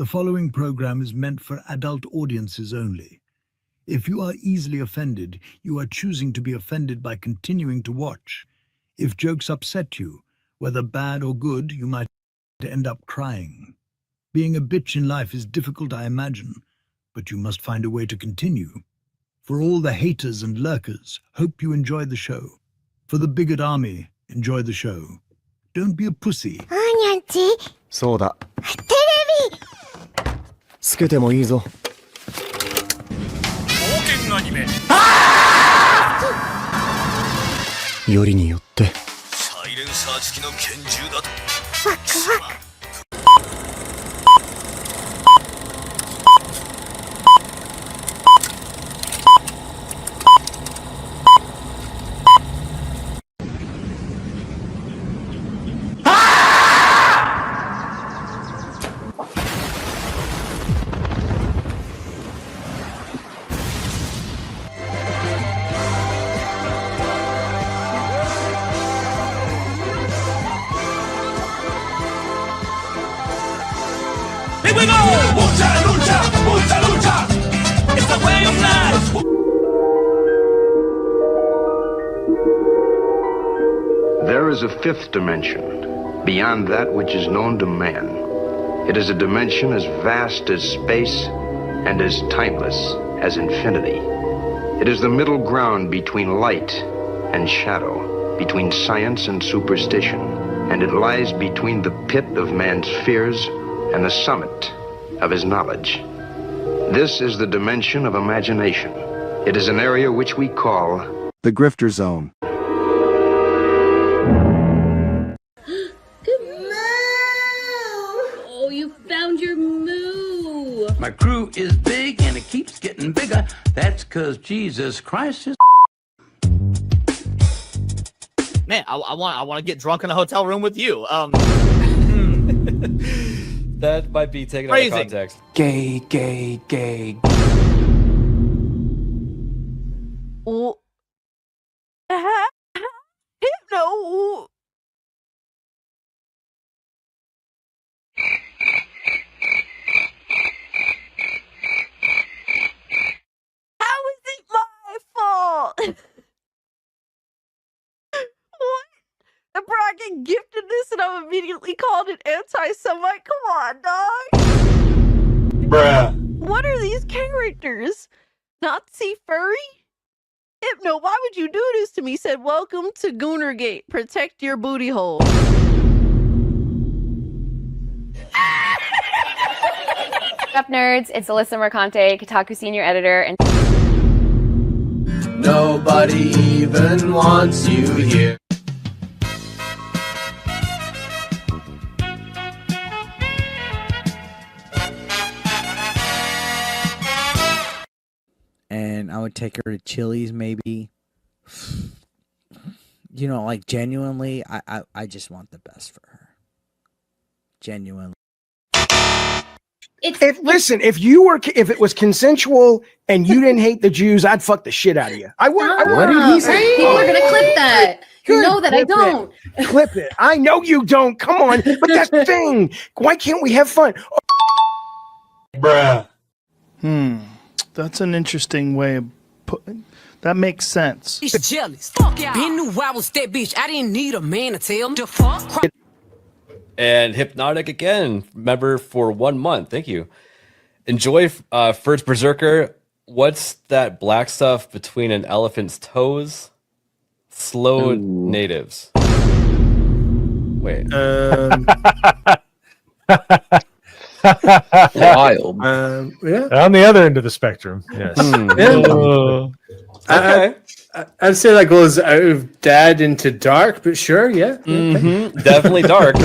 The following program is meant for adult audiences only. If you are easily offended, you are choosing to be offended by continuing to watch. If jokes upset you, whether bad or good, you might end up crying. Being a bitch in life is difficult, I imagine, but you must find a way to continue. For all the haters and lurkers, hope you enjoy the show. For the bigot army, enjoy the show. Don't be a pussy. にゃんちそうだ。テレビつけてもいいぞ。冒険アニメよりによってサイレンサー付きの拳銃だと。ワクワクHere we go! Lucha, lucha, lucha, lucha! It's the way of life! There is a fifth dimension, beyond that which is known to man. It is a dimension as vast as space and as timeless as infinity. It is the middle ground between light and shadow, between science and superstition, and it lies between the pit of man's fears and the summit of his knowledge. This is the dimension of imagination. It is an area which we call the Grifter Zone. Oh, you found your moo. My crew is big and it keeps getting bigger. That's 'cause Jesus Christ is. Man, I want to get drunk in a hotel room with you. That might be taken out of context. Gay, gay, gay. Oh. No. How is it my fault? What? The bragging gifted this and I'm immediately called an anti-Semite? Come on, dog. Bruh. What are these characters? Nazi furry? Hypno, why would you do this to me? Said, welcome to Gooner Gate. Protect your booty hole. What's up, nerds? It's Alyssa Mercante, Kotaku senior editor, and Nobody even wants you here. And I would take her to Chili's, maybe. You know, like, genuinely, I just want the best for her. Genuinely. Listen, if it was consensual and you didn't hate the Jews, I'd fuck the shit out of you. I would. What did he say? people are gonna clip that. You know that I don't. Clip it. I know you don't. Come on. But that's the thing. Why can't we have fun? Bruh. That's an interesting way of putting. That makes sense. He's jealous. Fuck yeah. Been knew I was that bitch. I didn't need a man to tell him to fuck. And Hypnotic again, member for 1 month. Thank you. Enjoy First Berserker. What's that black stuff between an elephant's toes? Slow natives. Wait. Wild. Yeah. On the other end of the spectrum, yes. Okay. I'd say that goes out of dad into dark, but sure, yeah. Definitely dark.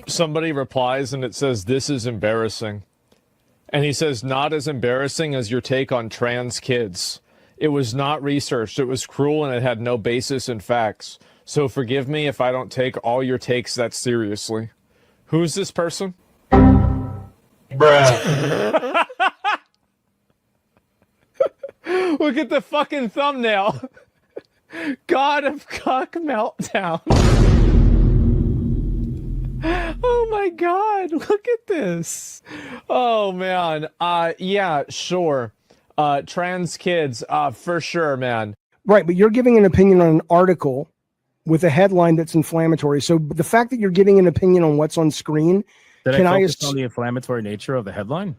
Somebody replies and it says, "This is embarrassing." And he says, "Not as embarrassing as your take on trans kids. It was not researched. It was cruel and it had no basis in facts. So forgive me if I don't take all your takes that seriously." Who's this person? Bruh. Look at the fucking thumbnail. God of Cock Meltdown. Oh my God, look at this. Oh man. Yeah, sure. Trans kids, for sure, man. Right, but you're giving an opinion on an article with a headline that's inflammatory. So the fact that you're giving an opinion on what's on screen, Did I focus on the inflammatory nature of the headline?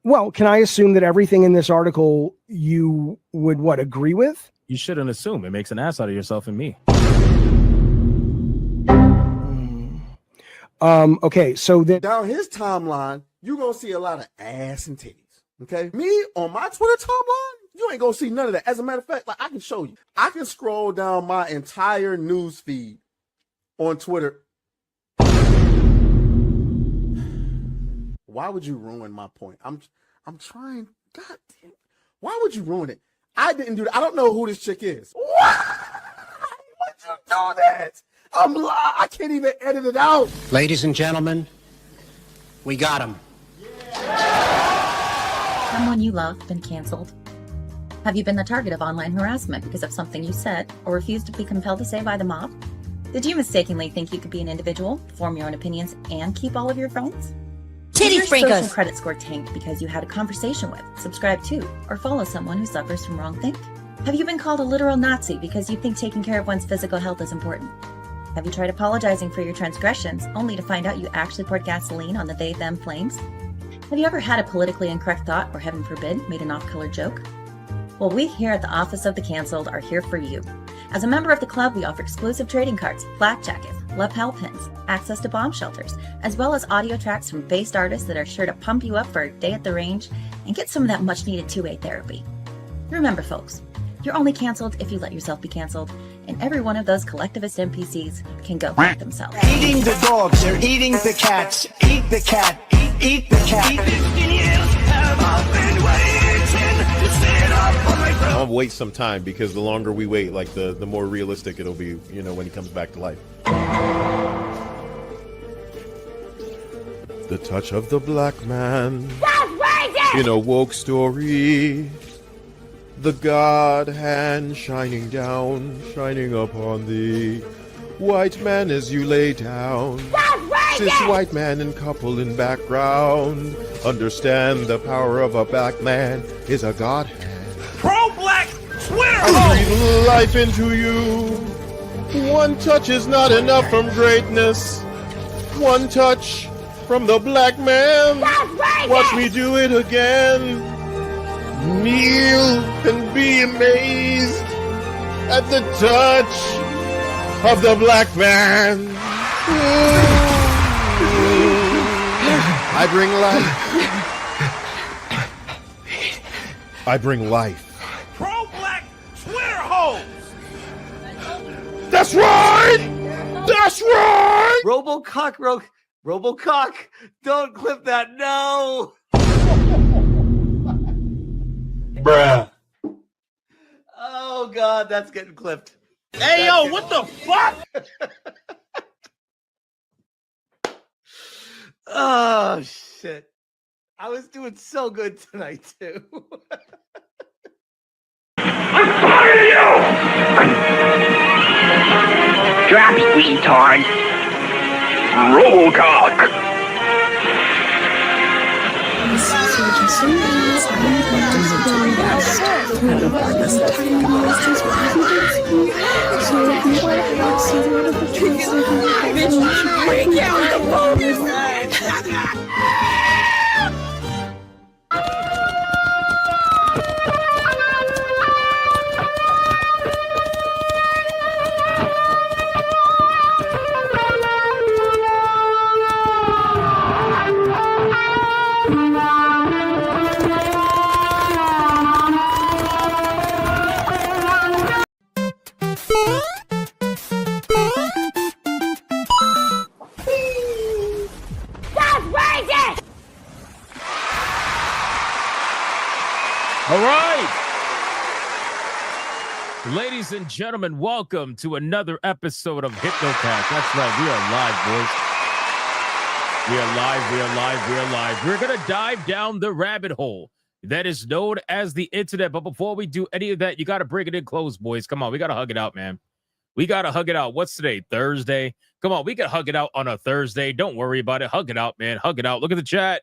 Well, can I assume that everything in this article you would agree with? You shouldn't assume. It makes an ass out of yourself and me. Okay, so down his timeline, you're gonna see a lot of ass and titties. Okay, me on my Twitter timeline, you ain't gonna see none of that. As a matter of fact, like I can show you, I can scroll down my entire news feed on Twitter. Why would you ruin my point? I'm trying. God damn. Why would you ruin it? I didn't do that. I don't know who this chick is. Why would you do that? I can't even edit it out. Ladies and gentlemen, we got him. Someone you love been canceled? Have you been the target of online harassment because of something you said or refused to be compelled to say by the mob? Did you mistakenly think you could be an individual, form your own opinions, and keep all of your friends? Titty Did your social freakers. credit score tanked because you had a conversation with, subscribe to, or follow someone who suffers from wrongthink? Have you been called a literal Nazi because you think taking care of one's physical health is important? Have you tried apologizing for your transgressions only to find out you actually poured gasoline on the they-them flames? Have you ever had a politically incorrect thought or, heaven forbid, made an off-color joke? Well, we here at the Office of the Cancelled are here for you. As a member of the club, we offer exclusive trading cards, black jackets, lapel pins, access to bomb shelters, as well as audio tracks from based artists that are sure to pump you up for a day at the range and get some of that much-needed two-way therapy. Remember, folks, you're only canceled if you let yourself be canceled, and every one of those collectivist NPCs can go fuck themselves. Eating the dogs, they're eating the cats. Eat the cat, eat the cat. I'll wait some time because the longer we wait, like the more realistic it'll be, you know, when he comes back to life. The touch of the black man in a woke story. The God hand shining down, shining upon thee. White man as you lay down. Cis white man and couple in background. Understand the power of a black man is a God hand. Pro-black Twitter! I breathe life into you. One touch is not enough from greatness. One touch from the black man. Watch me do it again. Kneel and be amazed at the touch of the black man. I bring life. I bring life. Pro-black Twitter hoes! That's right! That's right! Robocock, don't clip that, no! Bruh. Oh God, that's getting clipped. Hey yo, what the fuck? Oh shit. I was doing so good tonight too. I'm tired of you! Drops, retard. Robocock. All right. Ladies and gentlemen, welcome to another episode of Hypnocast. That's right. We are live, boys. We are live. We are live. We are live. We're going to dive down the rabbit hole. that is known as the internet. But before we do any of that, you got to bring it in close, boys. Come on, we got to hug it out, man. We got to hug it out. What's today? Thursday. Come on, we can hug it out on a Thursday. Don't worry about it. Hug it out, man. Hug it out. Look at the chat.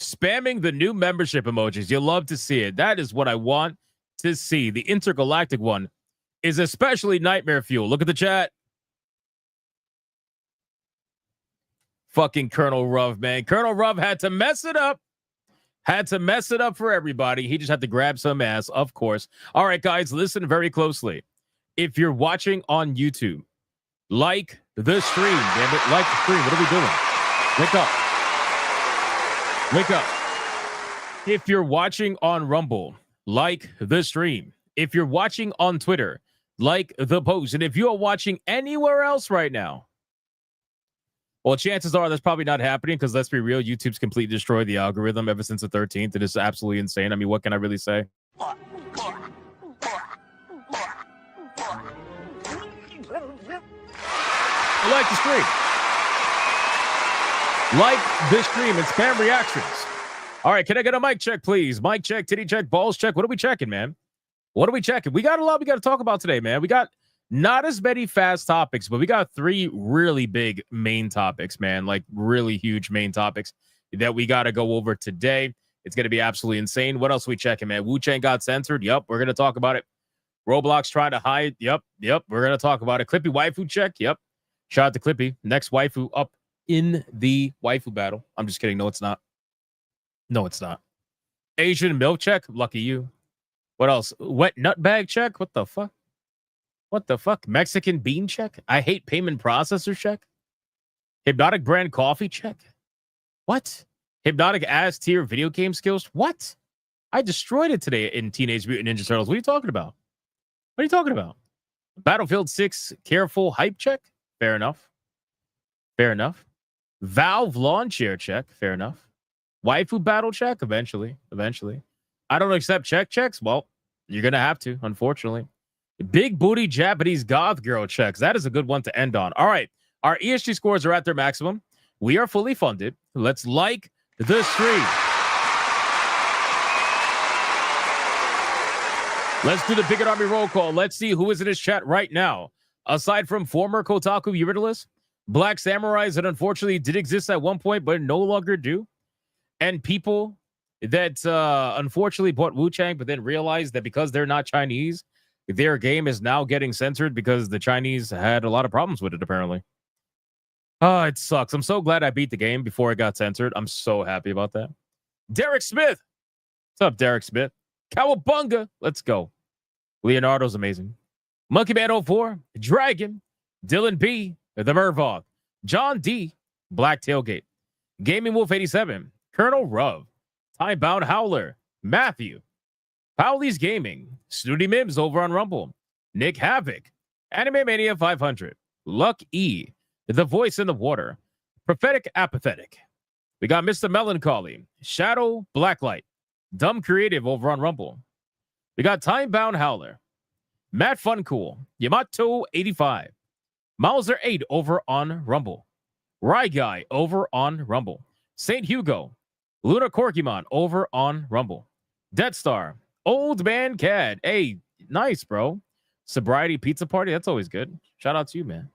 Spamming the new membership emojis. You'll love to see it. That is what I want to see. The intergalactic one is especially nightmare fuel. Look at the chat. Fucking Colonel Ruv, man. Colonel Ruv had to mess it up. Had to mess it up for everybody. He just had to grab some ass, of course. All right, guys, listen very closely. If you're watching on YouTube, like the stream, damn it. Like the stream. What are we doing? Wake up. Wake up. If you're watching on Rumble, like the stream. If you're watching on Twitter, like the post. And if you are watching anywhere else right now, well, chances are that's probably not happening because let's be real, YouTube's completely destroyed the algorithm ever since the 13th. It is absolutely insane. I mean, what can I really say? I like the stream. Like this stream and spam reactions. All right, can I get a mic check, please? Mic check, titty check, balls check. What are we checking, man? What are we checking? We got a lot we got to talk about today, man. We got not as many fast topics, but we got 3 really big main topics, man. Like really huge main topics that we got to go over today. It's going to be absolutely insane. What else are we checking, man? Wuchang got censored. Yep, we're going to talk about it. Roblox trying to hide. Yep, we're going to talk about it. Clippy waifu check. Yep. Shout out to Clippy. Next waifu up in the waifu battle. I'm just kidding. No, it's not. No, it's not. Asian milk check. Lucky you. What else? Wet nut bag check. What the fuck? What the fuck? Mexican bean check. I hate payment processor check. Hypnotic brand coffee check. What? Hypnotic ass tier video game skills. What? I destroyed it today in Teenage Mutant Ninja Turtles. What are you talking about? What are you talking about? Battlefield 6 careful hype check. Fair enough. Fair enough. Valve lawn chair check. Fair enough. Waifu battle check. Eventually. I don't accept checks. Well, you're going to have to, unfortunately. Big booty Japanese goth girl checks. That is a good one to end on. All right. Our ESG scores are at their maximum. We are fully funded. Let's like the stream. Let's do the Bigot Army roll call. Let's see who is in his chat right now. Aside from former Kotaku Eurydice, Black Samurais that unfortunately did exist at one point but no longer do, and people that unfortunately bought Wuchang but then realized that because they're not Chinese, their game is now getting censored because the Chinese had a lot of problems with it, apparently. Oh, it sucks. I'm so glad I beat the game before it got censored. I'm so happy about that. Derek Smith. What's up, Derek Smith? Cowabunga. Let's go. Leonardo's amazing. Monkey Man 04. Dragon. Dylan B. The Mervog. John D. Black Tailgate. Gaming Wolf 87. Colonel Ruv. Time-Bound Howler. Matthew. Powley's Gaming. Snooty Mims over on Rumble. Nick Havoc. Anime Mania 500. Luck E. The Voice in the Water. Prophetic Apathetic. We got Mr. Melancholy. Shadow Blacklight. Dumb Creative over on Rumble. We got Time-Bound Howler. Matt Funcool. Yamato 85. Mauser 8 over on Rumble. Rye Guy over on Rumble. St. Hugo. Luna Corkymon over on Rumble. Death Star. Old Man Cad. Hey, nice, bro. Sobriety Pizza Party. That's always good. Shout out to you, man.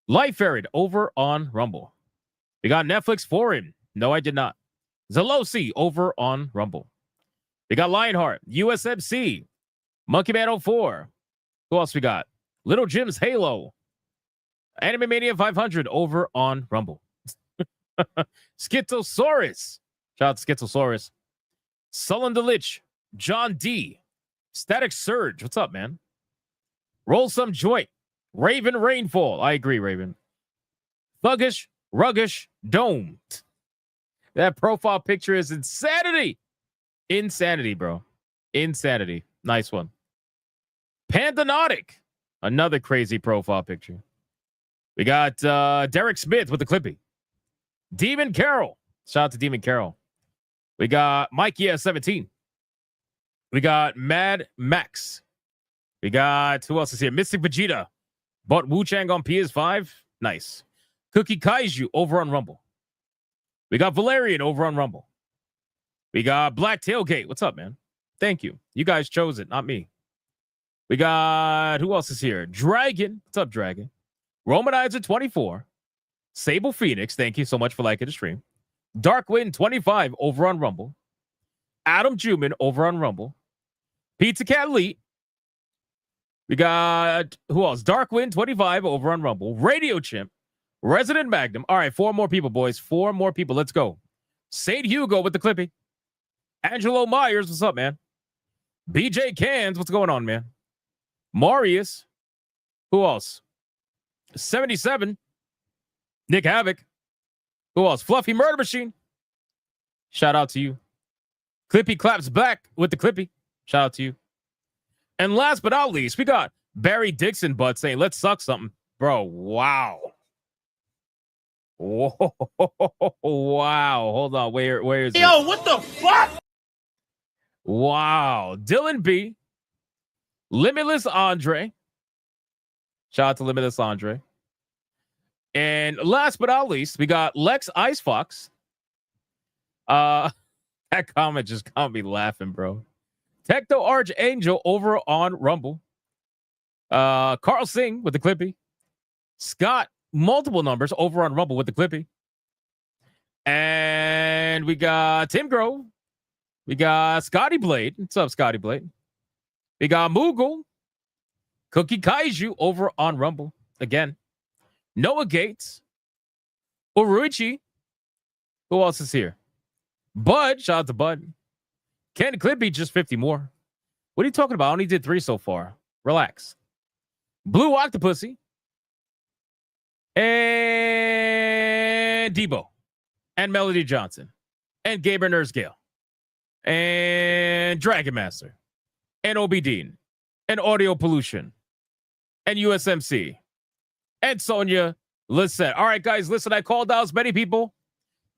Life Arid over on Rumble. We got Netflix Foreign. No, I did not. Zelosi over on Rumble. We got Lionheart. USMC. Monkey Man 04. Who else we got? Little Jim's Halo. Anime Mania 500 over on Rumble. Schizosaurus. Shout out to Schizosaurus. Sullen the Lich. John D. Static Surge. What's up, man? Roll some joint. Raven Rainfall. I agree, Raven. Thuggish, Ruggish, Dome. That profile picture is insanity. Insanity, bro. Insanity. Nice one. Pandanotic. Another crazy profile picture. We got Derek Smith with the Clippy. Demon Carroll. Shout out to Demon Carroll. We got Mike 17. We got Mad Max. We got, who else is here? Mystic Vegeta. Bought Wuchang on PS5. Nice. Cookie Kaiju over on Rumble. We got Valerian over on Rumble. We got Black Tailgate. What's up, man? Thank you. You guys chose it, not me. We got, who else is here? Dragon. What's up, Dragon? Romanizer 24. Sable Phoenix. Thank you so much for liking the stream. Darkwind 25 over on Rumble. Adam Juman over on Rumble. Pizza Cat Elite. We got, who else? Darkwind 25 over on Rumble. Radio Chimp. Resident Magnum. All right, 4 more people, boys. 4 more people. Let's go. St. Hugo with the Clippy. Angelo Myers. What's up, man? BJ Cans. What's going on, man? Marius. Who else? 77. Nick Havoc. Who else? Fluffy Murder Machine. Shout out to you. Clippy claps back with the Clippy. Shout out to you. And last but not least, we got Barry Dixon Butt saying, let's suck something. Bro, wow. Whoa, wow. Hold on. Where is it? Yo, what the fuck? Wow. Dylan B. Limitless Andre. Shout out to Limitless Andre. And last but not least, we got Lex Ice Fox. That comment just got me laughing, bro. Tecto Archangel over on Rumble. Carl Singh with the Clippy. Scott, multiple numbers over on Rumble with the Clippy. And we got Tim Grove. We got Scotty Blade. What's up, Scotty Blade? We got Moogle. Cookie Kaiju over on Rumble. Again. Noah Gates. Uruichi. Who else is here? Bud. Shout out to Bud. Ken Clippy, just 50 more. What are you talking about? I only did 3 so far. Relax. Blue Octopussy. And Debo. And Melody Johnson. And Gaber Nurse Gale. And Dragon Master. And Obi Dean. And Audio Pollution. And USMC. And Sonia Lissette. All right, guys, listen, I called out as many people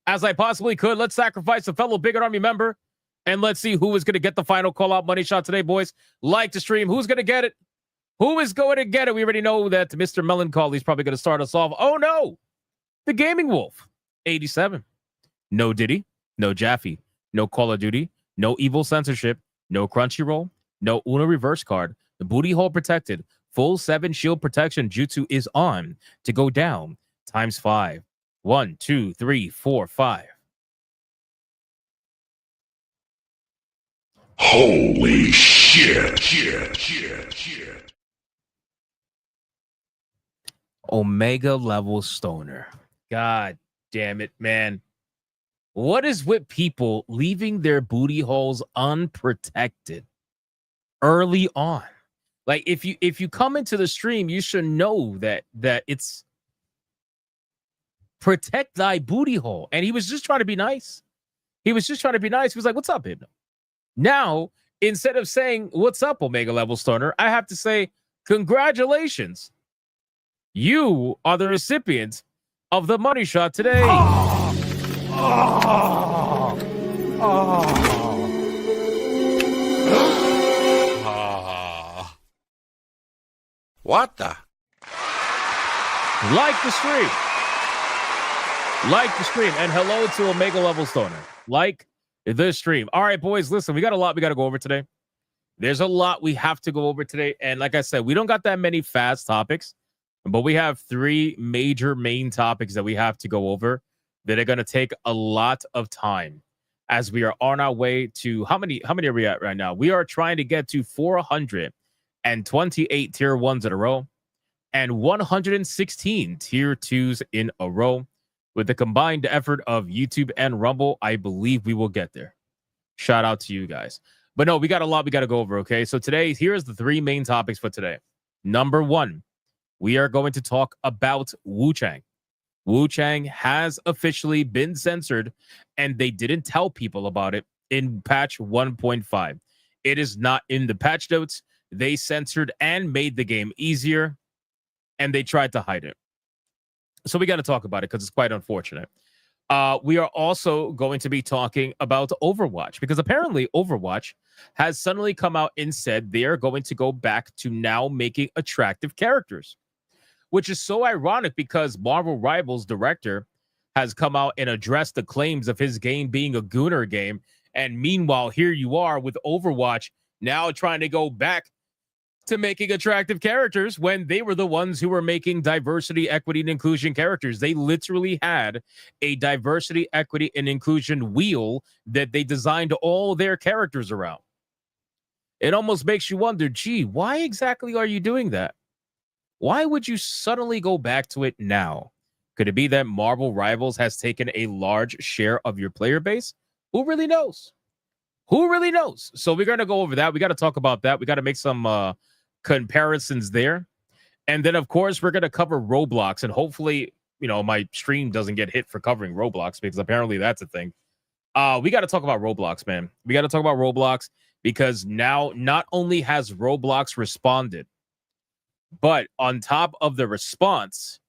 as I possibly could. Let's sacrifice a fellow Big Army member. And let's see who is going to get the final call-out money shot today, boys. Like the stream. Who's going to get it? Who is going to get it? We already know that Mr. Melancholy is probably going to start us off. Oh, no. The Gaming Wolf. 87. No Diddy. No Jaffe. No Call of Duty. No Evil Censorship. No Crunchyroll. No Uno Reverse Card. The Booty Hole Protected. Full 7 shield protection. Jutsu is on to go down. Times 5. 1, 2, 3, 4, 5. Holy shit. Omega level stoner. God damn it, man. What is with people leaving their booty holes unprotected early on? Like if you come into the stream, you should know that it's protect thy booty hole. And he was just trying to be nice. He was just trying to be nice. He was like, "What's up, Hypno?" Now, instead of saying, "What's up, Omega level stoner?" I have to say, "Congratulations. You are the recipient of the money shot today." What the? Like the stream. Like the stream. And hello to Omega level stoner. Like the stream. All right, boys, listen, we got a lot we got to go over today. There's a lot we have to go over today. And like I said, we don't got that many fast topics, but we have 3 major main topics that we have to go over that are going to take a lot of time as we are on our way to how many are we at right now? We are trying to get to 428 tier 1s in a row and 116 tier 2s in a row. With the combined effort of YouTube and Rumble, I believe we will get there. Shout out to you guys. But no, we got a lot we got to go over, okay? So today, here's the 3 main topics for today. Number 1, we are going to talk about Wuchang. Wuchang has officially been censored, and they didn't tell people about it in patch 1.5. It is not in the patch notes. They censored and made the game easier, and they tried to hide it. So we got to talk about it because it's quite unfortunate. We are also going to be talking about Overwatch because apparently Overwatch has suddenly come out and said they are going to go back to now making attractive characters, which is so ironic because Marvel Rivals director has come out and addressed the claims of his game being a Gooner game And meanwhile, here you are with Overwatch now trying to go back to making attractive characters when they were the ones who were making diversity, equity, and inclusion characters. They literally had a diversity, equity, and inclusion wheel that they designed all their characters around. It almost makes you wonder, gee, why exactly are you doing that? Why would you suddenly go back to it now? Could it be that Marvel Rivals has taken a large share of your player base? Who really knows? Who really knows? So we're going to go over that. We got to talk about that. We got to make some comparisons there. And then, of course, we're going to cover Roblox. And hopefully, you know, my stream doesn't get hit for covering Roblox because apparently that's a thing. We got to talk about Roblox, man. We got to talk about Roblox because now not only has Roblox responded, but on top of the response,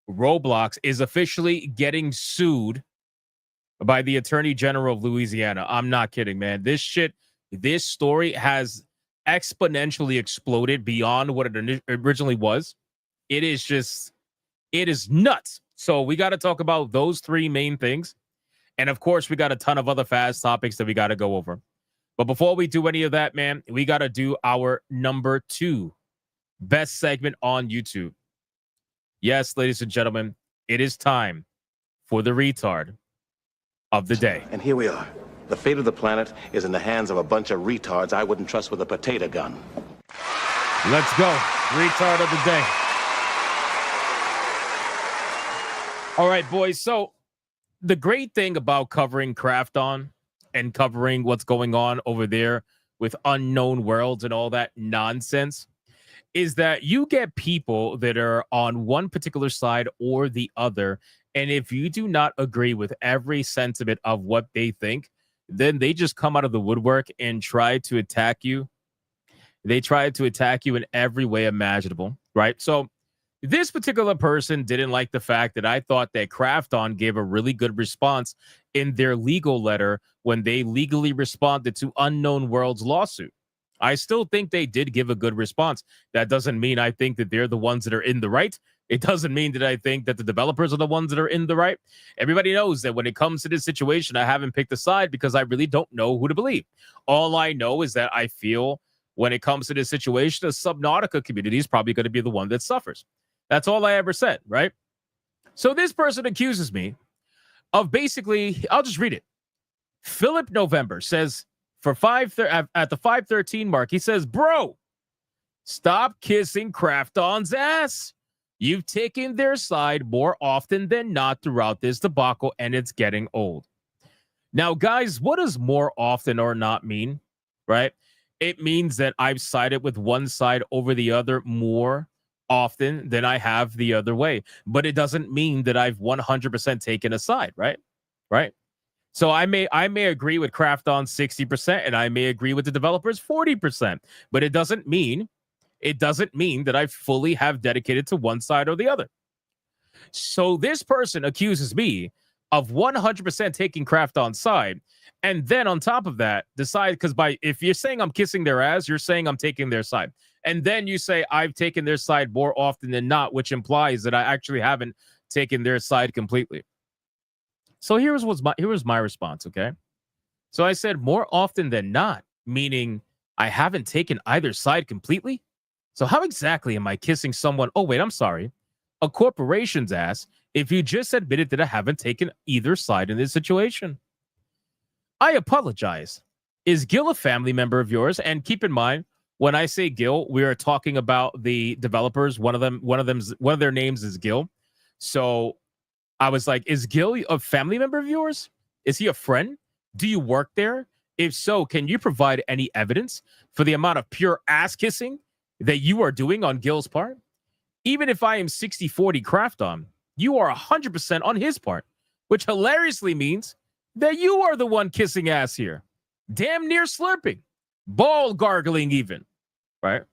Roblox is officially getting sued by the Attorney General of Louisiana. I'm not kidding, man. This story has exponentially exploded beyond what it originally was. It is nuts. So we got to talk about those three main things. And of course, we got a ton of other fast topics that we got to go over. But before we do any of that, man, we got to do our number 2 best segment on YouTube. Yes, ladies and gentlemen, it is time for the retard of the day. And here we are. The fate of the planet is in the hands of a bunch of retards I wouldn't trust with a potato gun. Let's go. Retard of the day. All right, boys. So the great thing about covering Craft On and covering what's going on over there with Unknown Worlds and all that nonsense is that you get people that are on one particular side or the other. And if you do not agree with every sentiment of what they think, then they just come out of the woodwork and try to attack you. They try to attack you in every way imaginable, right? So this particular person didn't like the fact that I thought that Craft On gave a really good response in their legal letter when they legally responded to Unknown World's lawsuit. I still think they did give a good response. That doesn't mean I think that they're the ones that are in the right. It doesn't mean that I think that the developers are the ones that are in the right. Everybody knows that when it comes to this situation, I haven't picked a side because I really don't know who to believe. All I know is that I feel when it comes to this situation, the Subnautica community is probably going to be the one that suffers. That's all I ever said, right? So this person accuses me of basically, I'll just read it. Philip November says, at the 513 mark, he says, bro, stop kissing Craft On's ass. You've taken their side more often than not throughout this debacle, and it's getting old. Now, guys, what does more often or not mean, right? It means that I've sided with one side over the other more often than I have the other way. But it doesn't mean that I've 100% taken a side, right? Right? So I may agree with Craft On 60%, and I may agree with the developers 40%. But it doesn't mean that I fully have dedicated to one side or the other. So this person accuses me of 100% taking Craft On's side, and then on top of that, decide, because if you're saying I'm kissing their ass, you're saying I'm taking their side. And then you say I've taken their side more often than not, which implies that I actually haven't taken their side completely. So here was my response, okay? So I said more often than not, meaning I haven't taken either side completely. So how exactly am I kissing someone? Oh, wait, I'm sorry. A corporation's ass if you just admitted that I haven't taken either side in this situation. I apologize. Is Gil a family member of yours? And keep in mind, when I say Gil, we are talking about the developers. One of their names is Gil. So I was like, is Gil a family member of yours? Is he a friend? Do you work there? If so, can you provide any evidence for the amount of pure ass kissing that you are doing on Gil's part? Even if I am 60-40 Craft On, you are 100% on his part, which hilariously means that you are the one kissing ass here. Damn near slurping. Ball gargling even. Right?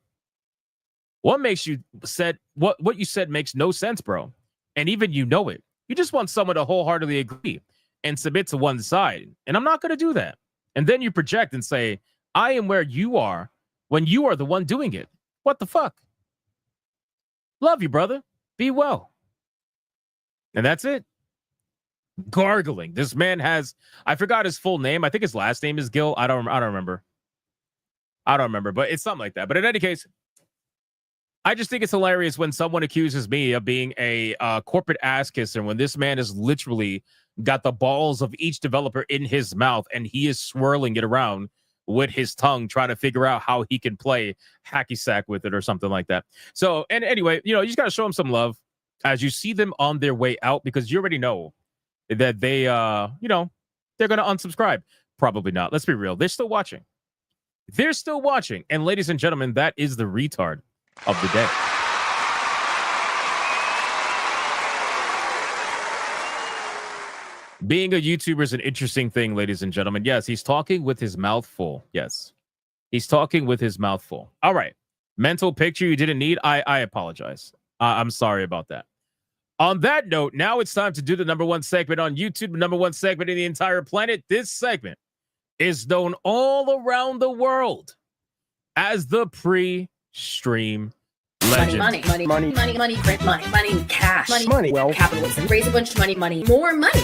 What you said makes no sense, bro. And even you know it. You just want someone to wholeheartedly agree and submit to one side. And I'm not going to do that. And then you project and say, I am where you are when you are the one doing it. What the fuck? Love you, brother. Be well. And that's it. gargling. This man has, I forgot his full name. I think his last name is Gill. I don't remember. But it's something like that. But in any case, I just think it's hilarious when someone accuses me of being a corporate ass kisser when this man has literally got the balls of each developer in his mouth and he is swirling it around with his tongue, trying to figure out how he can play hacky sack with it or something like that. So, and anyway, you just got to show them some love as you see them on their way out, because you already know that they, they're going to unsubscribe. Probably not. Let's be real. They're still watching. And ladies and gentlemen, that is the retard of the day. Being a YouTuber is an interesting thing, ladies and gentlemen. Yes, he's talking with his mouth full. Yes, he's talking with his mouth full. All right. Mental picture you didn't need. I apologize. I'm sorry about that. On that note, now it's time to do the number one segment on YouTube, the number one segment in the entire planet. This segment is known all around the world as the pre-stream legend. Money, print money, cash, money, wealth, capitalism, raise a bunch of money, more money,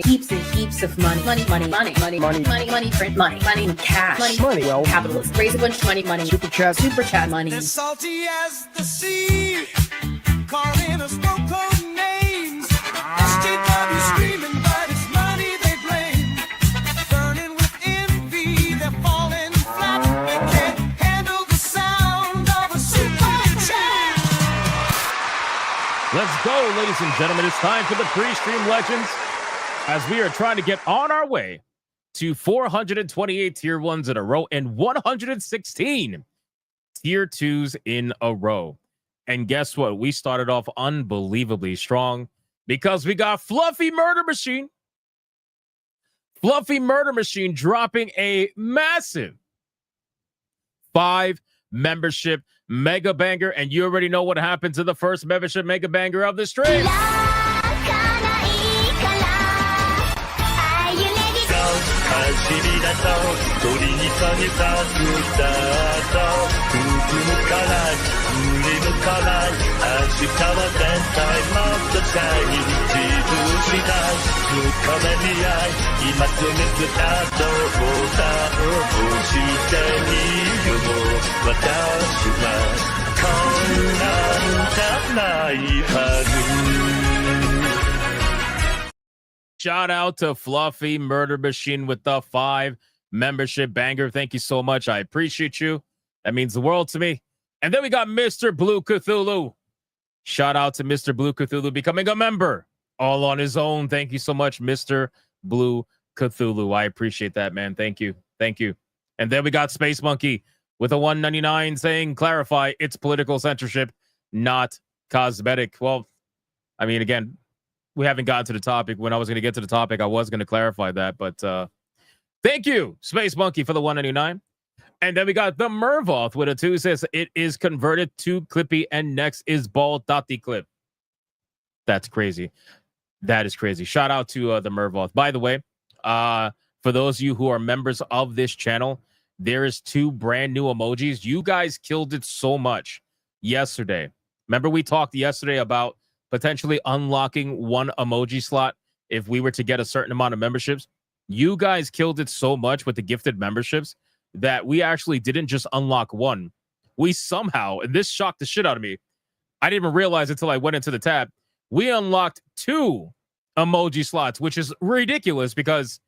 heaps and heaps of money, print money, cash, money, wealth, capitalism, raise a bunch of money, super chat money. As salty as the sea, calling us no-code names, SJW screaming, but it's money they blame, burning with envy, they're falling flat, they can't handle the sound of a super chat. Let's go, ladies and gentlemen. It's time for the pre-stream legends as we are trying to get on our way to 428 tier 1s in a row and 116 tier 2s in a row. And guess what? We started off unbelievably strong because we got Fluffy Murder Machine. Fluffy Murder Machine dropping a massive 5 membership mega banger. And you already know what happened to the first membership mega banger of the stream. Shout out to Fluffy Murder Machine with the 5 membership banger. Thank you so much. I appreciate you. That means the world to me. And then we got Mr. Blue Cthulhu. Shout out to Mr. Blue Cthulhu becoming a member all on his own. Thank you so much, Mr. Blue Cthulhu. I appreciate that, man. Thank you. Thank you. And then we got Space Monkey with a $1.99 saying, clarify, it's political censorship, not cosmetic. Well, I mean, again, we haven't gotten to the topic. When I was going to get to the topic, I was going to clarify that. But thank you, Space Monkey, for the $1.99. And then we got the Mervoth with a 2 says, it is converted to Clippy and next is Ball Dotty Clip. That's crazy. That is crazy. Shout out to the Mervoth. By the way, for those of you who are members of this channel, there is 2 brand new emojis. You guys killed it so much yesterday. Remember we talked yesterday about potentially unlocking 1 emoji slot if we were to get a certain amount of memberships. You guys killed it so much with the gifted memberships that we actually didn't just unlock 1. We somehow, and this shocked the shit out of me, I didn't even realize until I went into the tab, we unlocked 2 emoji slots, which is ridiculous because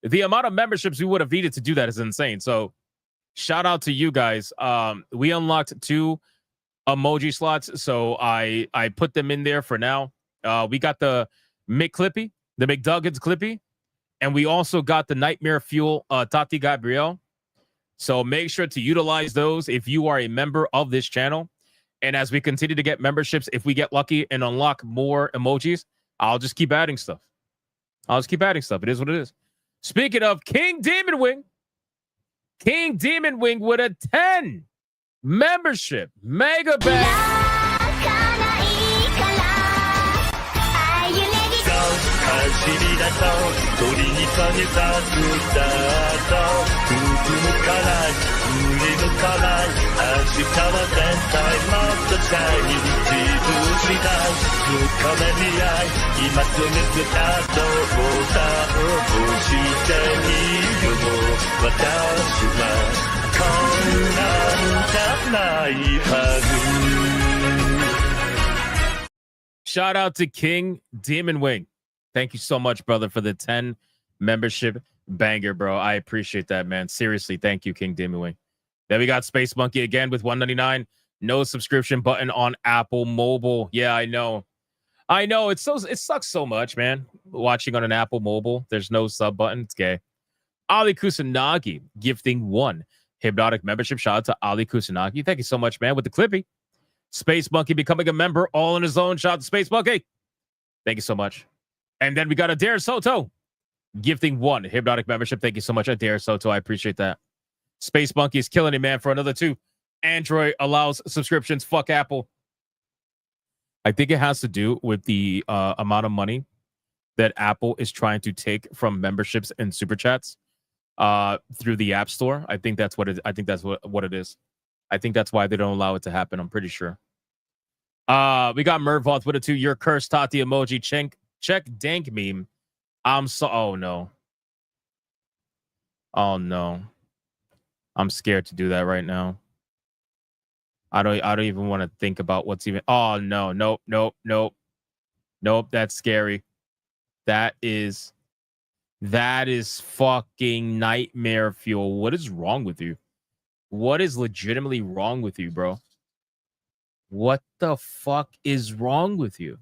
the amount of memberships we would have needed to do that is insane. So shout out to you guys. We unlocked 2 emoji slots, so I put them in there for now. We got the McClippy, the McDuggins Clippy, and we also got the Nightmare Fuel Tati Gabrielle. So make sure to utilize those if you are a member of this channel. And as we continue to get memberships, if we get lucky and unlock more emojis, I'll just keep adding stuff. It is what it is. Speaking of King Demon Wing with a 10 membership mega bang. したら絶対もっと近い自分次第深めに合い今すぐスタートボタンを押してみよう私はこんなんじゃないはず Shout out to King Demon Wing. Thank you so much, brother, for the 10 membership banger, bro. I appreciate that, man. Seriously, thank you, King Demon Wing. Then we got Space Monkey again with $1.99. No subscription button on Apple Mobile. Yeah, I know. It sucks so much, man. Watching on an Apple Mobile, there's no sub button. It's gay. Ali Kusanagi gifting 1 Hypnotic membership. Shout out to Ali Kusanagi. Thank you so much, man, with the Clippy. Space Monkey becoming a member all on his own. Shout out to Space Monkey. Thank you so much. And then we got Adair Soto gifting 1 Hypnotic membership. Thank you so much, Adair Soto. I appreciate that. Space Monkey is killing it, man, for another 2. Android allows subscriptions. Fuck Apple. I think it has to do with the amount of money that Apple is trying to take from memberships and super chats through the App Store. I think that's what it is. I think that's why they don't allow it to happen. I'm pretty sure. We got Mervoth with a 2. Your cursed Tati emoji. Check dank meme. Oh no. Oh no. I'm scared to do that right now. I don't even want to think about what's even. Oh no. Nope. That's scary. That is fucking nightmare fuel. What is wrong with you? What is legitimately wrong with you, bro? What the fuck is wrong with you?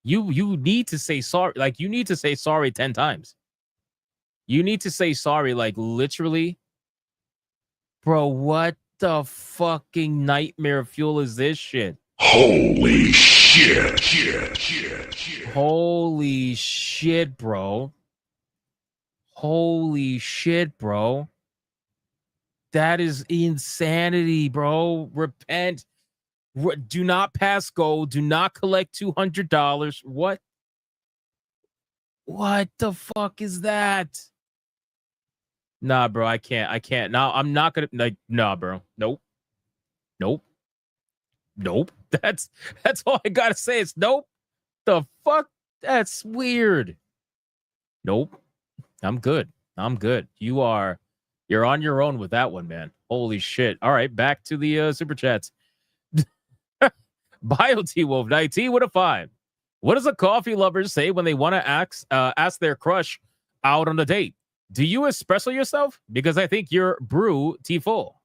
You need to say sorry. Like, you need to say sorry 10 times. You need to say sorry, like, literally. Bro, what the fucking nightmare fuel is this shit? Holy shit. Holy shit, bro. Holy shit, bro. That is insanity, bro. Repent. Do not pass go. Do not collect $200. What? What the fuck is that? Nah, bro, I can't. Now I'm not gonna nah, bro. Nope. That's all I gotta say. Is nope. The fuck? That's weird. Nope. I'm good. You're on your own with that one, man. Holy shit. All right, back to the super chats. Bio T-Wolf 19 with a 5. What does a coffee lover say when they want to ask their crush out on a date? Do you espresso yourself? Because I think you're brew tea full.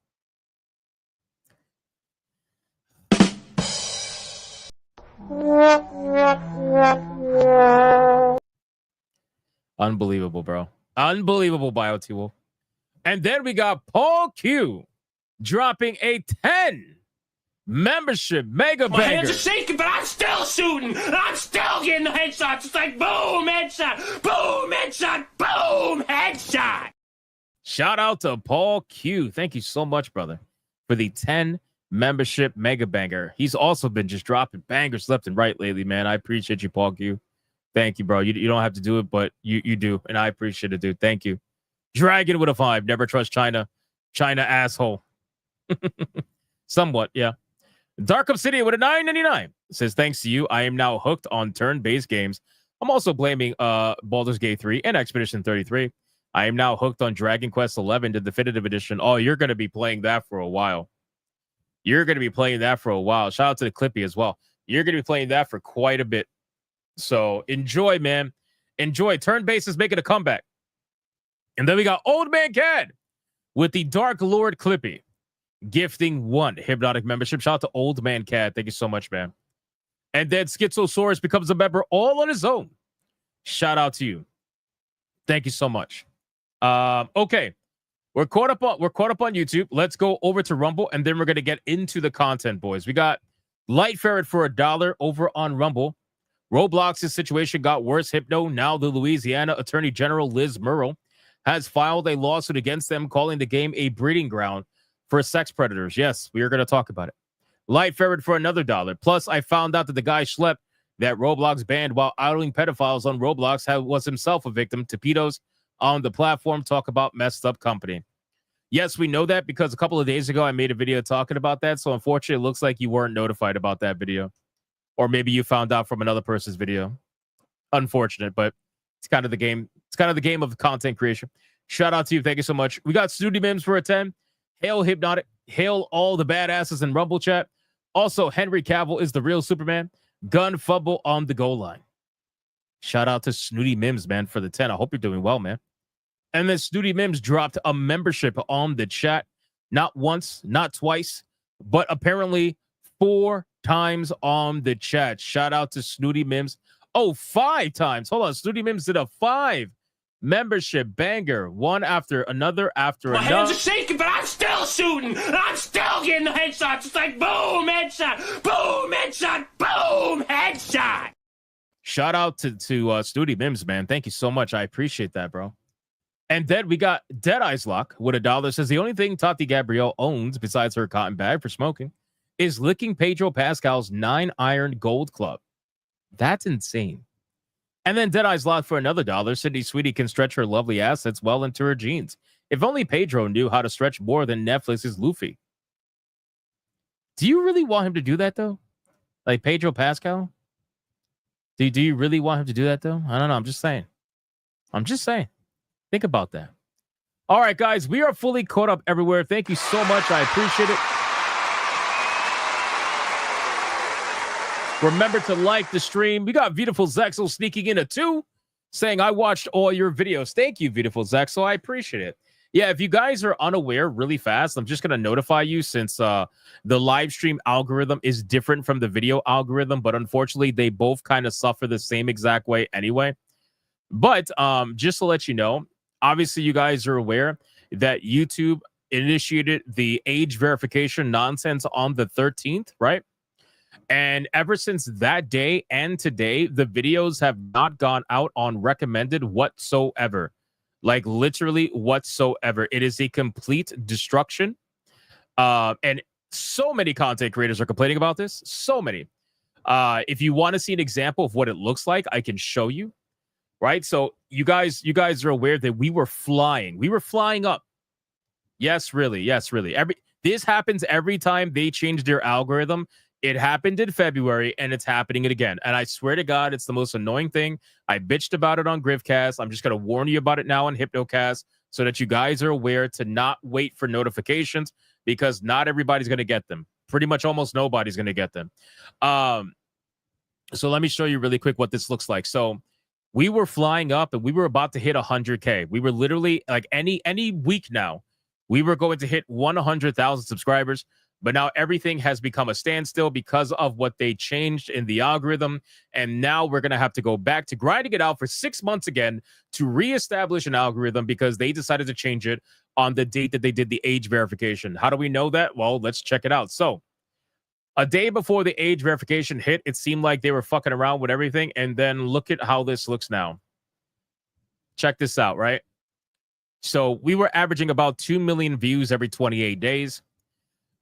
Unbelievable, bro. Unbelievable, Bio T-Wolf. And then we got Paul Q dropping a 10 membership mega banger. My hands are shaking, but I'm still shooting. I'm still getting the headshots. It's like boom, headshot, boom, headshot, boom, headshot. Shout out to Paul Q. Thank you so much, brother, for the 10 membership mega banger. He's also been just dropping bangers left and right lately, man. I appreciate you, Paul Q. Thank you, bro. You don't have to do it, but you do, and I appreciate it, dude. Thank you. Dragon with a 5. Never trust China. China asshole. Somewhat, yeah. Dark Obsidian with a $9.99 says, thanks to you, I am now hooked on turn-based games. I'm also blaming Baldur's Gate 3 and Expedition 33. I am now hooked on Dragon Quest 11, the definitive edition. Oh, you're going to be playing that for a while. Shout out to the Clippy as well. You're going to be playing that for quite a bit. So enjoy, man. Enjoy. Turn-based is making a comeback. And then we got Old Man Cad with the Dark Lord Clippy gifting 1 Hypnotic membership. Shout out to Old Man Cad. Thank you so much, man. And then Schizosaurus becomes a member all on his own. Shout out to you. Thank you so much. Okay. We're caught up on YouTube. Let's go over to Rumble, and then we're going to get into the content, boys. We got Light Ferret for $1 over on Rumble. Roblox's situation got worse. Hypno, now the Louisiana Attorney General Liz Murrow, has filed a lawsuit against them, calling the game a breeding ground for sex predators. Yes, we are going to talk about it. Light Ferret for another $1. Plus, I found out that the guy Schlepp that Roblox banned while idling pedophiles on Roblox was himself a victim to pedos on the platform. Talk about messed up company. Yes, we know that because a couple of days ago I made a video talking about that. So unfortunately, it looks like you weren't notified about that video. Or maybe you found out from another person's video. Unfortunate, but it's kind of the game. It's kind of the game of content creation. Shout out to you. Thank you so much. We got Snooty Mims for a 10. Hail Hypnotic. Hail all the badasses in Rumble chat. Also, Henry Cavill is the real Superman. Gun fumble on the goal line. Shout out to Snooty Mims, man, for the 10. I hope you're doing well, man. And then Snooty Mims dropped a membership on the chat. Not once, not twice, but apparently 4 times on the chat. Shout out to Snooty Mims. Oh, 5 times. Hold on. Snooty Mims did a 5 membership banger. One after another after My another. hands are shaking, but I'm still shooting. And I'm still getting the headshots. It's like boom, headshot, boom, headshot, boom, headshot. Shout out to Snooty Mims, man. Thank you so much. I appreciate that, bro. And then we got Dead Eyes Lock with $1. Says the only thing Tati Gabrielle owns besides her cotton bag for smoking is licking Pedro Pascal's 9-iron gold club. That's insane. And then Dead Eyes Lock for another $1. Sydney Sweetie can stretch her lovely assets well into her jeans. If only Pedro knew how to stretch more than Netflix's Luffy. Do you really want him to do that, though? Like Pedro Pascal? Do you really want him to do that, though? I don't know. I'm just saying. Think about that. All right, guys. We are fully caught up everywhere. Thank you so much. I appreciate it. Remember to like the stream. We got Beautiful Zexel sneaking in a 2, saying, I watched all your videos. Thank you, Beautiful Zexel. I appreciate it. Yeah, if you guys are unaware really fast, I'm just going to notify you since the live stream algorithm is different from the video algorithm, but unfortunately, they both kind of suffer the same exact way anyway. But just to let you know, obviously, you guys are aware that YouTube initiated the age verification nonsense on the 13th, right? And ever since that day and today, the videos have not gone out on recommended whatsoever. Like literally whatsoever. It is a complete destruction. And so many content creators are complaining about this. So many. If you want to see an example of what it looks like, I can show you. Right? So you guys are aware that we were flying. We were flying up. Yes, really. Yes, really. This happens every time they change their algorithm. It happened in February, and it's happening again. And I swear to God, it's the most annoying thing. I bitched about it on Grivcast. I'm just going to warn you about it now on Hypnocast so that you guys are aware to not wait for notifications because not everybody's going to get them. Pretty much almost nobody's going to get them. So let me show you really quick what this looks like. So we were flying up, and we were about to hit 100K. We were literally, like any week now, we were going to hit 100,000 subscribers. But now everything has become a standstill because of what they changed in the algorithm. And now we're going to have to go back to grinding it out for 6 months again to reestablish an algorithm because they decided to change it on the date that they did the age verification. How do we know that? Well, let's check it out. So a day before the age verification hit, it seemed like they were fucking around with everything. And then look at how this looks now. Check this out, right? So we were averaging about 2 million views every 28 days.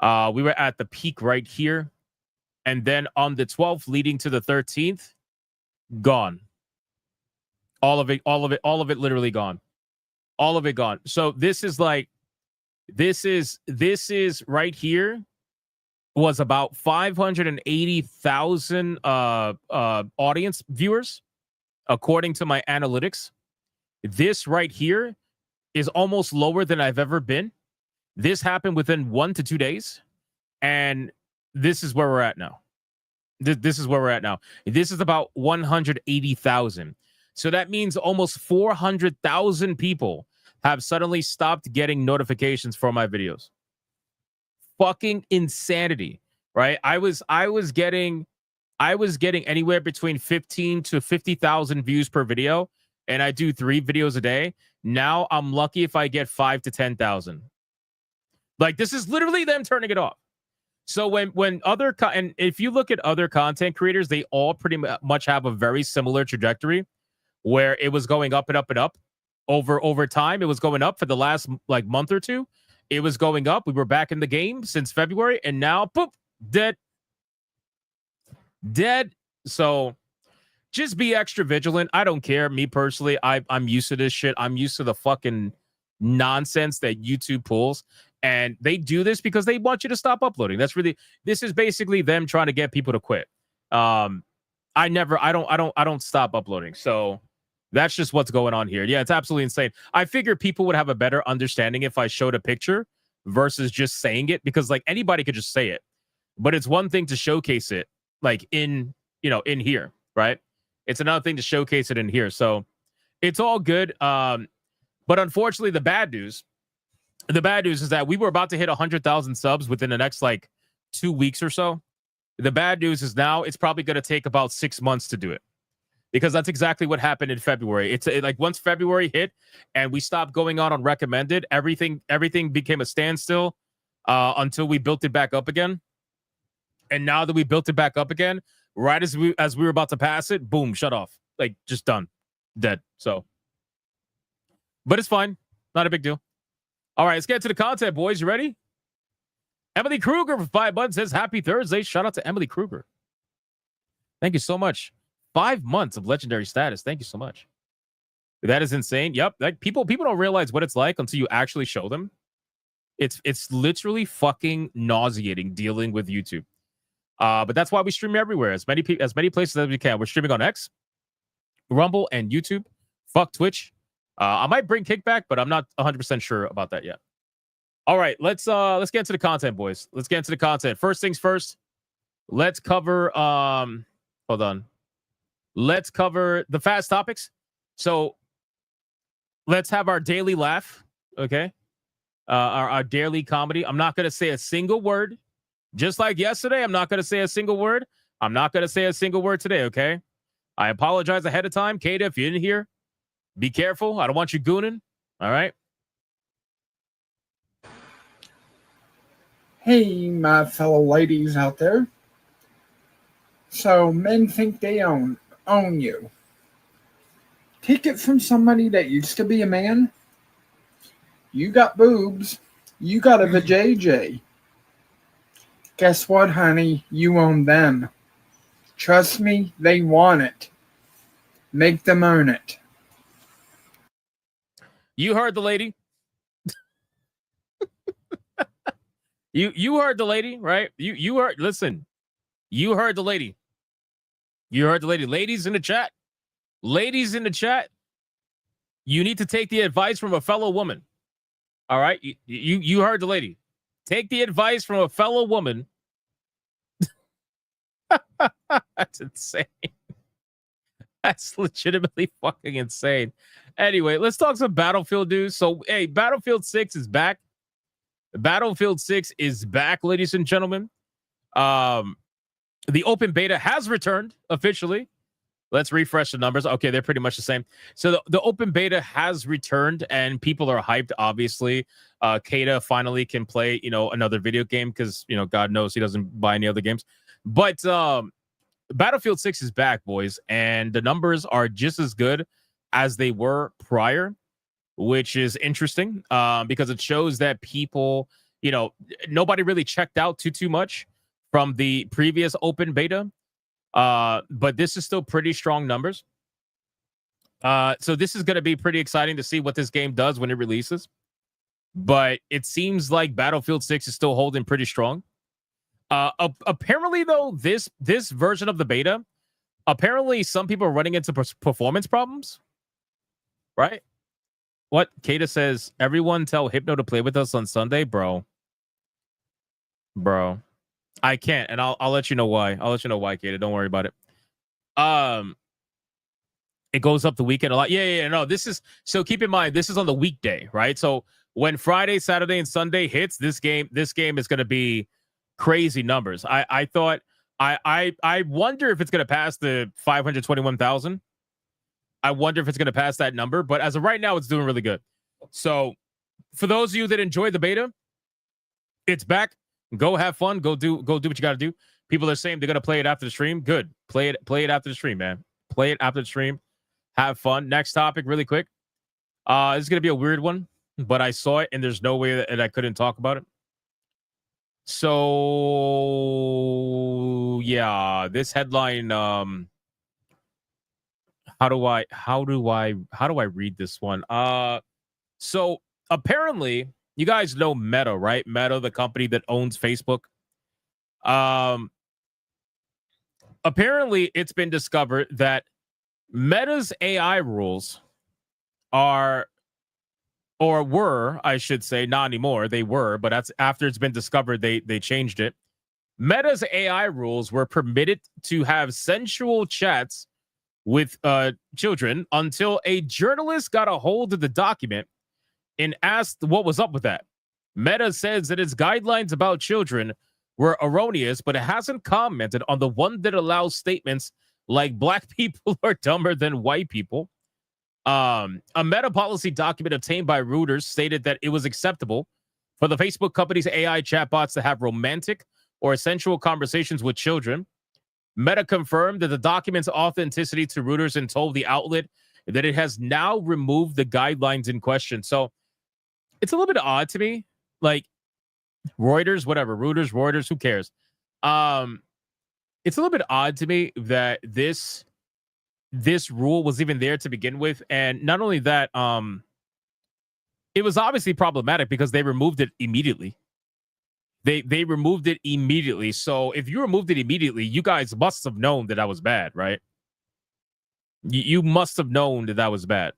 We were at the peak right here. And then on the 12th leading to the 13th, gone. All of it literally gone. All of it gone. So this is like, this is right here was about 580,000 audience viewers, according to my analytics. This right here is almost lower than I've ever been. This happened within 1 to 2 days, and this is where we're at now. This is where we're at now. This is about 180,000. So that means almost 400,000 people have suddenly stopped getting notifications for my videos. Fucking insanity, right? I was getting anywhere between 15 to 50,000 views per video, and I do 3 videos a day. Now I'm lucky if I get 5 to 10,000. Like, this is literally them turning it off. So when and if you look at other content creators, they all pretty much have a very similar trajectory where it was going up and up and up over time. It was going up for the last like month or two. It was going up. We were back in the game since February, and now poop, dead. So just be extra vigilant. I don't care. Me personally, I'm used to this shit. I'm used to the fucking nonsense that YouTube pulls. And they do this because they want you to stop uploading. This is basically them trying to get people to quit. I don't stop uploading. So that's just what's going on here. Yeah, it's absolutely insane. I figure people would have a better understanding if I showed a picture versus just saying it, because like anybody could just say it. But it's one thing to showcase it like in here, right? It's another thing to showcase it in here. So it's all good. But unfortunately, the bad news is that we were about to hit 100,000 subs within the next like 2 weeks or so. The bad news is now it's probably going to take about 6 months to do it, because that's exactly what happened in February. It's like once February hit and we stopped going on recommended, everything became a standstill until we built it back up again. And now that we built it back up again, right as we were about to pass it, boom, shut off. Like just done. Dead. So, but it's fine. Not a big deal. All right, let's get to the content, boys. You ready? Emily Kruger for 5 months says, Happy Thursday. Shout out to Emily Kruger. Thank you so much. 5 months of legendary status. Thank you so much. That is insane. Yep. Like people don't realize what it's like until you actually show them. It's literally fucking nauseating dealing with YouTube. But that's why we stream everywhere. As many places as we can. We're streaming on X, Rumble, and YouTube. Fuck Twitch. I might bring Kickback, but I'm not 100% sure about that yet. All right, let's get into the content, boys. Let's get into the content. First things first. Let's cover hold on. Let's cover the fast topics. So let's have our daily laugh, okay? Our daily comedy. I'm not gonna say a single word. Just like yesterday, I'm not gonna say a single word. I'm not gonna say a single word today, okay? I apologize ahead of time. Kata, if you're in here, be careful. I don't want you gooning. All right. Hey, my fellow ladies out there. So men think they own you. Take it from somebody that used to be a man. You got boobs. You got a vajayjay. Guess what, honey? You own them. Trust me, they want it. Make them earn it. You heard the lady. You heard the lady, right? You heard. Listen, you heard the lady. You heard the lady. Ladies in the chat. Ladies in the chat. You need to take the advice from a fellow woman. All right. You heard the lady. Take the advice from a fellow woman. That's insane. That's legitimately fucking insane. Anyway, let's talk some Battlefield news. So, hey, Battlefield 6 is back. Battlefield 6 is back, ladies and gentlemen. The open beta has returned officially. Let's refresh the numbers. Okay, they're pretty much the same. So the open beta has returned, and people are hyped, obviously. Kata finally can play, another video game because, God knows he doesn't buy any other games. But Battlefield 6 is back, boys, and the numbers are just as good as they were prior, which is interesting because it shows that people, nobody really checked out too much from the previous open beta. But this is still pretty strong numbers. So this is going to be pretty exciting to see what this game does when it releases. But it seems like Battlefield 6 is still holding pretty strong. Apparently, though, this version of the beta, apparently some people are running into performance problems. Right? What? Kata says, everyone tell Hypno to play with us on Sunday, bro. I can't, and I'll let you know why. I'll let you know why, Kata. Don't worry about it. It goes up the weekend a lot. Yeah. No, this is, so keep in mind, this is on the weekday, right? So when Friday, Saturday, and Sunday hits, this game is going to be crazy numbers. I thought, I wonder if it's going to pass the 521,000. I wonder if it's going to pass that number, but as of right now, it's doing really good. So for those of you that enjoy the beta, it's back. Go have fun. Go do what you got to do. People are saying they're going to play it after the stream. Good. Play it after the stream, man. Play it after the stream. Have fun. Next topic, really quick. This is going to be a weird one, but I saw it and there's no way that I couldn't talk about it. So yeah, this headline, how do I read this one? So apparently, you guys know Meta, right? Meta, the company that owns Facebook. Apparently, it's been discovered that Meta's AI rules are, or were, I should say, not anymore. They were, but that's after it's been discovered, they changed it. Meta's AI rules were permitted to have sensual chats with children until a journalist got a hold of the document and asked what was up with that. Meta says that its guidelines about children were erroneous, but it hasn't commented on the one that allows statements like black people are dumber than white people. A Meta policy document obtained by Reuters stated that it was acceptable for the Facebook company's AI chatbots to have romantic or sensual conversations with children. Meta confirmed that the document's authenticity to Reuters and told the outlet that it has now removed the guidelines in question. So it's a little bit odd to me. Like Reuters, whatever, Reuters, who cares? It's a little bit odd to me that this rule was even there to begin with. And not only that, it was obviously problematic because they removed it immediately. They removed it immediately. So if you removed it immediately, you guys must have known that was bad, right? You must have known that was bad.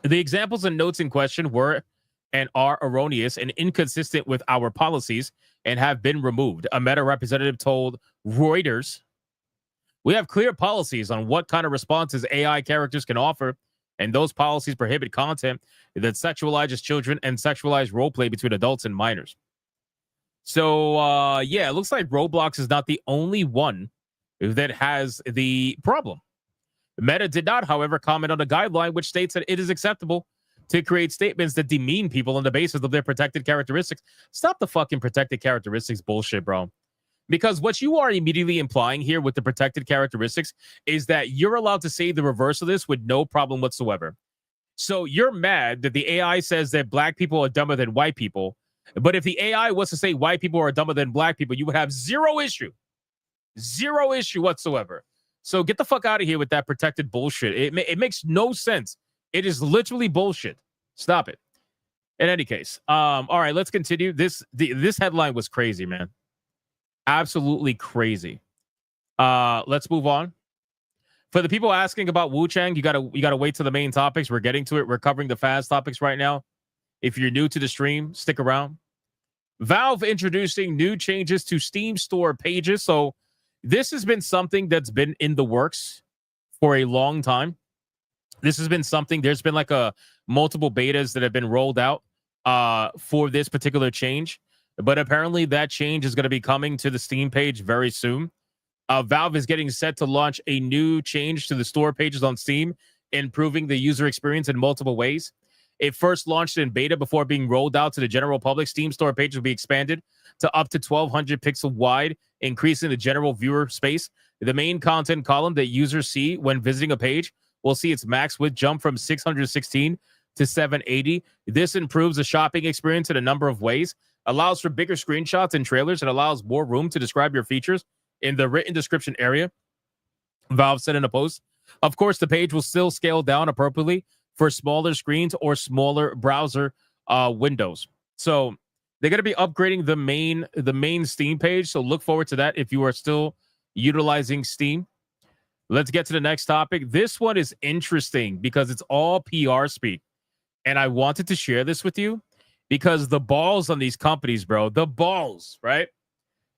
The examples and notes in question were and are erroneous and inconsistent with our policies and have been removed. A Meta representative told Reuters, "We have clear policies on what kind of responses AI characters can offer, and those policies prohibit content that sexualizes children and sexualized roleplay between adults and minors." So, yeah, it looks like Roblox is not the only one that has the problem. Meta did not, however, comment on the guideline, which states that it is acceptable to create statements that demean people on the basis of their protected characteristics. Stop the fucking protected characteristics bullshit, bro. Because what you are immediately implying here with the protected characteristics is that you're allowed to say the reverse of this with no problem whatsoever. So you're mad that the AI says that black people are dumber than white people. But if the AI was to say white people are dumber than black people, you would have zero issue whatsoever. So get the fuck out of here with that protected bullshit. It makes no sense. It is literally bullshit. Stop it. In any case, all right, let's continue. This headline was crazy, man. Absolutely crazy. Let's move on. For the people asking about Wuchang, you gotta wait till the main topics. We're getting to it. We're covering the fast topics right now. If you're new to the stream, stick around. Valve introducing new changes to Steam store pages. So this has been something that's been in the works for a long time. This has been something, there's been like multiple betas that have been rolled out for this particular change. But apparently that change is going to be coming to the Steam page very soon. Valve is getting set to launch a new change to the store pages on Steam, improving the user experience in multiple ways. It first launched in beta before being rolled out to the general public. Steam store page will be expanded to up to 1,200 pixel wide, increasing the general viewer space. The main content column that users see when visiting a page will see its max width jump from 616 to 780. This improves the shopping experience in a number of ways, allows for bigger screenshots and trailers, and allows more room to describe your features in the written description area, Valve said in a post. Of course, the page will still scale down appropriately for smaller screens or smaller browser windows. So they're going to be upgrading the main Steam page. So look forward to that if you are still utilizing Steam. Let's get to the next topic. This one is interesting because it's all PR speak. And I wanted to share this with you because the balls on these companies, bro, the balls, right?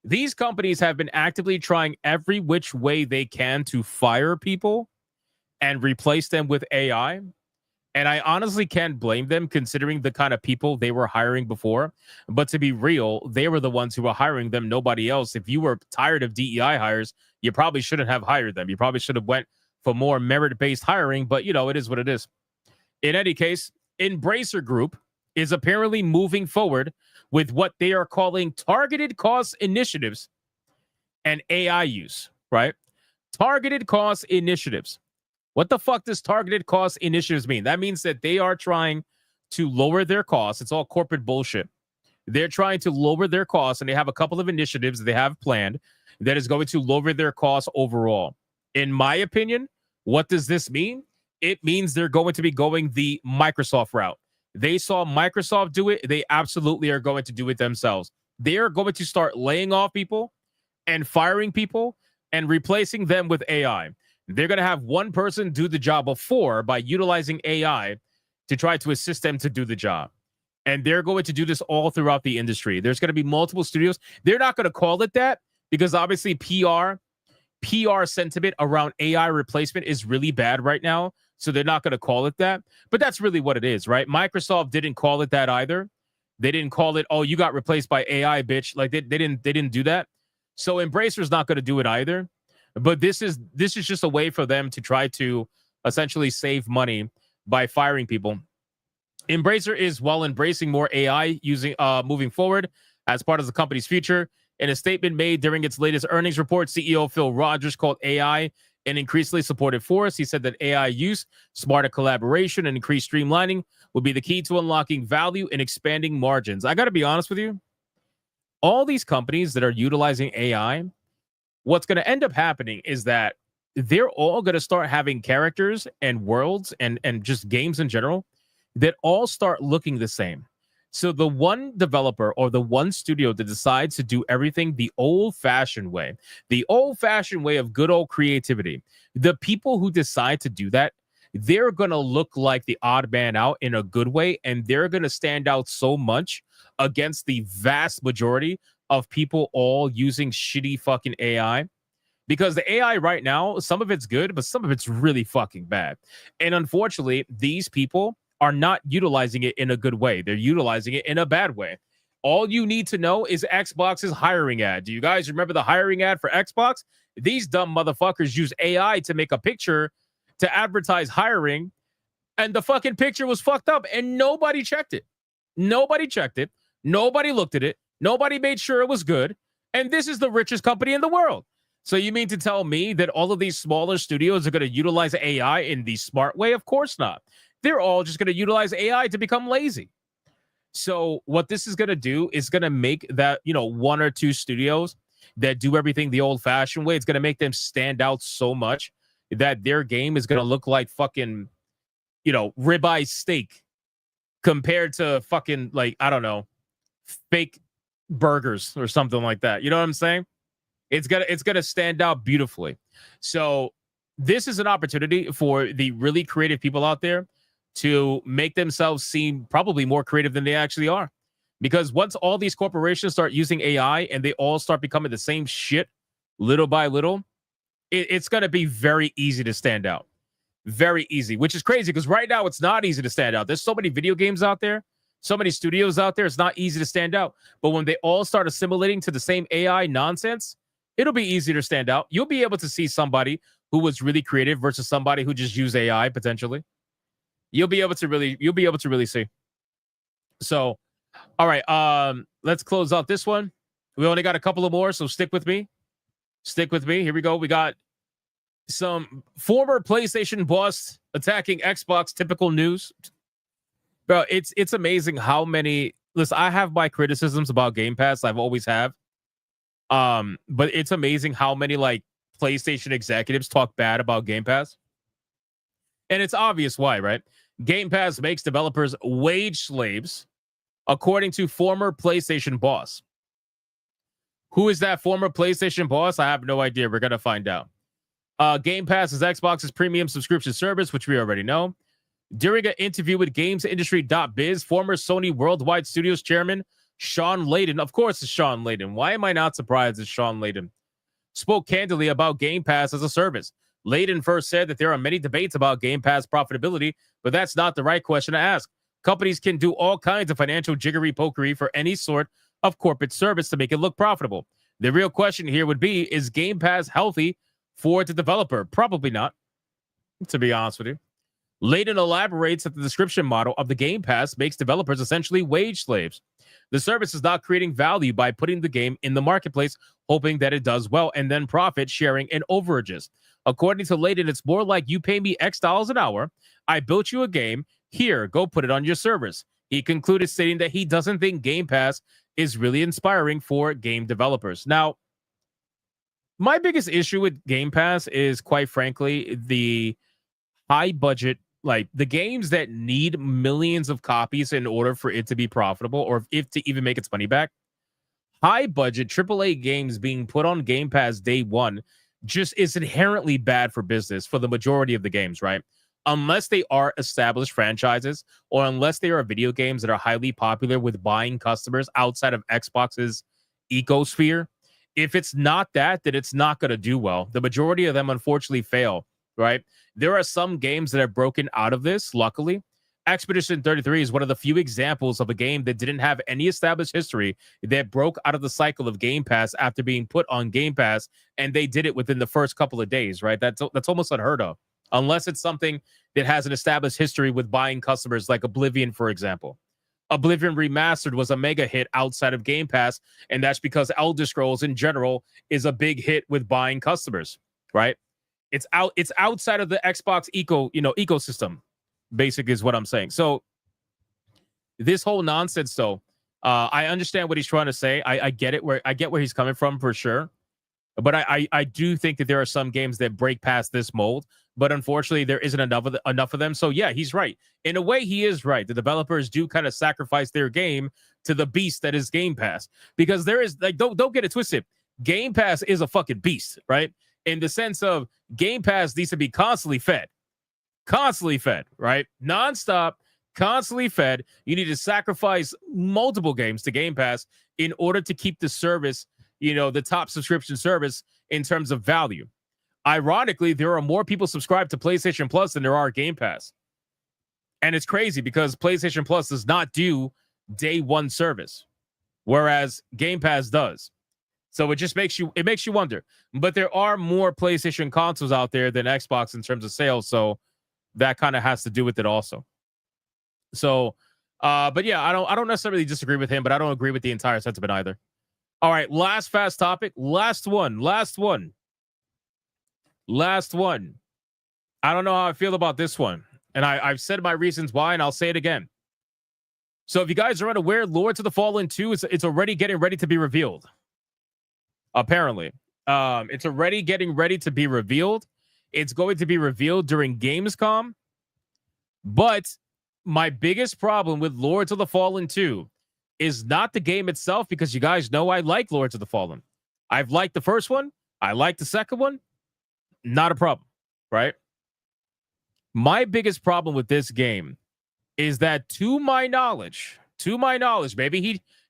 These companies have been actively trying every which way they can to fire people and replace them with AI. And I honestly can't blame them considering the kind of people they were hiring before. But to be real, they were the ones who were hiring them, nobody else. If you were tired of DEI hires, you probably shouldn't have hired them. You probably should have went for more merit-based hiring, but you know, it is what it is. In any case, Embracer Group is apparently moving forward with what they are calling targeted cost initiatives and AI use, right? Targeted cost initiatives. What the fuck does targeted cost initiatives mean? That means that they are trying to lower their costs. It's all corporate bullshit. They're trying to lower their costs, and they have a couple of initiatives they have planned that is going to lower their costs overall. In my opinion, what does this mean? It means they're going to be going the Microsoft route. They saw Microsoft do it. They absolutely are going to do it themselves. They are going to start laying off people and firing people and replacing them with AI. They're going to have one person do the job of 4 by utilizing AI to try to assist them to do the job. And they're going to do this all throughout the industry. There's going to be multiple studios. They're not going to call it that because obviously PR sentiment around AI replacement is really bad right now. So they're not going to call it that. But that's really what it is, right? Microsoft didn't call it that either. They didn't call it, oh, you got replaced by AI, bitch. Like they didn't do that. So Embracer's not going to do it either. But this is just a way for them to try to essentially save money by firing people. Embracer is while embracing more AI using moving forward as part of the company's future. In a statement made during its latest earnings report, CEO Phil Rogers called AI an increasingly supported force. He said that AI use, smarter collaboration, and increased streamlining will be the key to unlocking value and expanding margins. I got to be honest with you. All these companies that are utilizing AI, what's going to end up happening is that they're all going to start having characters and worlds and just games in general that all start looking the same. So the one developer or the one studio that decides to do everything the old-fashioned way of good old creativity, the people who decide to do that, they're going to look like the odd man out in a good way, and they're going to stand out so much against the vast majority of people all using shitty fucking AI. Because the AI right now, some of it's good, but some of it's really fucking bad. And unfortunately, these people are not utilizing it in a good way. They're utilizing it in a bad way. All you need to know is Xbox's hiring ad. Do you guys remember the hiring ad for Xbox? These dumb motherfuckers use AI to make a picture to advertise hiring, and the fucking picture was fucked up, and nobody checked it. Nobody checked it. Nobody looked at it. Nobody made sure it was good. And this is the richest company in the world. So you mean to tell me that all of these smaller studios are going to utilize AI in the smart way? Of course not. They're all just going to utilize AI to become lazy. So what this is going to do is going to make that, one or two studios that do everything the old-fashioned way, it's going to make them stand out so much that their game is going to look like fucking, ribeye steak compared to fucking, like, I don't know, fake burgers or something like that. You know what I'm saying? It's gonna stand out beautifully. So this is an opportunity for the really creative people out there to make themselves seem probably more creative than they actually are. Because once all these corporations start using AI and they all start becoming the same shit little by little, it's going to be very easy to stand out. Very easy, which is crazy because right now it's not easy to stand out. There's so many video games out there, so many studios out there. It's not easy to stand out. But when they all start assimilating to the same AI nonsense, it'll be easier to stand out. You'll be able to see somebody who was really creative versus somebody who just used AI potentially. You'll be able to really see. So, all right, let's close out this one. We only got a couple of more, so stick with me. Stick with me. Here we go. We got some former PlayStation boss attacking Xbox. Typical news. Bro, it's amazing how many. Listen, I have my criticisms about Game Pass. I've always have. But it's amazing how many like PlayStation executives talk bad about Game Pass. And it's obvious why, right? Game Pass makes developers wage slaves, according to former PlayStation boss. Who is that former PlayStation boss? I have no idea. We're going to find out. Game Pass is Xbox's premium subscription service, which we already know. During an interview with GamesIndustry.biz, former Sony Worldwide Studios chairman Sean Layden, of course it's Sean Layden. Why am I not surprised it's Sean Layden? Spoke candidly about Game Pass as a service. Layden first said that there are many debates about Game Pass profitability, but that's not the right question to ask. Companies can do all kinds of financial jiggery-pokery for any sort of corporate service to make it look profitable. The real question here would be, is Game Pass healthy for the developer? Probably not, to be honest with you. Layden elaborates that the description model of the Game Pass makes developers essentially wage slaves. The service is not creating value by putting the game in the marketplace, hoping that it does well, and then profit sharing and overages. According to Layden, it's more like you pay me X dollars an hour. I built you a game. Here, go put it on your service. He concluded stating that he doesn't think Game Pass is really inspiring for game developers. Now, my biggest issue with Game Pass is, quite frankly, the high budget like the games that need millions of copies in order for it to be profitable or if to even make its money back, high budget AAA games being put on Game Pass day one just is inherently bad for business for the majority of the games, right? Unless they are established franchises or unless they are video games that are highly popular with buying customers outside of Xbox's ecosphere. If it's not that, then it's not going to do well. The majority of them unfortunately fail, right? There are some games that have broken out of this, luckily. Expedition 33 is one of the few examples of a game that didn't have any established history that broke out of the cycle of Game Pass after being put on Game Pass, and they did it within the first couple of days, right? That's almost unheard of, unless it's something that has an established history with buying customers, like Oblivion, for example. Oblivion Remastered was a mega hit outside of Game Pass, and that's because Elder Scrolls in general is a big hit with buying customers, right? It's outside of the Xbox ecosystem, basically is what I'm saying. So this whole nonsense, though, I understand what he's trying to say. I get it, where he's coming from for sure. But I do think that there are some games that break past this mold, but unfortunately there isn't enough of them. So yeah, he's right. In a way, he is right. The developers do kind of sacrifice their game to the beast that is Game Pass, because there is, like, don't get it twisted. Game Pass is a fucking beast, right? In the sense of Game Pass needs to be constantly fed, right? Nonstop, constantly fed. You need to sacrifice multiple games to Game Pass in order to keep the service, the top subscription service in terms of value. Ironically, there are more people subscribed to PlayStation Plus than there are Game Pass. And it's crazy because PlayStation Plus does not do day one service, whereas Game Pass does. So it makes you wonder. But there are more PlayStation consoles out there than Xbox in terms of sales, so that kind of has to do with it also. So, but yeah, I don't necessarily disagree with him, but I don't agree with the entire sentiment either. All right, last fast topic. Last one. I don't know how I feel about this one. And I've said my reasons why, and I'll say it again. So if you guys are unaware, Lords of the Fallen 2, it's already getting ready to be revealed. Apparently. It's already getting ready to be revealed. It's going to be revealed during Gamescom. But my biggest problem with Lords of the Fallen 2 is not the game itself, because you guys know I like Lords of the Fallen. I've liked the first one. I like the second one. Not a problem, right? My biggest problem with this game is that, to my knowledge,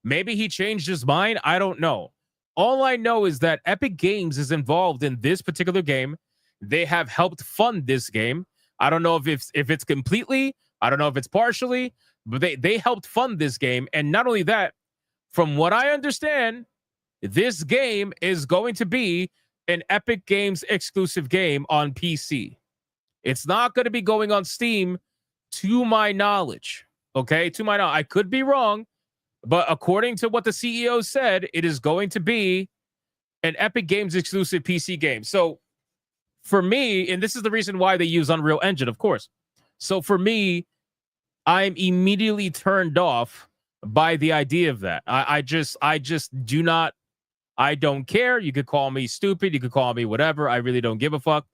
maybe he changed his mind. I don't know. All I know is that Epic Games is involved in this particular game. They have helped fund this game. I don't know if it's completely. I don't know if it's partially. But they helped fund this game. And not only that, from what I understand, this game is going to be an Epic Games exclusive game on PC. It's not going to be going on Steam, to my knowledge. Okay, to my knowledge. I could be wrong, but according to what the CEO said, it is going to be an Epic Games exclusive PC game. So for me, and this is the reason why they use Unreal Engine, of course. So for me, I'm immediately turned off by the idea of that. I just do not. I don't care. You could call me stupid. You could call me whatever. I really don't give a fuck.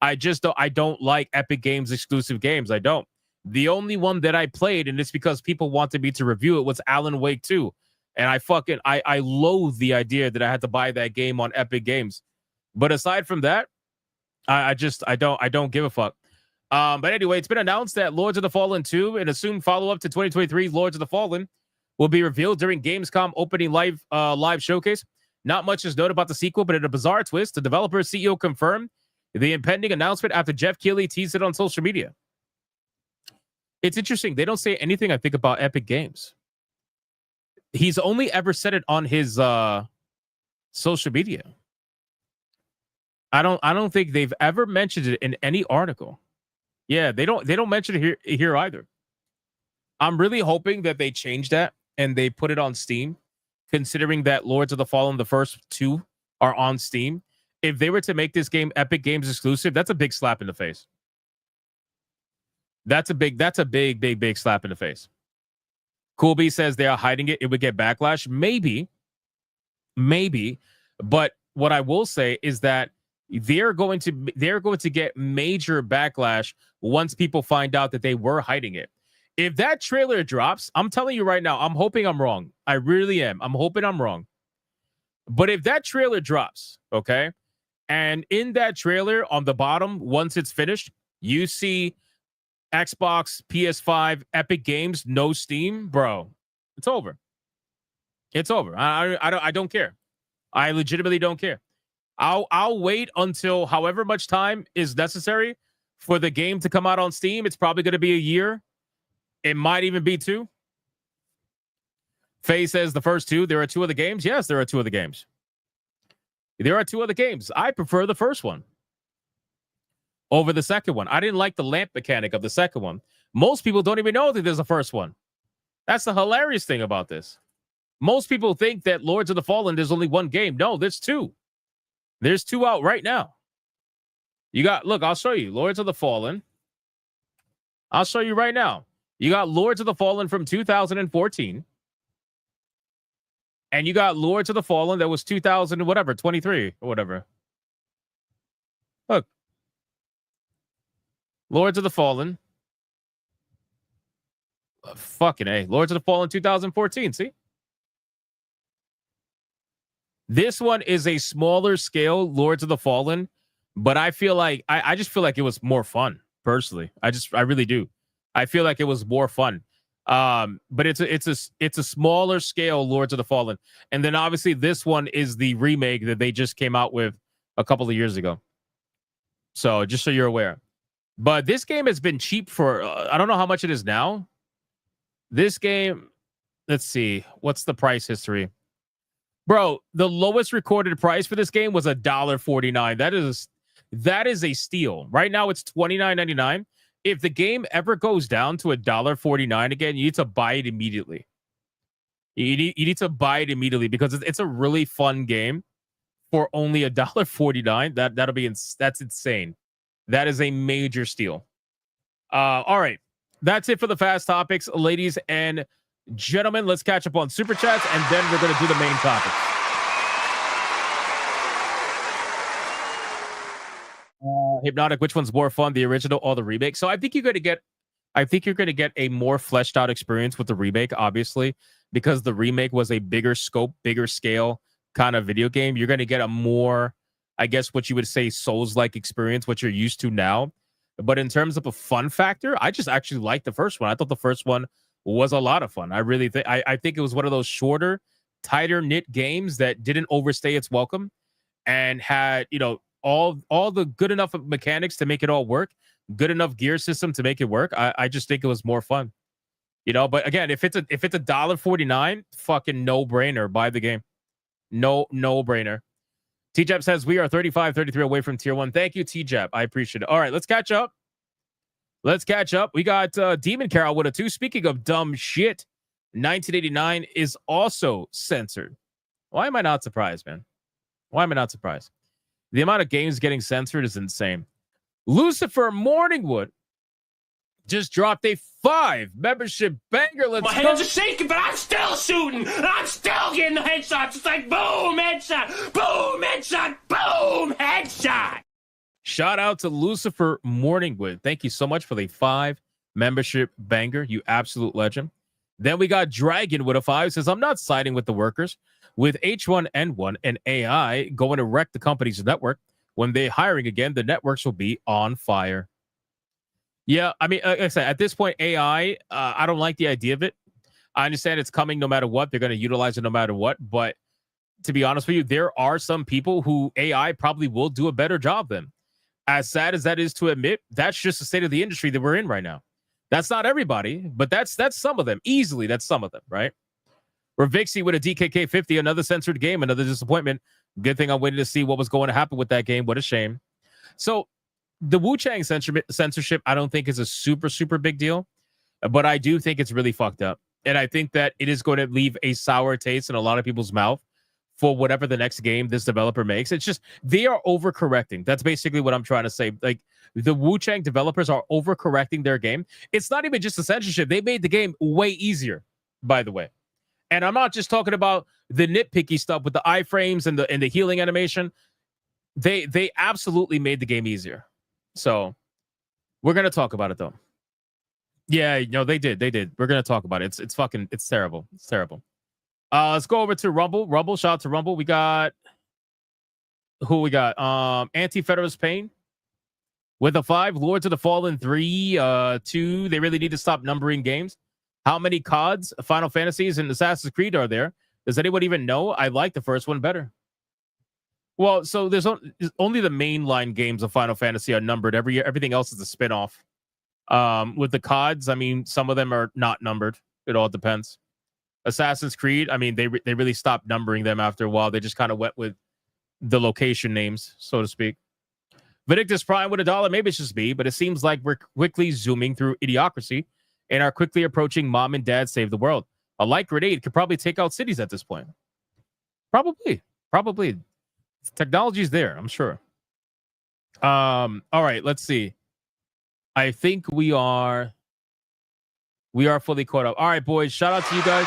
I don't like Epic Games exclusive games. I don't. The only one that I played, and it's because people wanted me to review it, was Alan Wake 2. And I loathe the idea that I had to buy that game on Epic Games. But aside from that, I don't give a fuck. But anyway, it's been announced that Lords of the Fallen 2, an assumed follow-up to 2023 Lords of the Fallen, will be revealed during Gamescom opening live showcase. Not much is known about the sequel, but in a bizarre twist, the developer's CEO confirmed the impending announcement after Jeff Keighley teased it on social media. It's interesting. They don't say anything, I think, about Epic Games. He's only ever said it on his social media. I don't think they've ever mentioned it in any article. Yeah, they don't mention it here either. I'm really hoping that they change that and they put it on Steam, considering that Lords of the Fallen, the first two, are on Steam. If they were to make this game Epic Games exclusive, that's a big slap in the face. That's a big slap in the face. Coolby says they are hiding it. It would get backlash. Maybe. But what I will say is that they're going to get major backlash once people find out that they were hiding it. If that trailer drops, I'm telling you right now, I'm hoping I'm wrong. I really am. I'm hoping I'm wrong. But if that trailer drops, okay, and in that trailer on the bottom, once it's finished, you see Xbox, PS5, Epic Games, no Steam, bro, it's over. It's over. I don't care. I legitimately don't care. I'll wait until however much time is necessary for the game to come out on Steam. It's probably going to be a year. It might even be 2. Faye says the first 2. There are 2 of the games. Yes, there are 2 of the games. There are 2 of the games. I prefer the first one over the second one. I didn't like the lamp mechanic of the second one. Most people don't even know that there's a first one. That's the hilarious thing about this. Most people think that Lords of the Fallen, there's only one game. No, there's 2. There's 2 out right now. You got, look, I'll show you. Lords of the Fallen. I'll show you right now. You got Lords of the Fallen from 2014. And you got Lords of the Fallen that was 2000 whatever, 23 or whatever. Look. Lords of the Fallen. Fucking A. Lords of the Fallen 2014, see? This one is a smaller scale Lords of the Fallen, but I feel like I just feel like it was more fun, personally. I really do. I feel like it was more fun. But it's a smaller scale Lords of the Fallen. And then obviously this one is the remake that they just came out with a couple of years ago. So just so you're aware. But this game has been cheap for I don't know how much it is now. This game, let's see, what's the price history? Bro, the lowest recorded price for this game was $1.49. That is a steal. Right now it's $29.99. If the game ever goes down to $1.49 again, you need to buy it immediately. You need to buy it immediately because it's a really fun game for only $1.49. That's insane. That is a major steal. All right, that's it for the fast topics, ladies and gentlemen. Let's catch up on super chats, and then we're going to do the main topics. Hypnotic, which one's more fun, the original or the remake? So I think you're going to get a more fleshed out experience with the remake, obviously, because the remake was a bigger scope, bigger scale kind of video game. You're going to get a more, I guess, what you would say Souls-like experience, what you're used to now. But in terms of a fun factor, I just actually liked the first one. I thought the first one was a lot of fun. I really think I think it was one of those shorter, tighter knit games that didn't overstay its welcome and had, all the good enough mechanics to make it all work, good enough gear system to make it work. I just think it was more fun. But again, if it's $1.49, fucking no-brainer, buy the game. No-brainer. T-Jap says we are 35-33 away from tier 1. Thank you, T-Jap. I appreciate it. All right, let's catch up. We got Demon Carol with a 2. Speaking of dumb shit, 1989 is also censored. Why am I not surprised, man? Why am I not surprised? The amount of games getting censored is insane. Lucifer Morningwood just dropped a 5 membership banger. Let's My go. hands are shaking, but I'm still shooting. And I'm still getting the headshots. It's like boom, headshot, boom, headshot, boom, headshot. Shout out to Lucifer Morningwood. Thank you so much for the 5 membership banger. You absolute legend. Then we got Dragon with a 5. Says, I'm not siding with the workers. With H1N1 and AI going to wreck the company's network, when they're hiring again, the networks will be on fire. Yeah, I mean, like I said, at this point, AI, I don't like the idea of it. I understand it's coming no matter what. They're going to utilize it no matter what. But to be honest with you, there are some people who AI probably will do a better job than. As sad as that is to admit, that's just the state of the industry that we're in right now. That's not everybody, but that's some of them. Easily, that's some of them, right? Ravixi with a DKK 50, another censored game, another disappointment. Good thing I'm waiting to see what was going to happen with that game. What a shame. So the Wuchang censorship, I don't think is a super, super big deal, but I do think it's really fucked up. And I think that it is going to leave a sour taste in a lot of people's mouth for whatever the next game this developer makes. It's just, they are overcorrecting. That's basically what I'm trying to say. Like, the Wuchang developers are overcorrecting their game. It's not even just the censorship. They made the game way easier, by the way. And I'm not just talking about the nitpicky stuff with the iframes and the healing animation. They absolutely made the game easier. So we're gonna talk about it though. Yeah, no, they did. We're gonna talk about it. It's terrible. It's terrible. Let's go over to Rumble. Shout out to Rumble. We got who we got? Anti-Federalist Pain with a 5. Lords of the Fallen 3, 2. They really need to stop numbering games. How many CODs, Final Fantasies, and Assassin's Creed are there? Does anyone even know? I like the first one better. Well, so there's only the mainline games of Final Fantasy are numbered. Everything else is a spin-off. With the CODs, I mean, some of them are not numbered. It all depends. Assassin's Creed, I mean, they really stopped numbering them after a while. They just kind of went with the location names, so to speak. Vindictus Prime with $1. Maybe it's just me, but it seems like we're quickly zooming through idiocracy and are quickly approaching mom and dad save the world. A light grenade could probably take out cities at this point. Probably. Technology's there, I'm sure. All right, let's see. I think we are fully caught up. All right, boys, shout out to you guys.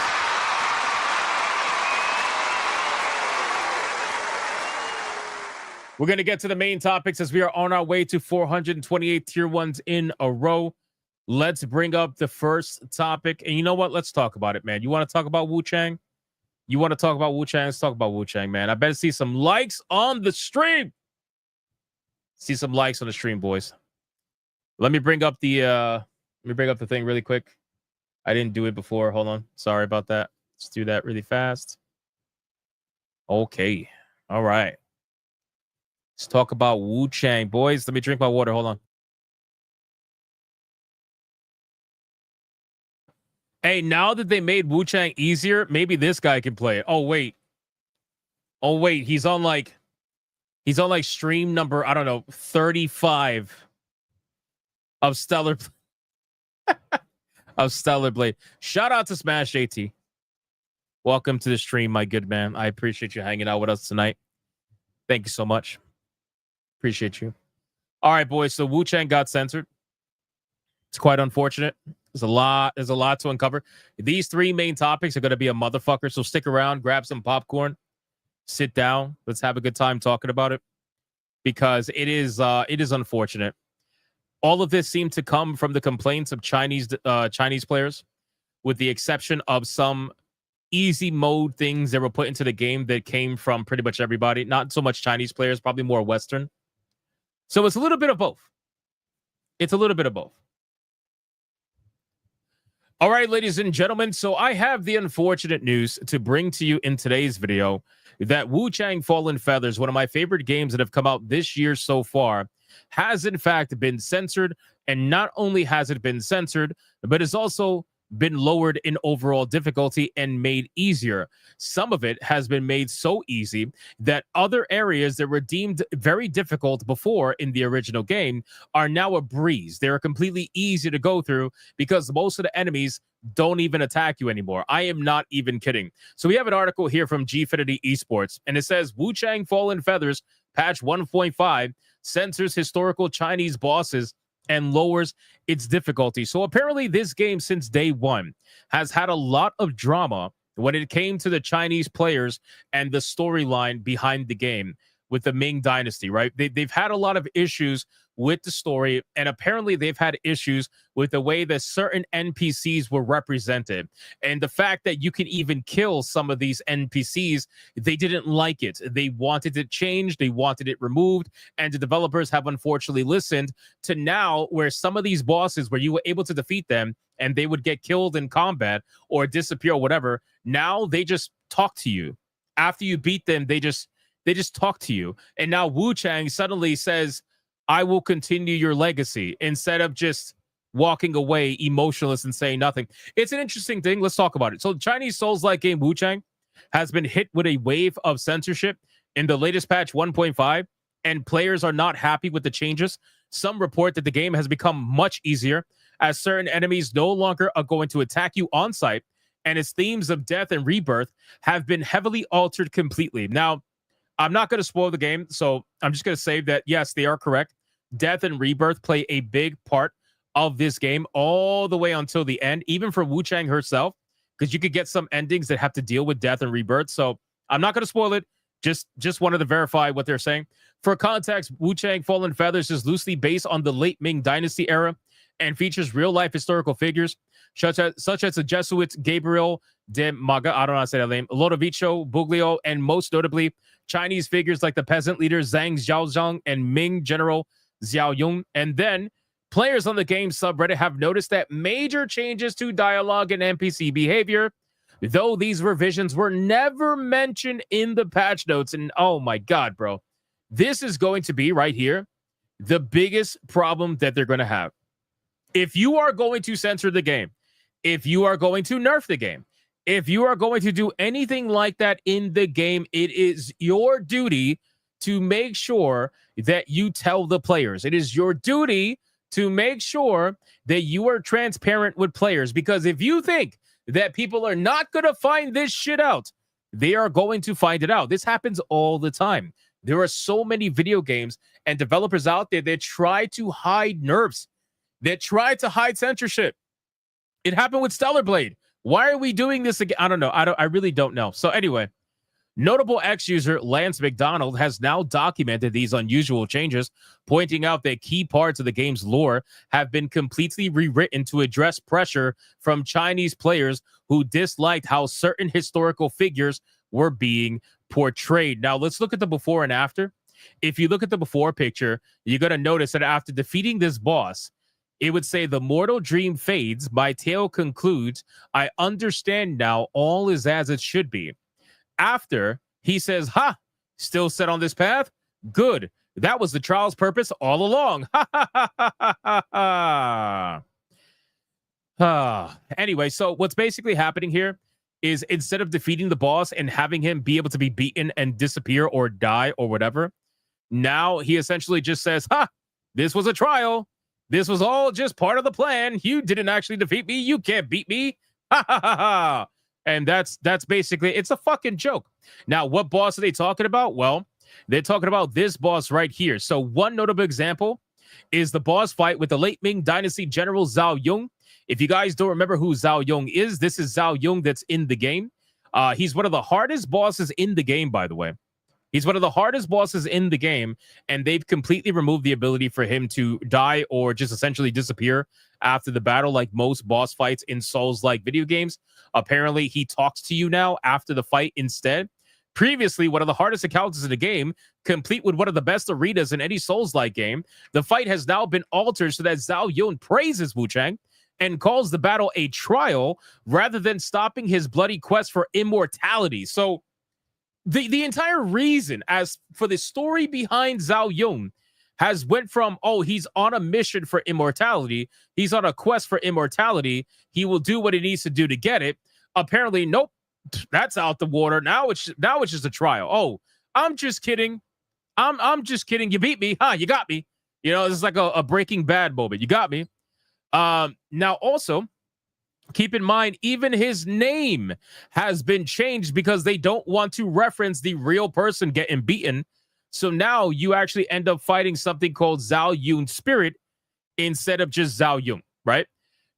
We're going to get to the main topics as we are on our way to 428 tier 1s in a row. Let's bring up the first topic. And you know what? Let's talk about it, man. You want to talk about Wuchang? Let's talk about Wuchang, man. I better see some likes on the stream. See some likes on the stream, boys. Let me bring up the thing really quick. I didn't do it before. Hold on. Sorry about that. Let's do that really fast. Okay. All right. Let's talk about Wuchang, boys. Let me drink my water. Hold on. Hey, now that they made Wuchang easier, maybe this guy can play it. Oh wait, he's on like stream number, I don't know, 35 of Stellar Blade. Shout out to Smash AT. Welcome to the stream, my good man. I appreciate you hanging out with us tonight. Thank you so much. Appreciate you. All right, boys. So Wuchang got censored. It's quite unfortunate. There's a lot to uncover. These 3 main topics are going to be a motherfucker. So stick around, grab some popcorn, sit down. Let's have a good time talking about it because it is unfortunate. All of this seemed to come from the complaints of Chinese players, with the exception of some easy mode things that were put into the game that came from pretty much everybody. Not so much Chinese players, probably more Western. So it's a little bit of both. All right, ladies and gentlemen, so I have the unfortunate news to bring to you in today's video that Wuchang Fallen Feathers, one of my favorite games that have come out this year so far, has in fact been censored. And not only has it been censored, but it's also been lowered in overall difficulty and made easier. Some of it has been made so easy that other areas that were deemed very difficult before in the original game are now a breeze. They're completely easy to go through because most of the enemies don't even attack you anymore. I am not even kidding. So we have an article here from Gfinity Esports, and it says Wuchang Fallen Feathers patch 1.5 censors historical Chinese bosses and lowers its difficulty. So apparently this game since day one has had a lot of drama when it came to the Chinese players and the storyline behind the game with the Ming Dynasty, right? They've had a lot of issues with the story, and apparently they've had issues with the way that certain NPCs were represented. And the fact that you can even kill some of these NPCs, they didn't like it. They wanted it changed, they wanted it removed, and the developers have unfortunately listened to now where some of these bosses where you were able to defeat them and they would get killed in combat or disappear or whatever, now they just talk to you. After you beat them, they just talk to you. And now Wuchang suddenly says, I will continue your legacy, instead of just walking away emotionless and saying nothing. It's an interesting thing. Let's talk about it. So the Chinese Souls-like game Wuchang has been hit with a wave of censorship in the latest patch 1.5, and players are not happy with the changes. Some report that the game has become much easier, as certain enemies no longer are going to attack you on sight, and its themes of death and rebirth have been heavily altered completely. Now, I'm not going to spoil the game, so I'm just going to say that, yes, they are correct. Death and rebirth play a big part of this game all the way until the end, even for Wuchang herself, because you could get some endings that have to deal with death and rebirth. So I'm not going to spoil it. Just wanted to verify what they're saying. For context, Wuchang Fallen Feathers is loosely based on the late Ming Dynasty era and features real-life historical figures such as the Jesuit Gabriel de Maga, I don't know how to say that name, Lodovico Buglio, and most notably, Chinese figures like the peasant leader Zhang Xiaozhang and Ming General Xiao Yun. And then, players on the game subreddit have noticed that major changes to dialogue and NPC behavior, though these revisions were never mentioned in the patch notes. And oh my God, bro. This is going to be right here the biggest problem that they're going to have. If you are going to censor the game, if you are going to nerf the game, if you are going to do anything like that in the game, it is your duty to make sure that you tell the players. It is your duty to make sure that you are transparent with players, because if you think that people are not going to find this shit out, they are going to find it out. This happens all the time. There are so many video games and developers out there that try to hide nerfs, that try to hide censorship. It happened with Stellar Blade. Why are we doing this again? I don't know. I really don't know. So anyway, notable X user Lance McDonald has now documented these unusual changes, pointing out that key parts of the game's lore have been completely rewritten to address pressure from Chinese players who disliked how certain historical figures were being portrayed. Now, let's look at the before and after. If you look at the before picture, you're going to notice that after defeating this boss, it would say the mortal dream fades, my tale concludes, I understand now, all is as it should be. After, he says, ha, still set on this path? Good. That was the trial's purpose all along. Ha ha ha ha ha ha. Anyway, so what's basically happening here is instead of defeating the boss and having him be able to be beaten and disappear or die or whatever, now he essentially just says, ha, this was a trial. This was all just part of the plan. You didn't actually defeat me. You can't beat me. Ha ha ha ha. And that's basically, it's a fucking joke. Now, what boss are they talking about? Well, they're talking about this boss right here. So one notable example is the boss fight with the late Ming Dynasty General Zhao Yun. If you guys don't remember who Zhao Yun is, this is Zhao Yun that's in the game. He's one of the hardest bosses in the game, by the way. He's one of the hardest bosses in the game, and they've completely removed the ability for him to die or just essentially disappear after the battle, like most boss fights in Souls-like video games. Apparently, he talks to you now after the fight instead. Previously, one of the hardest encounters in the game, complete with one of the best arenas in any Souls-like game, the fight has now been altered so that Zhao Yun praises Wuchang and calls the battle a trial rather than stopping his bloody quest for immortality. So the entire reason as for the story behind Zhao Yun has went from, oh, he's on a mission for immortality. He's on a quest for immortality. He will do what he needs to do to get it. Apparently, nope, that's out the water. Now it's just a trial. Oh, I'm just kidding. I'm just kidding. You beat me. Huh? You got me. You know, this is like a Breaking Bad moment. You got me. Now also, keep in mind, even his name has been changed because they don't want to reference the real person getting beaten. So now you actually end up fighting something called Zhao Yun Spirit instead of just Zhao Yun, right?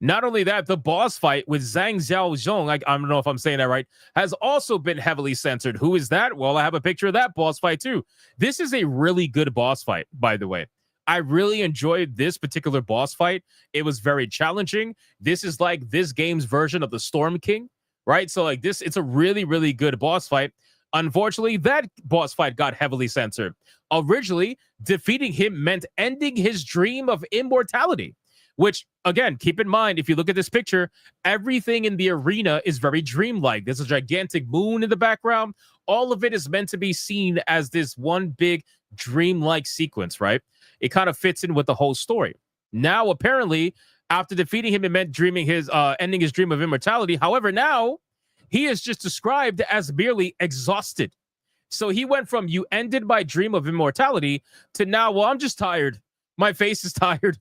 Not only that, the boss fight with Zhang Xiaozhong, I don't know if I'm saying that right, has also been heavily censored. Who is that? Well, I have a picture of that boss fight too. This is a really good boss fight, by the way. I really enjoyed this particular boss fight. It was very challenging. This is like this game's version of the Storm King, right? So like this, it's a really, really good boss fight. Unfortunately, that boss fight got heavily censored. Originally, defeating him meant ending his dream of immortality, which, again, keep in mind, if you look at this picture, everything in the arena is very dreamlike. There's a gigantic moon in the background. All of it is meant to be seen as this one big dreamlike sequence, right? It kind of fits in with the whole story. Now, apparently, after defeating him, it meant ending his dream of immortality. However, now he is just described as merely exhausted. So he went from you ended my dream of immortality to now, well, I'm just tired. My face is tired.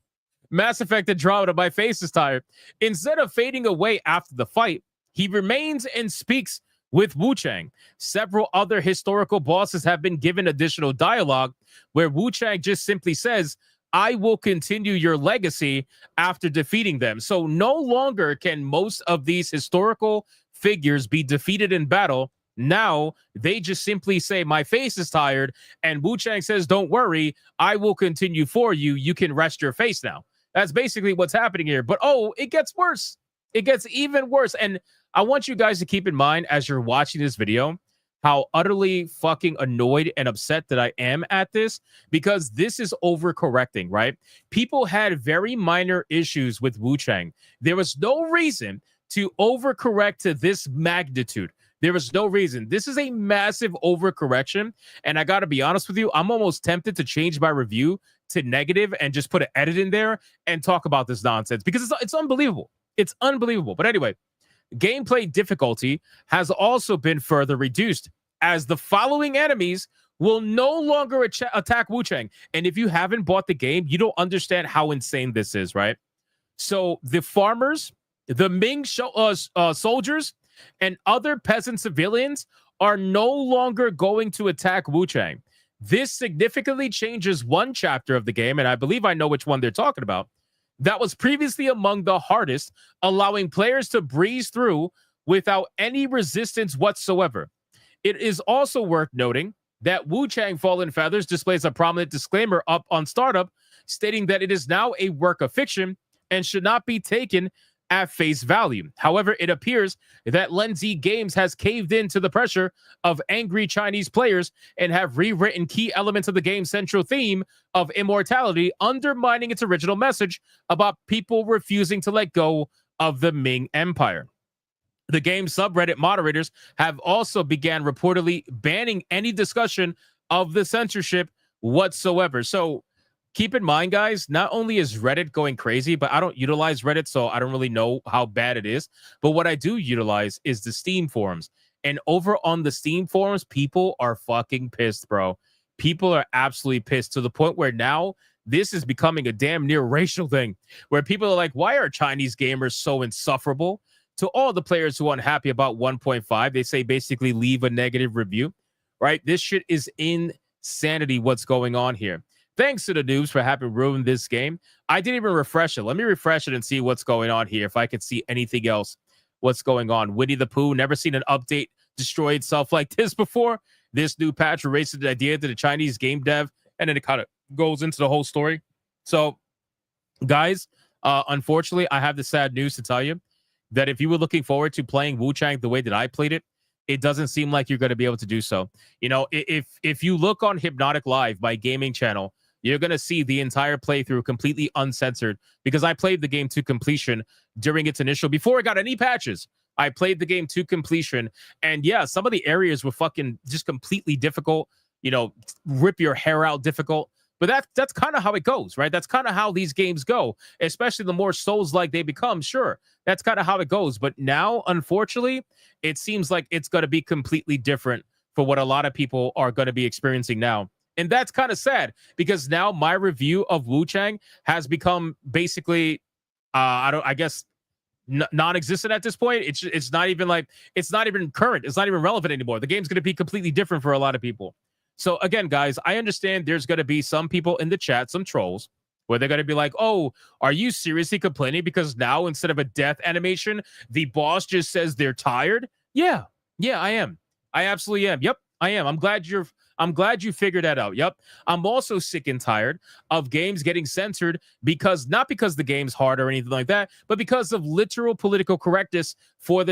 Mass Effect Andromeda, my face is tired. Instead of fading away after the fight, he remains and speaks with Wuchang. Several other historical bosses have been given additional dialogue where Wuchang just simply says, I will continue your legacy after defeating them. So no longer can most of these historical figures be defeated in battle Now they just simply say, my face is tired. And Wuchang says, don't worry, I will continue for you. You can rest your face now. That's basically what's happening here. But it gets worse. It gets even worse. And I want you guys to keep in mind as you're watching this video, how utterly fucking annoyed and upset that I am at this, because this is overcorrecting, right? People had very minor issues with Wuchang. There was no reason to overcorrect to this magnitude. There was no reason. This is a massive overcorrection. And I got to be honest with you, I'm almost tempted to change my review to negative and just put an edit in there and talk about this nonsense, because it's unbelievable. It's unbelievable. But anyway, gameplay difficulty has also been further reduced, as the following enemies will no longer attack Wuchang. And if you haven't bought the game, you don't understand how insane this is, right? So the farmers, the Ming soldiers, and other peasant civilians are no longer going to attack Wuchang. This significantly changes one chapter of the game, and I believe I know which one they're talking about, that was previously among the hardest, allowing players to breeze through without any resistance whatsoever. It is also worth noting that Wuchang Fallen Feathers displays a prominent disclaimer up on startup stating that it is now a work of fiction and should not be taken at face value. However, it appears that Lenzi Games has caved in to the pressure of angry Chinese players and have rewritten key elements of the game's central theme of immortality, undermining its original message about people refusing to let go of the Ming Empire. The game's subreddit moderators have also began reportedly banning any discussion of the censorship whatsoever. So keep in mind, guys, not only is Reddit going crazy, but I don't utilize Reddit, so I don't really know how bad it is. But what I do utilize is the Steam forums. And over on the Steam forums, people are fucking pissed, bro. People are absolutely pissed, to the point where now this is becoming a damn near racial thing, where people are like, why are Chinese gamers so insufferable? To all the players who are unhappy about 1.5, they say basically leave a negative review, right? This shit is insanity what's going on here. Thanks to the noobs for having ruined this game. I didn't even refresh it. Let me refresh it and see what's going on here, if I could see anything else. What's going on? Winnie the Pooh, never seen an update destroy itself like this before. This new patch erases the idea to the Chinese game dev, and then it kind of goes into the whole story. So, guys, unfortunately, I have the sad news to tell you that if you were looking forward to playing Wuchang the way that I played it, it doesn't seem like you're going to be able to do so. You know, if you look on Hypnotic Live, my gaming channel, you're going to see the entire playthrough completely uncensored, because I played the game to completion during its initial, before it got any patches. I played the game to completion, and yeah, some of the areas were fucking just completely difficult, you know, rip your hair out difficult. But that's kind of how it goes, right? That's kind of how these games go, especially the more Souls-like they become. Sure, that's kind of how it goes. But now, unfortunately, it seems like it's going to be completely different for what a lot of people are going to be experiencing now. And that's kind of sad, because now my review of Wuchang has become basically, I guess, non-existent at this point. It's not even like, it's not even current. It's not even relevant anymore. The game's going to be completely different for a lot of people. So again, guys, I understand there's going to be some people in the chat, some trolls, where they're going to be like, oh, are you seriously complaining because now instead of a death animation, the boss just says they're tired? Yeah, I am. I absolutely am. Yep, I am. I'm glad you figured that out. Yep. I'm also sick and tired of games getting censored not because the game's hard or anything like that, but because of literal political correctness for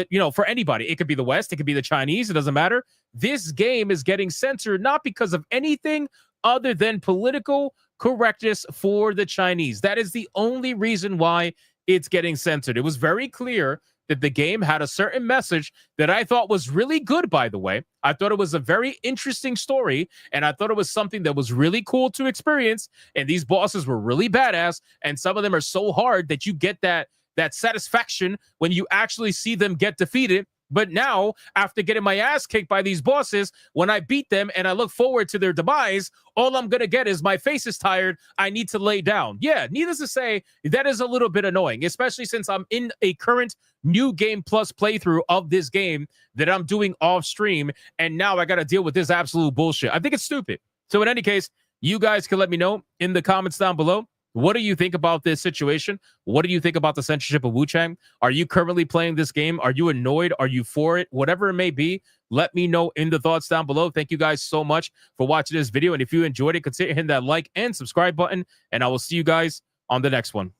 anybody. It could be the West, it could be the Chinese, it doesn't matter. This game is getting censored not because of anything other than political correctness for the Chinese. That is the only reason why it's getting censored. It was very clear that the game had a certain message that I thought was really good, by the way. I thought it was a very interesting story, and I thought it was something that was really cool to experience, and these bosses were really badass, and some of them are so hard that you get that satisfaction when you actually see them get defeated. But now, after getting my ass kicked by these bosses, when I beat them and I look forward to their demise, all I'm going to get is my face is tired. I need to lay down. Yeah, needless to say, that is a little bit annoying, especially since I'm in a current New Game Plus playthrough of this game that I'm doing off stream. And now I got to deal with this absolute bullshit. I think it's stupid. So in any case, you guys can let me know in the comments down below. What do you think about this situation? What do you think about the censorship of Wuchang? Are you currently playing this game? Are you annoyed? Are you for it? Whatever it may be, Let me know in the thoughts down below. Thank you guys so much for watching this video. And if you enjoyed it, consider hitting that like and subscribe button. And I will see you guys on the next one.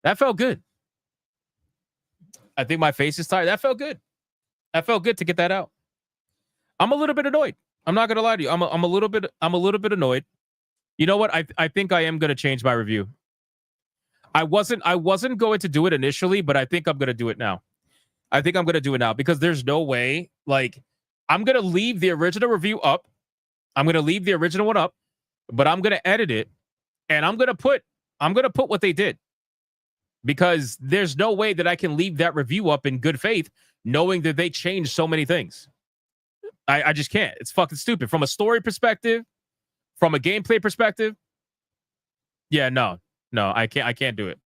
That felt good. I think my face is tired. That felt good. That felt good to get that out. I'm a little bit annoyed. I'm not gonna lie to you. I'm a little bit annoyed. You know what? I think I am gonna change my review. I wasn't going to do it initially, but I think I'm gonna do it now. I think I'm gonna do it now because there's no way. Like, I'm gonna leave the original review up. I'm gonna leave the original one up, but I'm gonna edit it, and I'm gonna put what they did. Because there's no way that I can leave that review up in good faith, knowing that they changed so many things. I just can't. It's fucking stupid. From a story perspective, from a gameplay perspective. Yeah, no, I can't do it.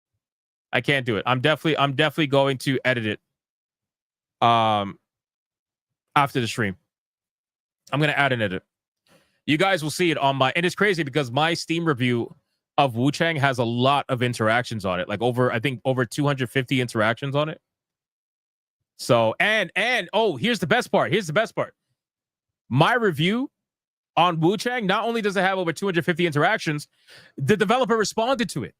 I can't do it. I'm definitely going to edit it. After the stream, I'm gonna add an edit. You guys will see it on my. And it's crazy because my Steam review of Wuchang has a lot of interactions on it, like I think over 250 interactions on it. So, and oh, here's the best part. My review on Wuchang, not only does it have over 250 interactions, the developer responded to it.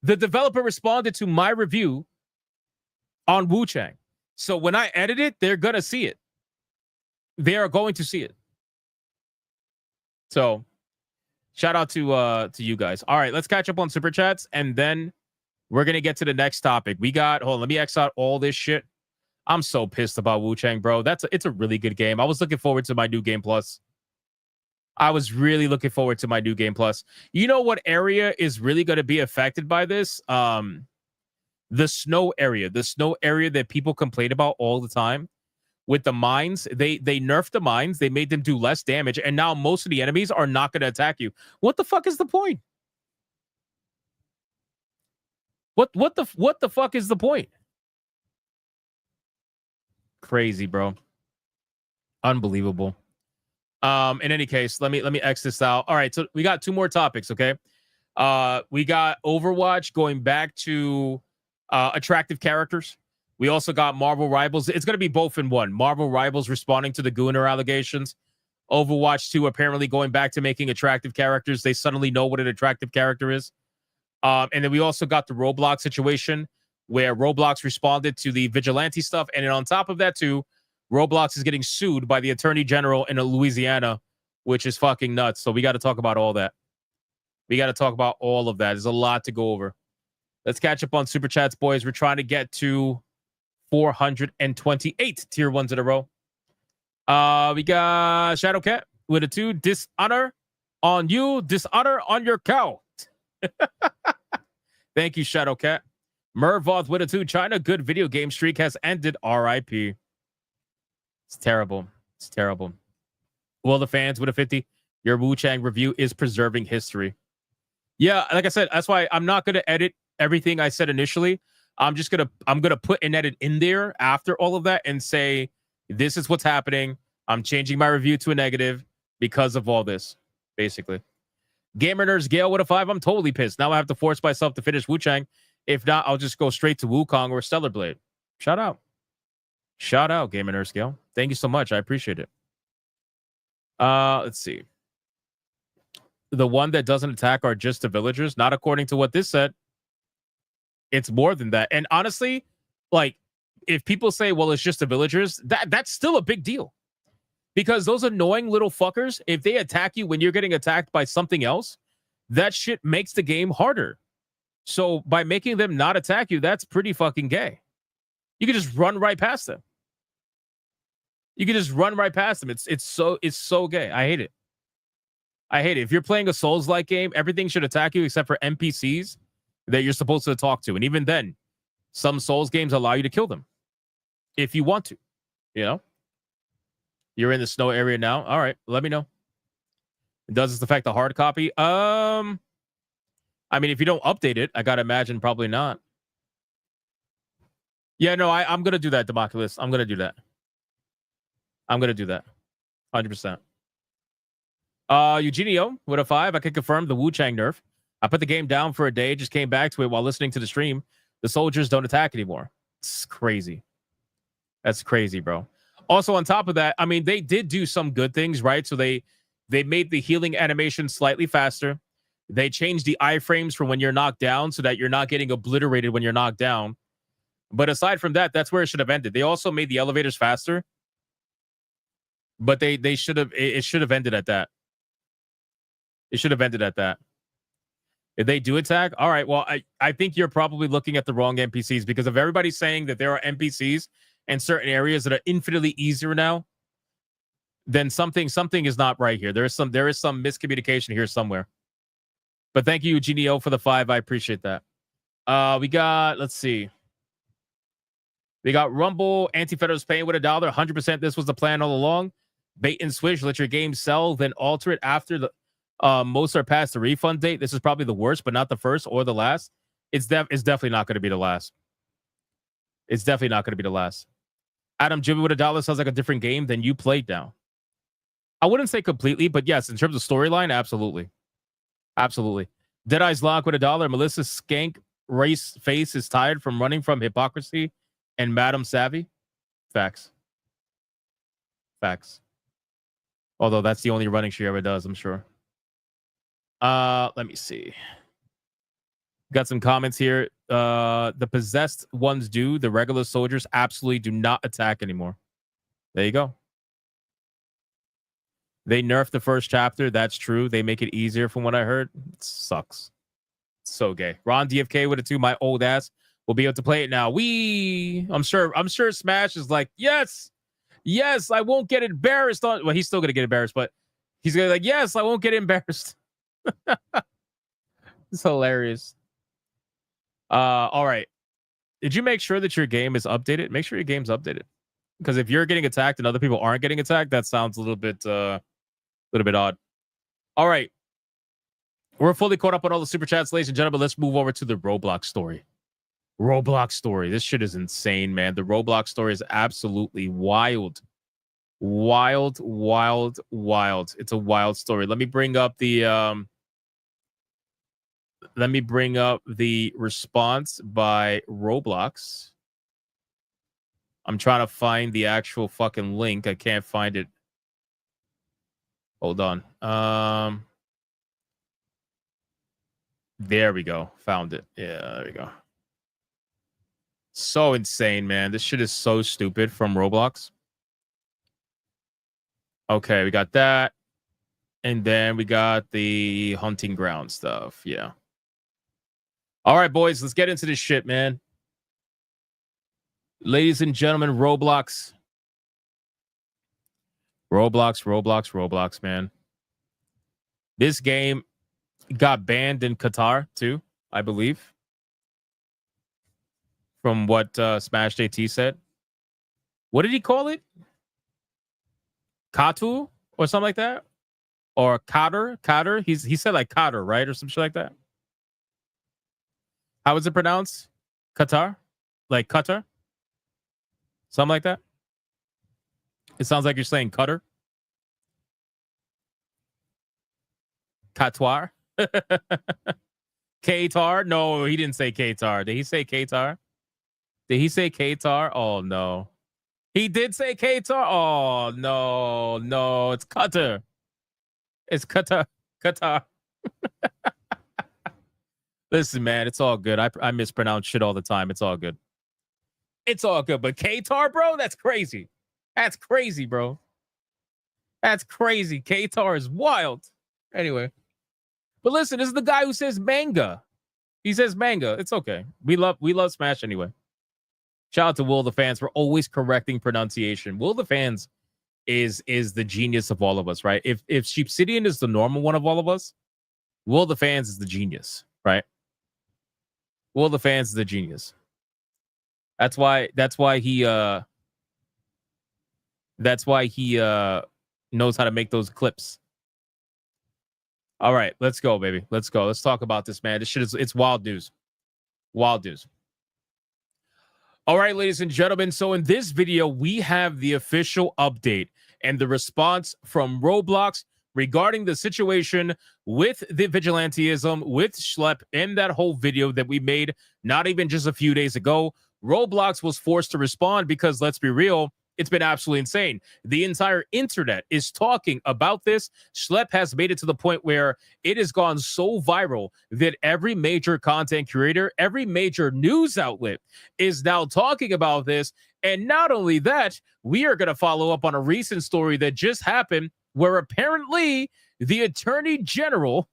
The developer responded to my review on Wuchang. So when I edit it, they're going to see it. They are going to see it. So, shout out to you guys. All right, let's catch up on super chats, and then we're gonna get to the next topic. We got. Hold on, let me X out all this shit. I'm so pissed about Wuchang, bro. It's a really good game. I was looking forward to my new game plus. I was really looking forward to my new game plus. You know what area is really going to be affected by this? The snow area. The snow area that people complain about all the time. With the mines, they nerfed the mines. They made them do less damage, and now most of the enemies are not going to attack you. What the fuck is the point? What the fuck is the point? Crazy, bro. Unbelievable. In any case, let me X this out. All right, so we got two more topics, okay? We got Overwatch going back to attractive characters. We also got Marvel Rivals. It's going to be both in one. Marvel Rivals responding to the Gooner allegations. Overwatch 2 apparently going back to making attractive characters. They suddenly know what an attractive character is. And then we also got the Roblox situation where Roblox responded to the vigilante stuff. And then on top of that, too, Roblox is getting sued by the Attorney General in Louisiana, which is fucking nuts. So we got to talk about all that. We got to talk about all of that. There's a lot to go over. Let's catch up on Super Chats, boys. We're trying to get to 428 tier ones in a row. We got Shadowcat with a 2. Dishonor on you, dishonor on your cow. Thank you, Shadowcat. Mervoth with a 2. China good video game streak has ended. RIP. It's terrible. It's terrible. Well, the fans with a 50. Your Wuchang review is preserving history. Yeah, like I said, that's why I'm not going to edit everything I said initially. I'm gonna put an edit in there after all of that and say, this is what's happening. I'm changing my review to a negative because of all this, basically. Gamer Nerds Gale with a 5. I'm totally pissed. Now I have to force myself to finish Wuchang. If not, I'll just go straight to Wukong or Stellar Blade. Shout out. Shout out, Gamer Nerds Gale. Thank you so much. I appreciate it. Let's see. The one that doesn't attack are just the villagers. Not according to what this said. It's more than that. And honestly, like, if people say, well, it's just the villagers, that's still a big deal. Because those annoying little fuckers, if they attack you when you're getting attacked by something else, that shit makes the game harder. So by making them not attack you, that's pretty fucking gay. You can just run right past them. You can just run right past them. It's so gay. I hate it. I hate it. If you're playing a Souls-like game, everything should attack you except for NPCs that you're supposed to talk to. And even then, some Souls games allow you to kill them if you want to. You know? You're in the snow area now. All right, let me know. Does this affect the hard copy? I mean, if you don't update it, I gotta imagine probably not. Yeah, no, I'm gonna do that, Democulus. I'm gonna do that. 100%. Eugenio with a 5. I can confirm the Wuchang nerf. I put the game down for a day, just came back to it while listening to the stream. The soldiers don't attack anymore. It's crazy. That's crazy, bro. Also, on top of that, I mean, they did do some good things, right? So they made the healing animation slightly faster. They changed the iframes for when you're knocked down so that you're not getting obliterated when you're knocked down. But aside from that, that's where it should have ended. They also made the elevators faster. But it should have ended at that. It should have ended at that. If they do attack, all right, well, I think you're probably looking at the wrong NPCs, because if everybody's saying that there are NPCs in certain areas that are infinitely easier now, then something is not right here. There is some miscommunication here somewhere. But thank you, Eugenio, for the 5. I appreciate that. We got, let's see. We got Rumble, Anti-Feathers paying with $1. 100% this was the plan all along. Bait and switch, let your game sell, then alter it after the most are past the refund date. This is probably the worst, but not the first or the last. It's definitely not going to be the last. It's definitely not going to be the last. Adam Jimmy with $1 sounds like a different game than you played now. I wouldn't say completely, but yes, in terms of storyline, absolutely. Absolutely. Deadeye's Lock with $1. Melissa Skank race face is tired from running from hypocrisy and Madam Savvy. Facts. Facts. Although that's the only running she ever does, I'm sure. Let me see. Got some comments here. The possessed ones do. The regular soldiers absolutely do not attack anymore. There you go. They nerfed the first chapter. That's true. They make it easier from what I heard. It sucks. It's so gay. Ron DFK with a 2. My old ass will be able to play it now. I'm sure Smash is like, yes, I won't get embarrassed on. Well, he's still gonna get embarrassed, but he's gonna be like, yes, I won't get embarrassed. It's hilarious. All right. Did you make sure that your game is updated? Make sure your game's updated. Because if you're getting attacked and other people aren't getting attacked, that sounds a little bit odd. All right. We're fully caught up on all the super chats, ladies and gentlemen. Let's move over to the Roblox story. This shit is insane, man. The Roblox story is absolutely wild. Wild. It's a wild story. Let me bring up the response by Roblox. I'm trying to find the actual fucking link. I can't find it. Hold on. There we go. Found it. Yeah, there we go. So insane, man. This shit is so stupid from Roblox. Okay, we got that. And then we got the hunting ground stuff. Yeah. All right, boys, let's get into this shit, man. Ladies and gentlemen, Roblox, man. This game got banned in Qatar, too, I believe. From what Smash JT said. What did he call it? Katu or something like that? Or Qatar? He said like Qatar, right? Or some shit like that. How is it pronounced? Qatar? Like Qatar? Something like that? It sounds like you're saying Qatar. Qatar? Qatar? No, he didn't say Qatar. Did he say Qatar? Did he say Qatar? Oh, no. He did say Qatar? Oh, no. It's Qatar. It's Qatar. Listen, man, it's all good. I mispronounce shit all the time. It's all good. It's all good. But Qatar, bro, that's crazy. That's crazy, bro. That's crazy. Qatar is wild. Anyway. But listen, this is the guy who says manga. He says manga. It's okay. We love Smash anyway. Shout out to Will the Fans for always correcting pronunciation. Will the Fans is the genius of all of us, right? If Sheepsidian is the normal one of all of us, Will the Fans is the genius, right? Will the Fans is the genius. That's why he knows how to make those clips. All right, let's go, baby. Let's go. Let's talk about this, man. This shit it's wild news. Wild news. All right, ladies and gentlemen. So in this video, we have the official update and the response from Roblox regarding the situation with the vigilantism, with Schlep, in that whole video that we made not even just a few days ago. Roblox was forced to respond because, let's be real, it's been absolutely insane. The entire internet is talking about this. Schlep has made it to the point where it has gone so viral that every major content creator, every major news outlet is now talking about this. And not only that, we are going to follow up on a recent story that just happened where apparently the Attorney General,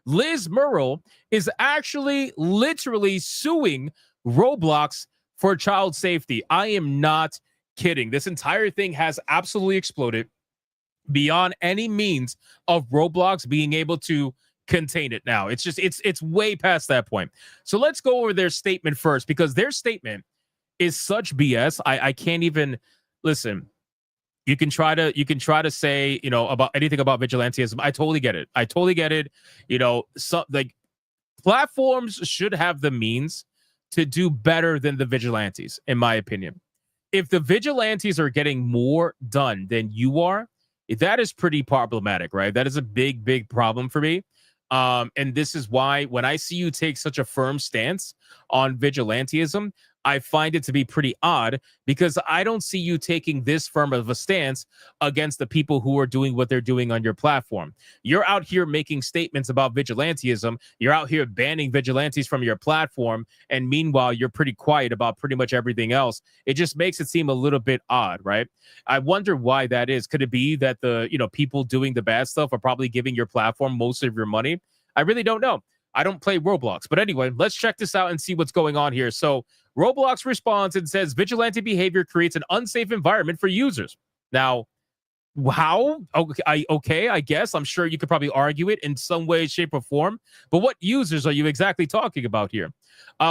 Liz Murrow, is actually literally suing Roblox for child safety. I am not kidding. This entire thing has absolutely exploded beyond any means of Roblox being able to contain it now. It's just it's way past that point. So let's go over their statement first, because their statement is such BS. I can't even listen. You can try to say, about anything about vigilantism. I totally get it. So like platforms should have the means to do better than the vigilantes, in my opinion. If the vigilantes are getting more done than you are, that is pretty problematic, right? That is a big, big problem for me. And this is why when I see you take such a firm stance on vigilantism, I find it to be pretty odd, because I don't see you taking this firm of a stance against the people who are doing what they're doing on your platform. You're out here making statements about vigilantism. You're out here banning vigilantes from your platform. And meanwhile, you're pretty quiet about pretty much everything else. It just makes it seem a little bit odd, right? I wonder why that is. Could it be that the people doing the bad stuff are probably giving your platform most of your money? I really don't know. I don't play Roblox. But anyway, let's check this out and see what's going on here. So Roblox responds and says vigilante behavior creates an unsafe environment for users. Now, how? Okay, I guess. I'm sure you could probably argue it in some way, shape, or form. But what users are you exactly talking about here?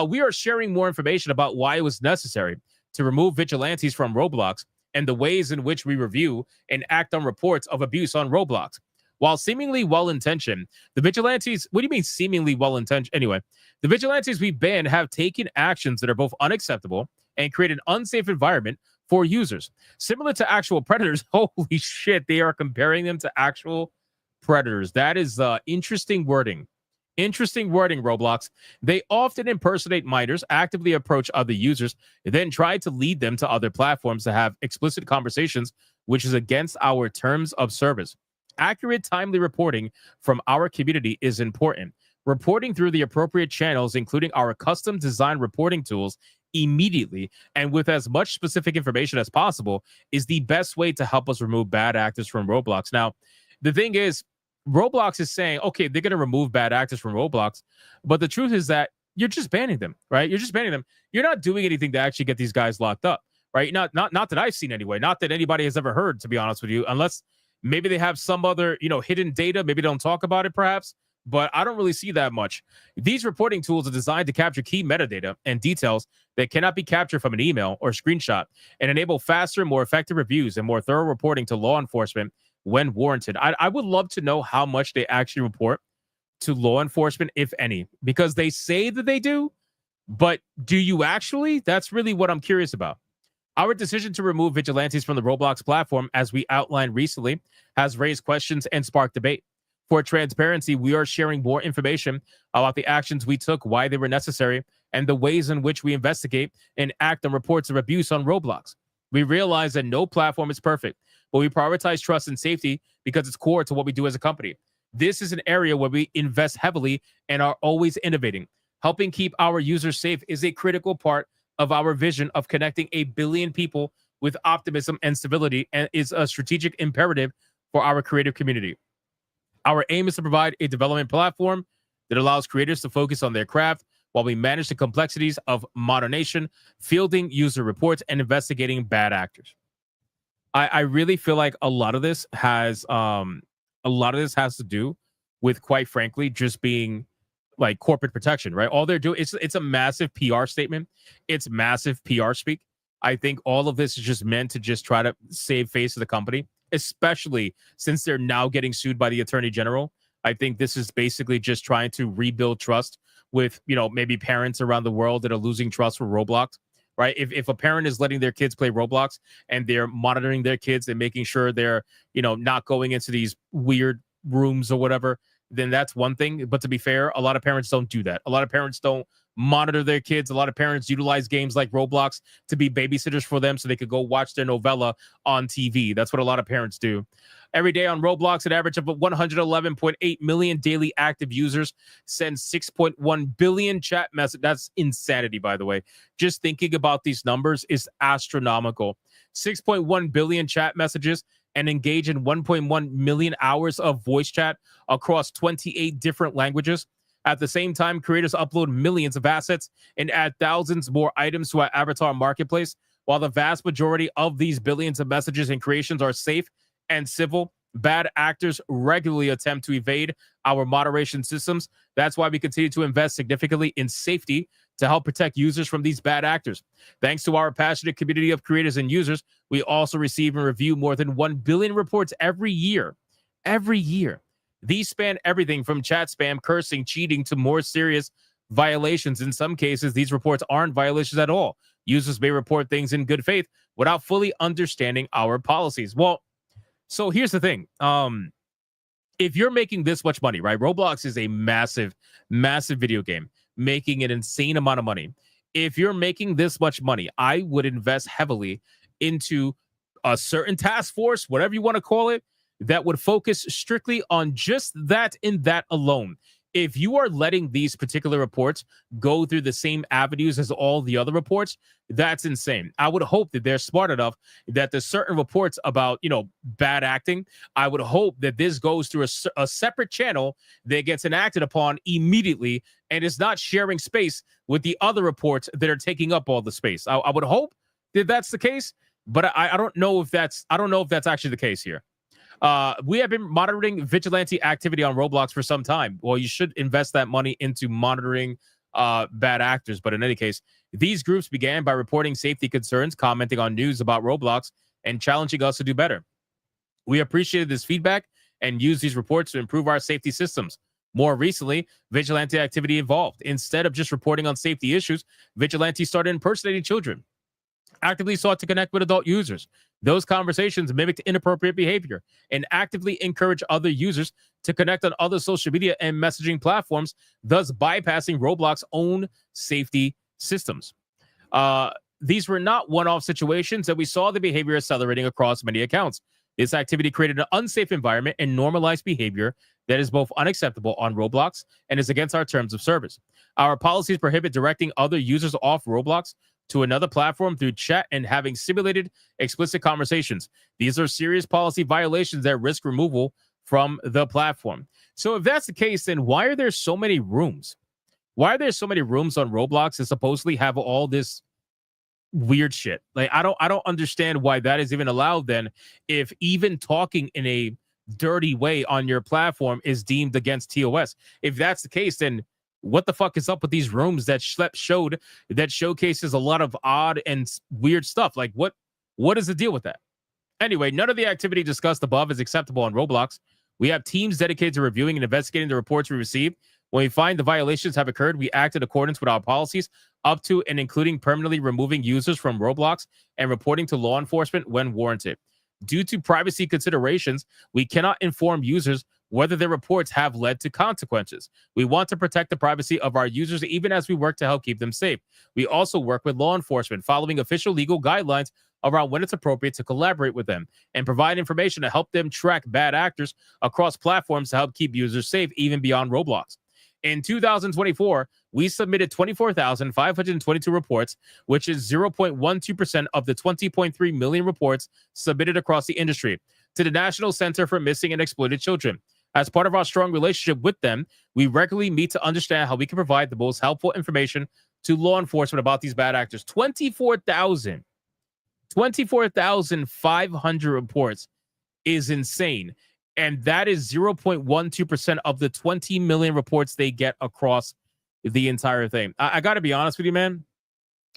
We are sharing more information about why it was necessary to remove vigilantes from Roblox and the ways in which we review and act on reports of abuse on Roblox. While seemingly well-intentioned, the vigilantes, what do you mean seemingly well-intentioned? Anyway, the vigilantes we banned have taken actions that are both unacceptable and create an unsafe environment for users. Similar to actual predators. Holy shit, they are comparing them to actual predators. That is interesting wording. Interesting wording, Roblox. They often impersonate minors, actively approach other users, and then try to lead them to other platforms to have explicit conversations, which is against our terms of service. Accurate, timely reporting from our community is important. Reporting through the appropriate channels, including our custom design reporting tools, immediately and with as much specific information as possible, is the best way to help us remove bad actors from Roblox. Now, the thing is, Roblox is saying, okay, they're going to remove bad actors from Roblox, but the truth is that you're just banning them, right? You're just banning them. You're not doing anything to actually get these guys locked up, right? Not that I've seen anyway. Not that anybody has ever heard, to be honest with you, unless maybe they have some other, hidden data. Maybe they don't talk about it, perhaps, but I don't really see that much. These reporting tools are designed to capture key metadata and details that cannot be captured from an email or screenshot and enable faster, more effective reviews and more thorough reporting to law enforcement when warranted. I would love to know how much they actually report to law enforcement, if any, because they say that they do, but do you actually? That's really what I'm curious about. Our decision to remove vigilantes from the Roblox platform, as we outlined recently, has raised questions and sparked debate. For transparency, we are sharing more information about the actions we took, why they were necessary, and the ways in which we investigate and act on reports of abuse on Roblox. We realize that no platform is perfect, but we prioritize trust and safety because it's core to what we do as a company. This is an area where we invest heavily and are always innovating. Helping keep our users safe is a critical part of our vision of connecting 1 billion people with optimism and civility, and is a strategic imperative for our creative community. Our aim is to provide a development platform that allows creators to focus on their craft while we manage the complexities of modernization, fielding user reports, and investigating bad actors. I really feel like a lot of this has to do with, quite frankly, just being like corporate protection, right? All they're doing, it's a massive PR statement. It's massive PR speak. I think all of this is just meant to just try to save face of the company, especially since they're now getting sued by the Attorney General. I think this is basically just trying to rebuild trust with, maybe parents around the world that are losing trust with Roblox, right? If a parent is letting their kids play Roblox and they're monitoring their kids and making sure they're, not going into these weird rooms or whatever, then that's one thing. But to be fair, a lot of parents don't do that. A lot of parents don't monitor their kids. A lot of parents utilize games like Roblox to be babysitters for them so they could go watch their novella on TV. That's what a lot of parents do. Every day on Roblox, an average of 111.8 million daily active users send 6.1 billion chat messages. That's insanity, by the way. Just thinking about these numbers is astronomical. 6.1 billion chat messages and engage in 1.1 million hours of voice chat across 28 different languages. At the same time, creators upload millions of assets and add thousands more items to our avatar marketplace. While the vast majority of these billions of messages and creations are safe and civil, bad actors regularly attempt to evade our moderation systems. That's why we continue to invest significantly in safety to help protect users from these bad actors. Thanks to our passionate community of creators and users, we also receive and review more than 1 billion reports every year. Every year. These span everything from chat spam, cursing, cheating to more serious violations. In some cases, these reports aren't violations at all. Users may report things in good faith without fully understanding our policies. Well, so here's the thing. If you're making this much money, right? Roblox is a massive, massive video game, making an insane amount of money. If you're making this much money, I would invest heavily into a certain task force, whatever you want to call it, that would focus strictly on just that and that alone. If you are letting these particular reports go through the same avenues as all the other reports, that's insane. I would hope that they're smart enough that there's certain reports about, bad acting. I would hope that this goes through a separate channel that gets enacted upon immediately and is not sharing space with the other reports that are taking up all the space. I would hope that that's the case, but I don't know if that's actually the case here. We have been monitoring vigilante activity on Roblox for some time. Well, you should invest that money into monitoring bad actors. But in any case, these groups began by reporting safety concerns, commenting on news about Roblox, and challenging us to do better. We appreciated this feedback and used these reports to improve our safety systems. More recently, vigilante activity evolved. Instead of just reporting on safety issues, vigilantes started impersonating children, actively sought to connect with adult users. Those conversations mimicked inappropriate behavior and actively encourage other users to connect on other social media and messaging platforms, thus bypassing Roblox's own safety systems. These were not one-off situations, and we saw the behavior accelerating across many accounts. This activity created an unsafe environment and normalized behavior that is both unacceptable on Roblox and is against our terms of service. Our policies prohibit directing other users off Roblox to another platform through chat and having simulated explicit conversations. These are serious policy violations that risk removal from the platform. So if that's the case, then why are there so many rooms? Why are there so many rooms on Roblox that supposedly have all this weird shit? Like, I don't understand why that is even allowed then, if even talking in a dirty way on your platform is deemed against TOS. If that's the case, then what the fuck is up with these rooms that Schlep showed that showcases a lot of odd and weird stuff? Like, what is the deal with that? Anyway, none of the activity discussed above is acceptable on Roblox. We have teams dedicated to reviewing and investigating the reports we receive. When we find the violations have occurred, we act in accordance with our policies, up to and including permanently removing users from Roblox and reporting to law enforcement when warranted. Due to privacy considerations, we cannot inform users whether their reports have led to consequences. We want to protect the privacy of our users even as we work to help keep them safe. We also work with law enforcement, following official legal guidelines around when it's appropriate to collaborate with them and provide information to help them track bad actors across platforms to help keep users safe even beyond Roblox. In 2024, we submitted 24,522 reports, which is 0.12% of the 20.3 million reports submitted across the industry, to the National Center for Missing and Exploited Children. As part of our strong relationship with them, we regularly meet to understand how we can provide the most helpful information to law enforcement about these bad actors. 24,500 reports is insane. And that is 0.12% of the 20 million reports they get across the entire thing. I got to be honest with you, man.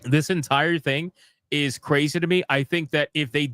This entire thing is crazy to me. I think that if they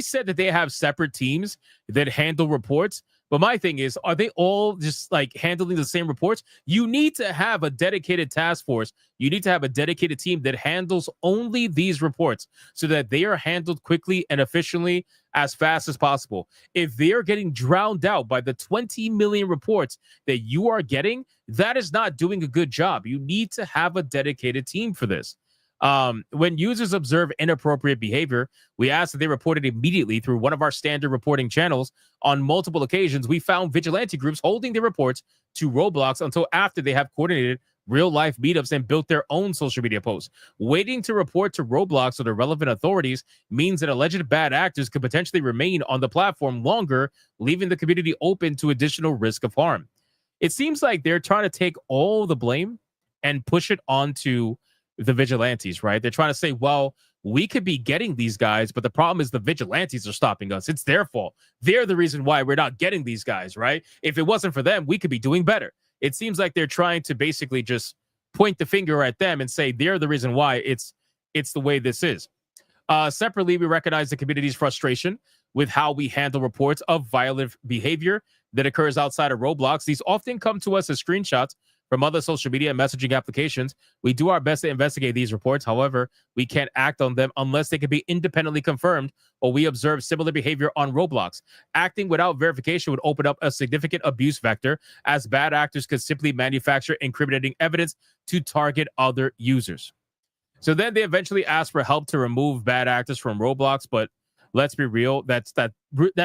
said that they have separate teams that handle reports, But my thing is, are they all just like handling the same reports? You need to have a dedicated task force. You need to have a dedicated team that handles only these reports so that they are handled quickly and efficiently as fast as possible. If they are getting drowned out by the 20 million reports that you are getting, that is not doing a good job. You need to have a dedicated team for this. When users observe inappropriate behavior, we ask that they report it immediately through one of our standard reporting channels. On multiple occasions, we found vigilante groups holding their reports to Roblox until after they have coordinated real-life meetups and built their own social media posts. Waiting to report to Roblox or the relevant authorities means that alleged bad actors could potentially remain on the platform longer, leaving the community open to additional risk of harm. It seems like they're trying to take all the blame and push it onto the vigilantes, right? They're trying to say, well, we could be getting these guys, but the problem is the vigilantes are stopping us. It's their fault. They're the reason why we're not getting these guys, right? If it wasn't for them, we could be doing better. It seems like they're trying to basically just point the finger at them and say they're the reason why it's the way this is. Separately, we recognize the community's frustration with how we handle reports of violent behavior that occurs outside of Roblox. These often come to us as screenshots from other social media and messaging applications. We do our best to investigate these reports. However, we can't act on them unless they can be independently confirmed or we observe similar behavior on Roblox. Acting without verification would open up a significant abuse vector, as bad actors could simply manufacture incriminating evidence to target other users. So then they eventually ask for help to remove bad actors from Roblox, but let's be real, that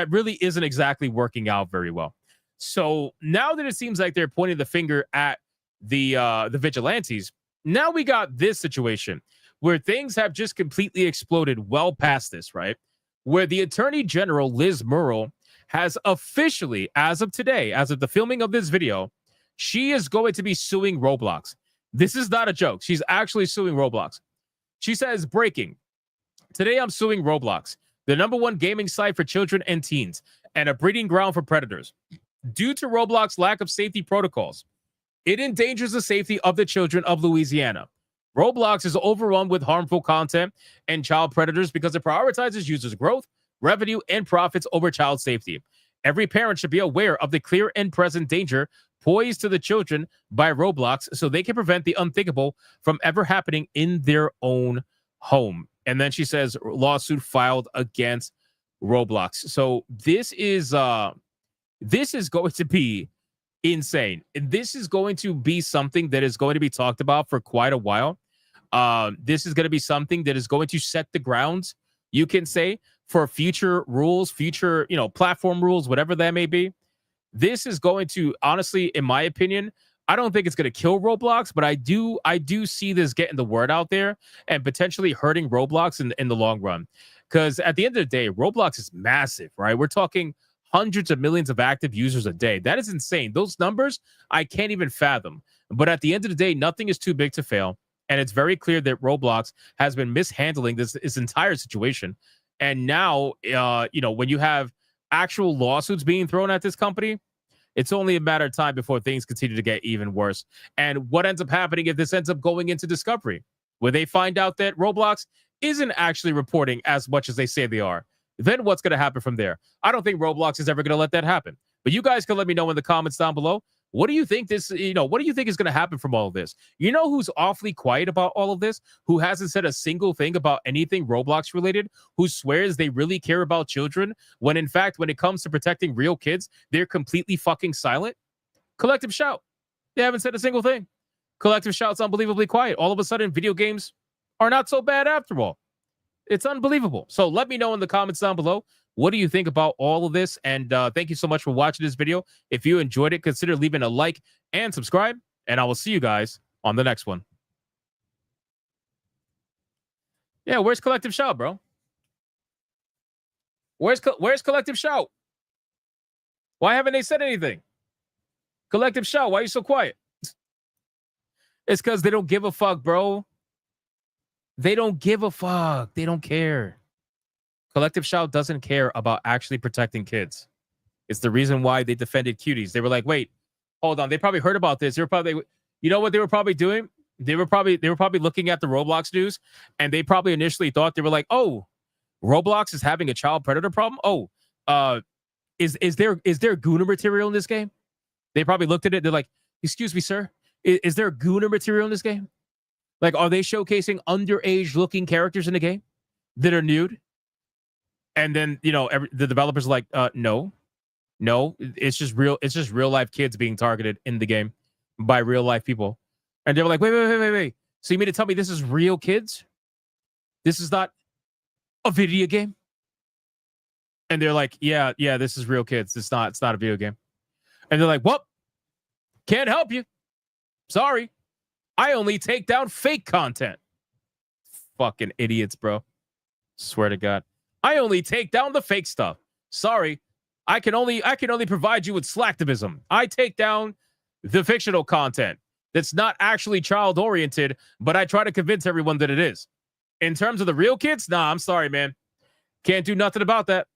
really isn't exactly working out very well. So now that it seems like they're pointing the finger at the vigilantes, now we got this situation where things have just completely exploded well past this, right? Where the Attorney General, Liz Murrell, has officially, as of today, as of the filming of this video, she is going to be suing Roblox. This is not a joke. She's actually suing Roblox. She says, breaking. Today I'm suing Roblox, the #1 gaming site for children and teens, and a breeding ground for predators. Due to Roblox's lack of safety protocols, it endangers the safety of the children of Louisiana. Roblox is overrun with harmful content and child predators because it prioritizes users' growth, revenue, and profits over child safety. Every parent should be aware of the clear and present danger posed to the children by Roblox so they can prevent the unthinkable from ever happening in their own home. And then she says, lawsuit filed against Roblox. So this is going to be insane. And this is going to be something that is going to be talked about for quite a while. This is going to be something that is going to set the grounds, you can say, for future rules, future, platform rules, whatever that may be. This is going to, honestly, in my opinion, I don't think it's going to kill Roblox, but I do see this getting the word out there and potentially hurting Roblox in the long run. Because at the end of the day, Roblox is massive, right? We're talking hundreds of millions of active users a day. That is insane. Those numbers, I can't even fathom. But at the end of the day, nothing is too big to fail. And it's very clear that Roblox has been mishandling this entire situation. And now, when you have actual lawsuits being thrown at this company, it's only a matter of time before things continue to get even worse. And what ends up happening if this ends up going into discovery, where they find out that Roblox isn't actually reporting as much as they say they are? Then what's going to happen from there? I don't think Roblox is ever going to let that happen. But you guys can let me know in the comments down below. What do you think what do you think is going to happen from all of this? You know who's awfully quiet about all of this? Who hasn't said a single thing about anything Roblox related? Who swears they really care about children when in fact, when it comes to protecting real kids, they're completely fucking silent? Collective Shout. They haven't said a single thing. Collective Shout's unbelievably quiet. All of a sudden, video games are not so bad after all. It's unbelievable. So let me know in the comments down below. What do you think about all of this? And thank you so much for watching this video. If you enjoyed it, consider leaving a like and subscribe. And I will see you guys on the next one. Yeah, where's Collective Shout, bro? Where's Collective Shout? Why haven't they said anything? Collective Shout, why are you so quiet? It's because they don't give a fuck, bro. They don't give a fuck. They don't care. Collective Shout doesn't care about actually protecting kids. It's the reason why they defended cuties. They were like, wait, hold on. They probably heard about this. They were probably, you know what they were probably doing? They were probably looking at the Roblox news, and they probably initially thought, they were like, oh, Roblox is having a child predator problem. Oh, is there Gooner material in this game? They probably looked at it. They're like, excuse me, sir, is there Gooner material in this game? Like, are they showcasing underage looking characters in the game that are nude? And then, you know, the developers are like, no, it's just real life kids being targeted in the game by real life people. And they were like, wait. So you mean to tell me this is real kids? This is not a video game? And they're like, yeah, this is real kids. It's not a video game. And they're like, well, can't help you. Sorry. I only take down fake content. Fucking idiots, bro. Swear to God. I only take down the fake stuff. Sorry. I can only provide you with slacktivism. I take down the fictional content that's not actually child oriented, but I try to convince everyone that it is. In terms of the real kids, nah, I'm sorry, man. Can't do nothing about that.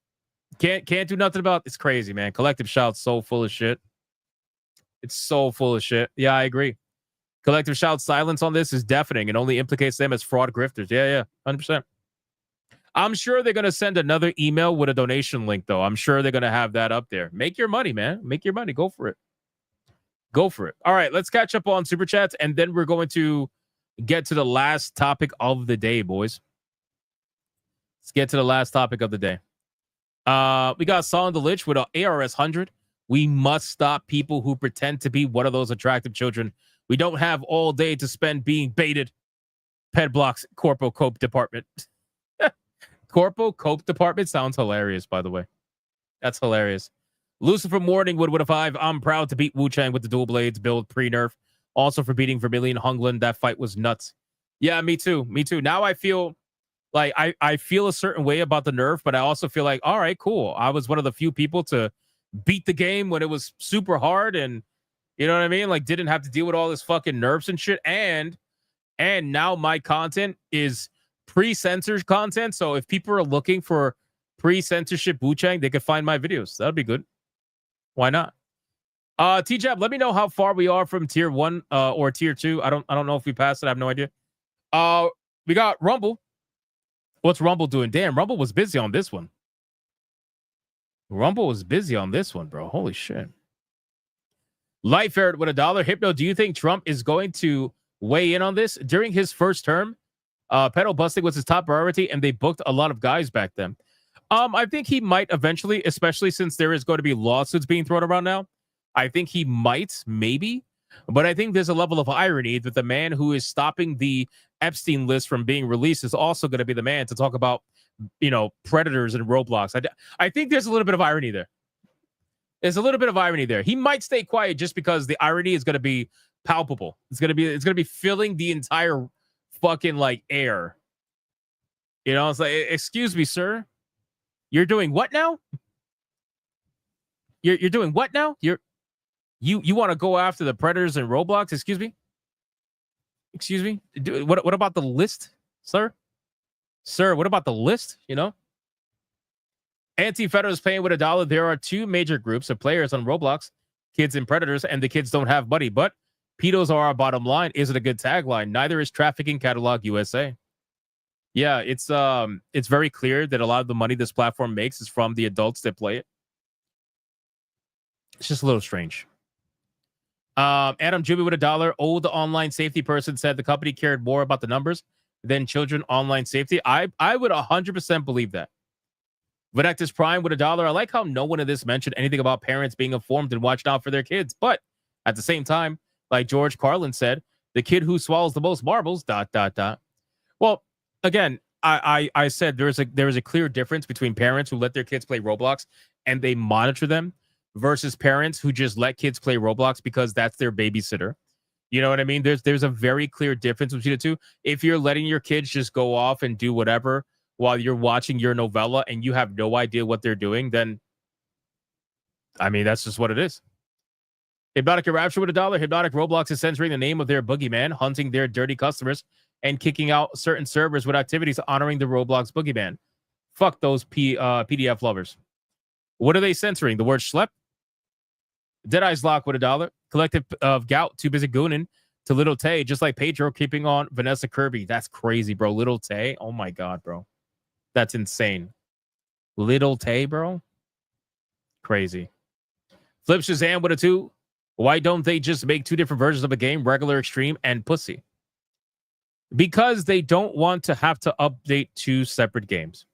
Can't do nothing about it. It's crazy, man. Collective Shout's so full of shit. It's so full of shit. Yeah, I agree. Collective Shout's silence on this is deafening and only implicates them as fraud grifters. Yeah, 100%. I'm sure they're going to send another email with a donation link, though. I'm sure they're going to have that up there. Make your money, man. Make your money. Go for it. Go for it. All right, let's catch up on Super Chats, and then we're going to get to the last topic of the day, boys. Let's get to the last topic of the day. We got Solid the Lich with an ARS 100. We must stop people who pretend to be one of those attractive children. We don't have all day to spend being baited. Pedblock's Corpo Cope Department. Corpo Cope Department sounds hilarious, by the way. That's hilarious. Lucifer Morningwood with a 5. I'm proud to beat Wuchang with the dual blades build pre-nerf. Also for beating Vermilion Hungland. That fight was nuts. Yeah, me too. Now I feel like I feel a certain way about the nerf, but I also feel like, all right, cool. I was one of the few people to beat the game when it was super hard, and you know what I mean? Like, didn't have to deal with all this fucking nerfs and shit. And now my content is pre-censored content. So if people are looking for pre-censorship Wuchang, they could find my videos. That'd be good. Why not? T-Jab, let me know how far we are from tier 1 or tier 2. I don't know if we passed it. I have no idea. We got Rumble. What's Rumble doing? Damn, Rumble was busy on this one. Bro. Holy shit. Life Ferret with $1. Hypno, do you think Trump is going to weigh in on this? During his first term, pedo busting was his top priority, and they booked a lot of guys back then. I think he might eventually, especially since there is going to be lawsuits being thrown around now. I think he might, maybe. But I think there's a level of irony that the man who is stopping the Epstein list from being released is also going to be the man to talk about, you know, predators and Roblox. I think there's a little bit of irony there. He might stay quiet just because the irony is going to be palpable. It's going to be filling the entire fucking like air. You know, it's like, excuse me, sir. You're doing what now? You're doing what now? You want to go after the predators and Roblox? Excuse me. What about the list, sir? What about the list? You know, Anti-Federal is paying with $1. There are two major groups of players on Roblox: kids and predators, and the kids don't have money. But pedos are our bottom line. Is it a good tagline? Neither is Trafficking Catalog USA. Yeah, it's very clear that a lot of the money this platform makes is from the adults that play it. It's just a little strange. Adam Juby with $1. Old online safety person said the company cared more about the numbers than children online safety. I would 100% believe that. Vinectus Prime with $1. I like how no one in this mentioned anything about parents being informed and watching out for their kids. But at the same time, like George Carlin said, the kid who swallows the most marbles, ... Well, again, I said there is a clear difference between parents who let their kids play Roblox and they monitor them versus parents who just let kids play Roblox because that's their babysitter. You know what I mean? There's a very clear difference between the two. If you're letting your kids just go off and do whatever while you're watching your novella and you have no idea what they're doing, then, I mean, that's just what it is. Hypnotic Rapture with $1. Hypnotic Roblox is censoring the name of their boogeyman, hunting their dirty customers, and kicking out certain servers with activities honoring the Roblox boogeyman. Fuck those PDF lovers. What are they censoring? The word schlep? Deadeye's Lock with $1. Collective of Gout, too busy gooning to Little Tay, just like Pedro keeping on Vanessa Kirby. That's crazy, bro. Little Tay? Oh my God, bro. That's insane. Little Tay, bro? Crazy. Flip Shazam with a 2. Why don't they just make 2 different versions of a game, regular, extreme, and pussy? Because they don't want to have to update 2 separate games.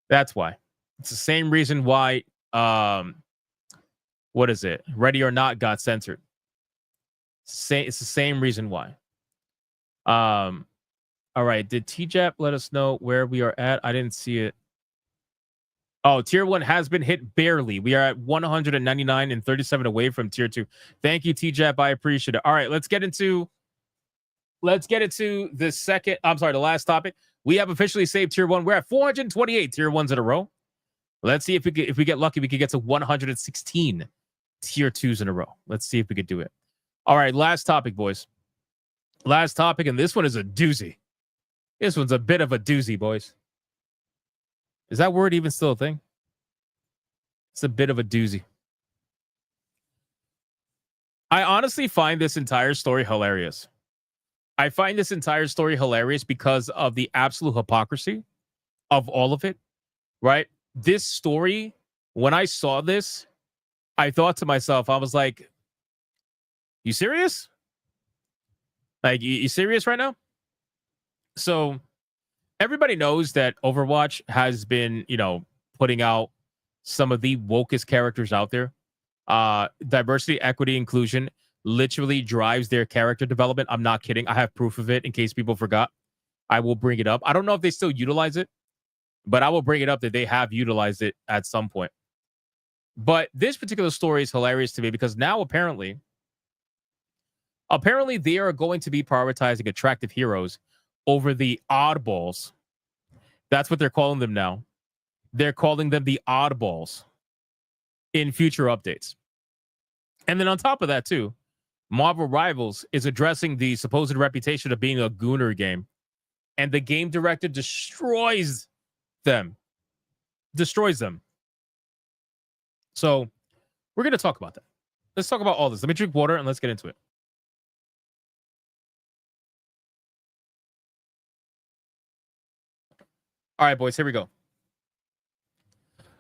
That's why. It's the same reason why, what is it? Ready or Not got censored. It's the same reason why. All right. Did TJAP let us know where we are at? I didn't see it. Oh, tier 1 has been hit barely. We are at 199 and 37 away from tier 2. Thank you, TJAP. I appreciate it. All right, let's get into the second. I'm sorry, the last topic. We have officially saved tier 1. We're at 428 tier 1s in a row. Let's see if we get lucky, we could get to 116 tier 2s in a row. Let's see if we could do it. All right, last topic, boys. Last topic, and this one is a doozy. This one's a bit of a doozy, boys. Is that word even still a thing? It's a bit of a doozy. I honestly find this entire story hilarious. I find this entire story hilarious because of the absolute hypocrisy of all of it, right? This story, when I saw this, I thought to myself, I was like, you serious? Like, you serious right now? So everybody knows that Overwatch has been, putting out some of the wokest characters out there. Diversity, equity, inclusion literally drives their character development. I'm not kidding. I have proof of it in case people forgot. I will bring it up. I don't know if they still utilize it, but I will bring it up that they have utilized it at some point. But this particular story is hilarious to me because now apparently they are going to be prioritizing attractive heroes over the oddballs. That's what they're calling them now. They're calling them the oddballs in future updates. And then on top of that, too, Marvel Rivals is addressing the supposed reputation of being a Gooner game. And the game director destroys them. So we're going to talk about that. Let's talk about all this. Let me drink water and let's get into it. All right, boys, here we go.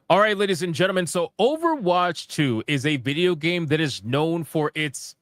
All right, ladies and gentlemen. So Overwatch 2 is a video game that is known for its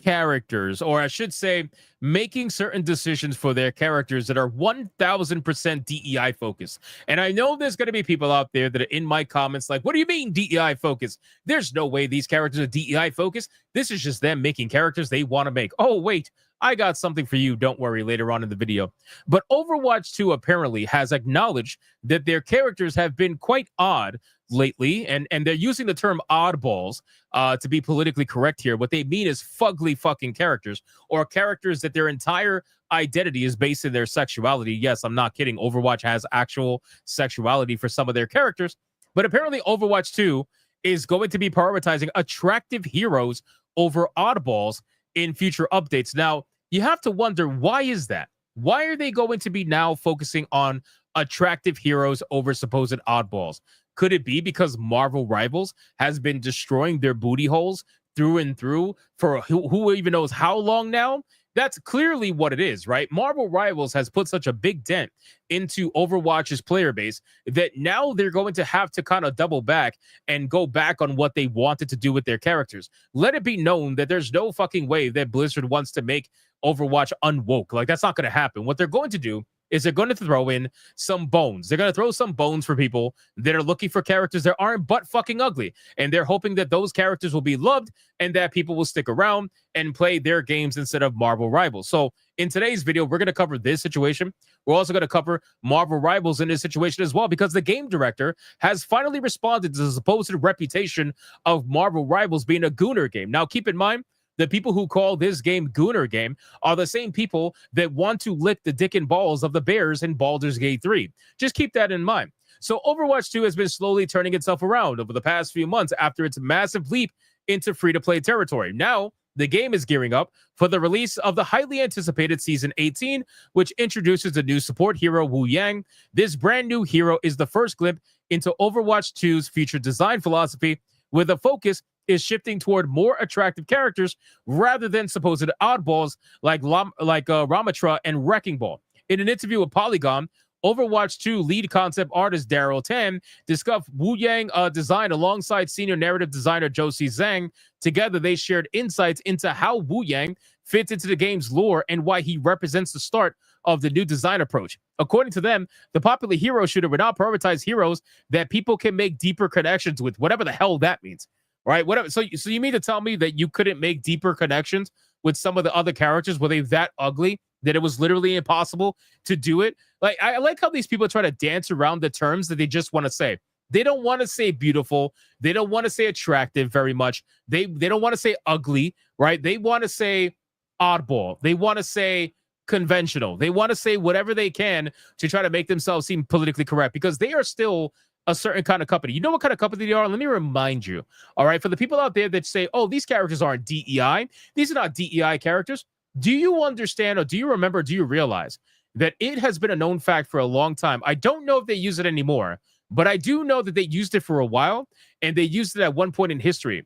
characters, or I should say, making certain decisions for their characters that are 1000% DEI focused. And I know there's going to be people out there that are in my comments like, what do you mean DEI focused? There's no way these characters are DEI focused. This is just them making characters they want to make. Oh, wait, I got something for you. Don't worry, later on in the video. But Overwatch 2 apparently has acknowledged that their characters have been quite odd lately, and they're using the term oddballs to be politically correct here. What they mean is fugly fucking characters, or characters that their entire identity is based in their sexuality. Yes, I'm not kidding. Overwatch has actual sexuality for some of their characters, but apparently Overwatch 2 is going to be prioritizing attractive heroes over oddballs in future updates. Now, you have to wonder, why is that? Why are they going to be now focusing on attractive heroes over supposed oddballs? Could it be because Marvel Rivals has been destroying their booty holes through and through for who even knows how long now? That's clearly what it is, right? Marvel Rivals has put such a big dent into Overwatch's player base that now they're going to have to kind of double back and go back on what they wanted to do with their characters. Let it be known that there's no fucking way that Blizzard wants to make Overwatch unwoke. Like, that's not going to happen. What they're going to do is they're going to throw in some bones. They're going to throw some bones for people that are looking for characters that aren't butt fucking ugly. And they're hoping that those characters will be loved and that people will stick around and play their games instead of Marvel Rivals. So in today's video, we're going to cover this situation. We're also going to cover Marvel Rivals in this situation as well, because the game director has finally responded to the supposed reputation of Marvel Rivals being a Gooner game. Now, keep in mind, the people who call this game Gooner game are the same people that want to lick the dick and balls of the Bears in Baldur's Gate 3. Just keep that in mind. So Overwatch 2 has been slowly turning itself around over the past few months after its massive leap into free-to-play territory. Now, the game is gearing up for the release of the highly anticipated Season 18, which introduces a new support hero, Wu Yang. This brand new hero is the first glimpse into Overwatch 2's future design philosophy, with a focus is shifting toward more attractive characters rather than supposed oddballs like Ramatra and Wrecking Ball. In an interview with Polygon, Overwatch 2 lead concept artist Daryl Tan discussed Wu Yang design alongside senior narrative designer Josie Zhang. Together, they shared insights into how Wu Yang fits into the game's lore and why he represents the start of the new design approach. According to them, the popular hero shooter would now prioritize heroes that people can make deeper connections with, whatever the hell that means, right? Whatever. So you mean to tell me that you couldn't make deeper connections with some of the other characters? Were they that ugly that it was literally impossible to do it? Like, I like how these people try to dance around the terms that they just want to say. They don't want to say beautiful. They don't want to say attractive very much. They don't want to say ugly, right? They want to say oddball. They want to say conventional. They want to say whatever they can to try to make themselves seem politically correct, because they are still a certain kind of company. You know what kind of company they are? Let me remind you. All right. For the people out there that say, oh, these characters aren't DEI. These are not DEI characters. Do you understand, or do you remember, do you realize that it has been a known fact for a long time? I don't know if they use it anymore, but I do know that they used it for a while, and they used it at one point in history.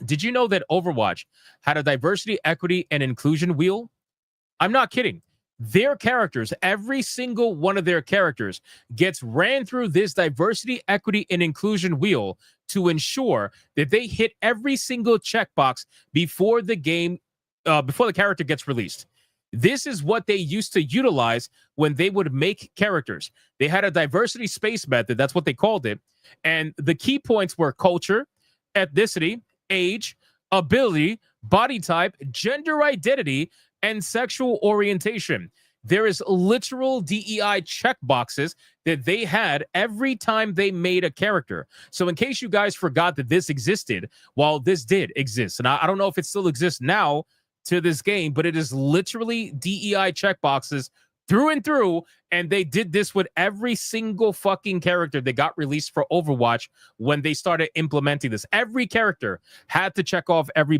Did you know that Overwatch had a diversity, equity, and inclusion wheel? I'm not kidding. Their characters, every single one of their characters gets ran through this diversity, equity, and inclusion wheel to ensure that they hit every single checkbox before the game, before the character gets released. This is what they used to utilize when they would make characters. They had a diversity space method. That's what they called it. And the key points were culture, ethnicity, age, ability, body type, gender identity, and sexual orientation. There is literal DEI checkboxes that they had every time they made a character. So in case you guys forgot that this existed, well, this did exist. And I don't know if it still exists now to this game, but it is literally DEI checkboxes through and through. And they did this with every single fucking character that got released for Overwatch when they started implementing this. Every character had to check off every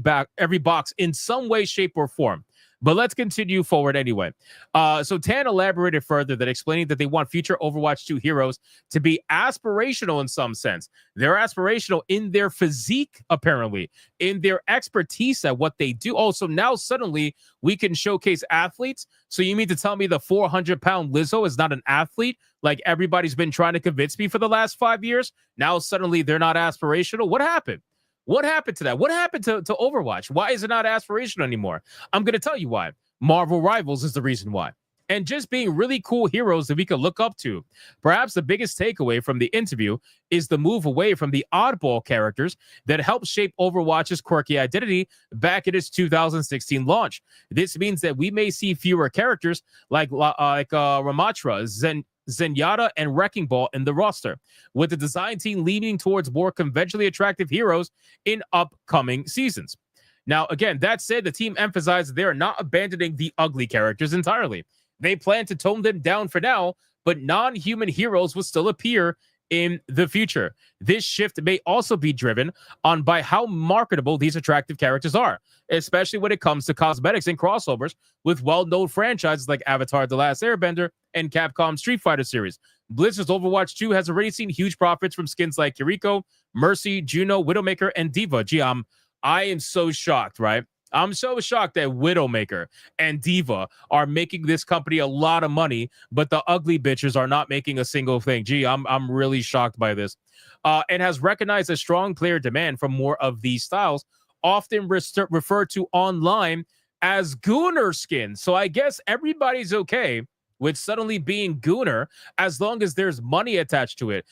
box in some way, shape, or form. But let's continue forward anyway. So Tan elaborated further that explaining that they want future Overwatch 2 heroes to be aspirational in some sense. They're aspirational in their physique, apparently, in their expertise at what they do. Also, now suddenly we can showcase athletes. So you mean to tell me the 400-pound Lizzo is not an athlete like everybody's been trying to convince me for the last 5 years? Now suddenly they're not aspirational? What happened? What happened to that? What happened to Overwatch? Why is it not aspirational anymore? I'm going to tell you why. Marvel Rivals is the reason why. And just being really cool heroes that we can look up to. Perhaps the biggest takeaway from the interview is the move away from the oddball characters that helped shape Overwatch's quirky identity back at its 2016 launch. This means that we may see fewer characters like Ramatra, Zenyatta, and Wrecking Ball in the roster, with the design team leaning towards more conventionally attractive heroes in upcoming seasons. Now, again, that said, the team emphasized they are not abandoning the ugly characters entirely. They plan to tone them down for now, but non-human heroes will still appear in the future. This shift may also be driven on by how marketable these attractive characters are, especially when it comes to cosmetics and crossovers with well-known franchises like Avatar: The Last Airbender and Capcom Street Fighter series. Blizzard's Overwatch 2 has already seen huge profits from skins like Kiriko, Mercy, Juno, Widowmaker, and Diva. Gee, I am so shocked, right? I'm so shocked that Widowmaker and Diva are making this company a lot of money, but the ugly bitches are not making a single thing. Gee, I'm really shocked by this. And has recognized a strong player demand for more of these styles, often referred to online as Gooner skins. So I guess everybody's okay with suddenly being Gooner as long as there's money attached to it.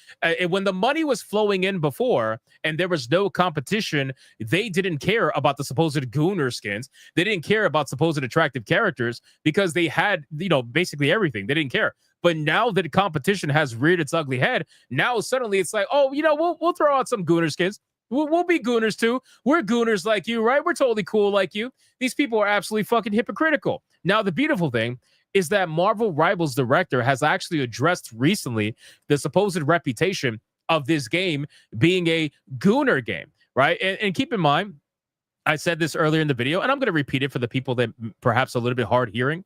When the money was flowing in before and there was no competition, they didn't care about the supposed Gooner skins. They didn't care about supposed attractive characters because they had, basically everything. They didn't care. But now that competition has reared its ugly head, now suddenly it's like, oh, we'll throw out some Gooner skins. We'll be Gooners too. We're Gooners like you, right? We're totally cool like you. These people are absolutely fucking hypocritical. Now, the beautiful thing is that Marvel Rivals director has actually addressed recently the supposed reputation of this game being a Gooner game, right? And keep in mind, I said this earlier in the video, and I'm going to repeat it for the people that perhaps a little bit hard hearing.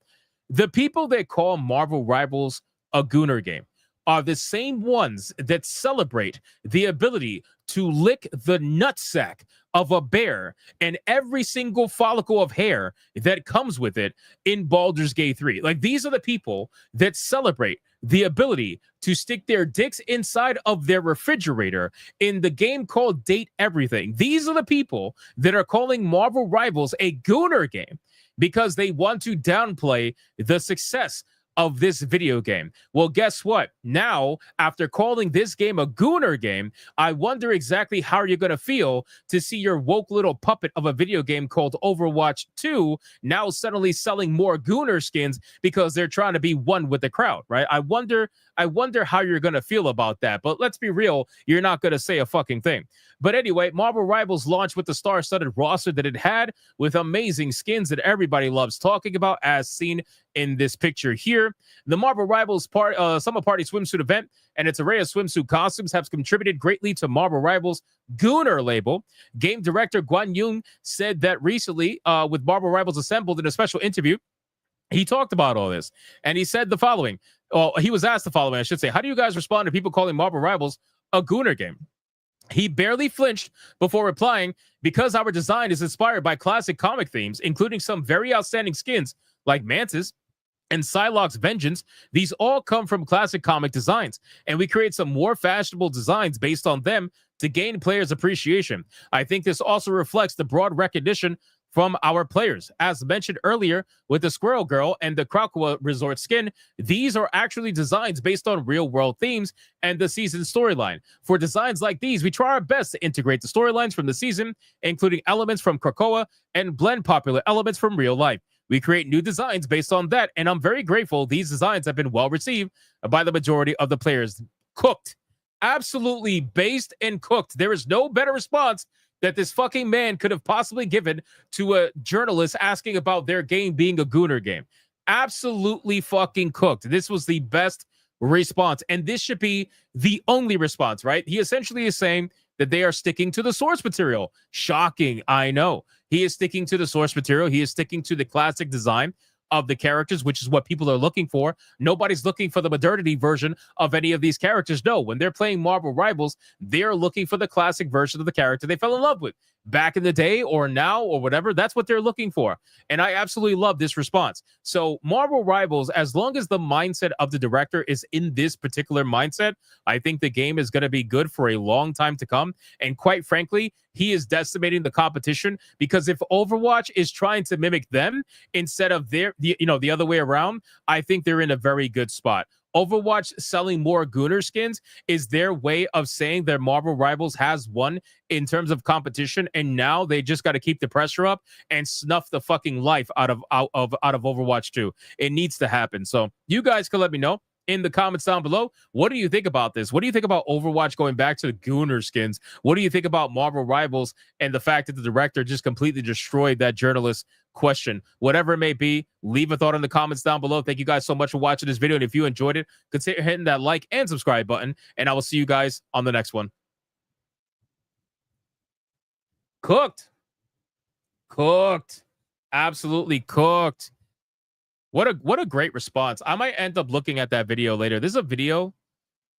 The people that call Marvel Rivals a Gooner game are the same ones that celebrate the ability to lick the nutsack of a bear and every single follicle of hair that comes with it in Baldur's Gate 3. Like, these are the people that celebrate the ability to stick their dicks inside of their refrigerator in the game called Date Everything. These are the people that are calling Marvel Rivals a Gooner game because they want to downplay the success of this video game. Well, guess what? Now, after calling this game a Gooner game, I wonder exactly how you're going to feel to see your woke little puppet of a video game called Overwatch 2 now suddenly selling more Gooner skins because they're trying to be one with the crowd, right? I wonder how you're going to feel about that. But let's be real, you're not going to say a fucking thing. But anyway, Marvel Rivals launched with the star-studded roster that it had, with amazing skins that everybody loves talking about, as seen in this picture here. The Marvel Rivals Summer Party swimsuit event and its array of swimsuit costumes have contributed greatly to Marvel Rivals' Gooner label. Game director Guan Yung said that recently, with Marvel Rivals assembled in a special interview, he talked about all this, and he said the following. Well, he was asked the following, I should say. How do you guys respond to people calling Marvel Rivals a Gooner game? He barely flinched before replying, because our design is inspired by classic comic themes, including some very outstanding skins like Mantis and Psylocke's Vengeance. These all come from classic comic designs, and we create some more fashionable designs based on them to gain players' appreciation. I think this also reflects the broad recognition from our players. As mentioned earlier, with the Squirrel Girl and the Krakoa Resort skin, these are actually designs based on real-world themes and the season storyline. For designs like these, we try our best to integrate the storylines from the season, including elements from Krakoa, and blend popular elements from real life. We create new designs based on that, and I'm very grateful these designs have been well received by the majority of the players. Cooked. Absolutely based and cooked. There is no better response that this fucking man could have possibly given to a journalist asking about their game being a Gooner game. Absolutely fucking cooked. This was the best response, and this should be the only response, right? He essentially is saying that they are sticking to the source material. Shocking, I know. He is sticking to the source material. He is sticking to the classic design of the characters, which is what people are looking for. Nobody's looking for the modernity version of any of these characters. No, when they're playing Marvel Rivals, they're looking for the classic version of the character they fell in love with back in the day or now or whatever. That's what they're looking for. And I absolutely love this response. So Marvel Rivals, as long as the mindset of the director is in this particular mindset, I think the game is going to be good for a long time to come. And quite frankly, he is decimating the competition, because if Overwatch is trying to mimic them instead of the other way around, I think they're in a very good spot. Overwatch selling more Gooner skins is their way of saying that Marvel Rivals has won in terms of competition, and now they just got to keep the pressure up and snuff the fucking life out of Overwatch 2. It needs to happen. So you guys can let me know in the comments down below. What do you think about this? What do you think about Overwatch going back to the Gooner skins? What do you think about Marvel Rivals and the fact that the director just completely destroyed that journalist question? Whatever it may be, leave a thought in the comments down below. Thank you guys so much for watching this video, and if you enjoyed it, consider hitting that like and subscribe button, and I will see you guys on the next one. Cooked, absolutely cooked. What a great response. I might end up looking at that video later. There's a video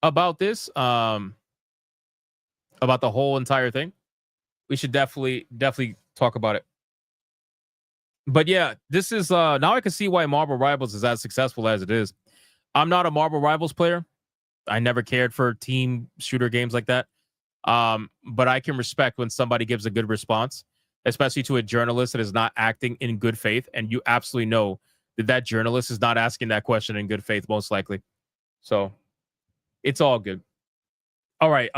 about this, about the whole entire thing. We should definitely talk about it. But yeah, this is now I can see why Marvel Rivals is as successful as it is. I'm not a Marvel Rivals player. I never cared for team shooter games like that. But I can respect when somebody gives a good response, especially to a journalist that is not acting in good faith, and you absolutely know that journalist is not asking that question in good faith, most likely. So it's all good. All right.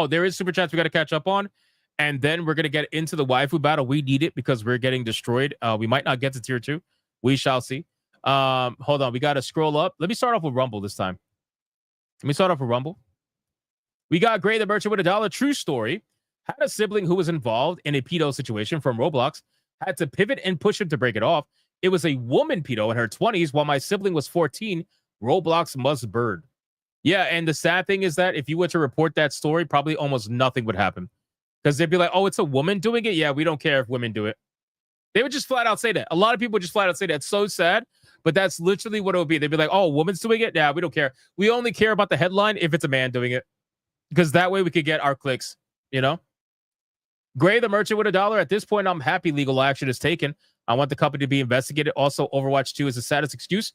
There is super chats we got to catch up on. And then we're going to get into the waifu battle. We need it because we're getting destroyed. We might not get to tier 2. We shall see. Hold on. We got to scroll up. Let me start off with Rumble this time. We got Gray the Merchant with $1. True story. Had a sibling who was involved in a pedo situation from Roblox. Had to pivot and push him to break it off. It was a woman pedo in her 20s while my sibling was 14. Roblox must burn. Yeah, and the sad thing is that if you were to report that story, probably almost nothing would happen. Because they'd be like, oh, it's a woman doing it? Yeah, we don't care if women do it. They would just flat out say that. A lot of people just flat out say that. It's so sad But that's literally what it would be. They'd be like, oh, woman's doing it? Yeah, we don't care. We only care about the headline if it's a man doing it. Because that way we could get our clicks, you know? Gray the Merchant with $1. At this point, I'm happy legal action is taken. I want the company to be investigated. Also, Overwatch 2 is the saddest excuse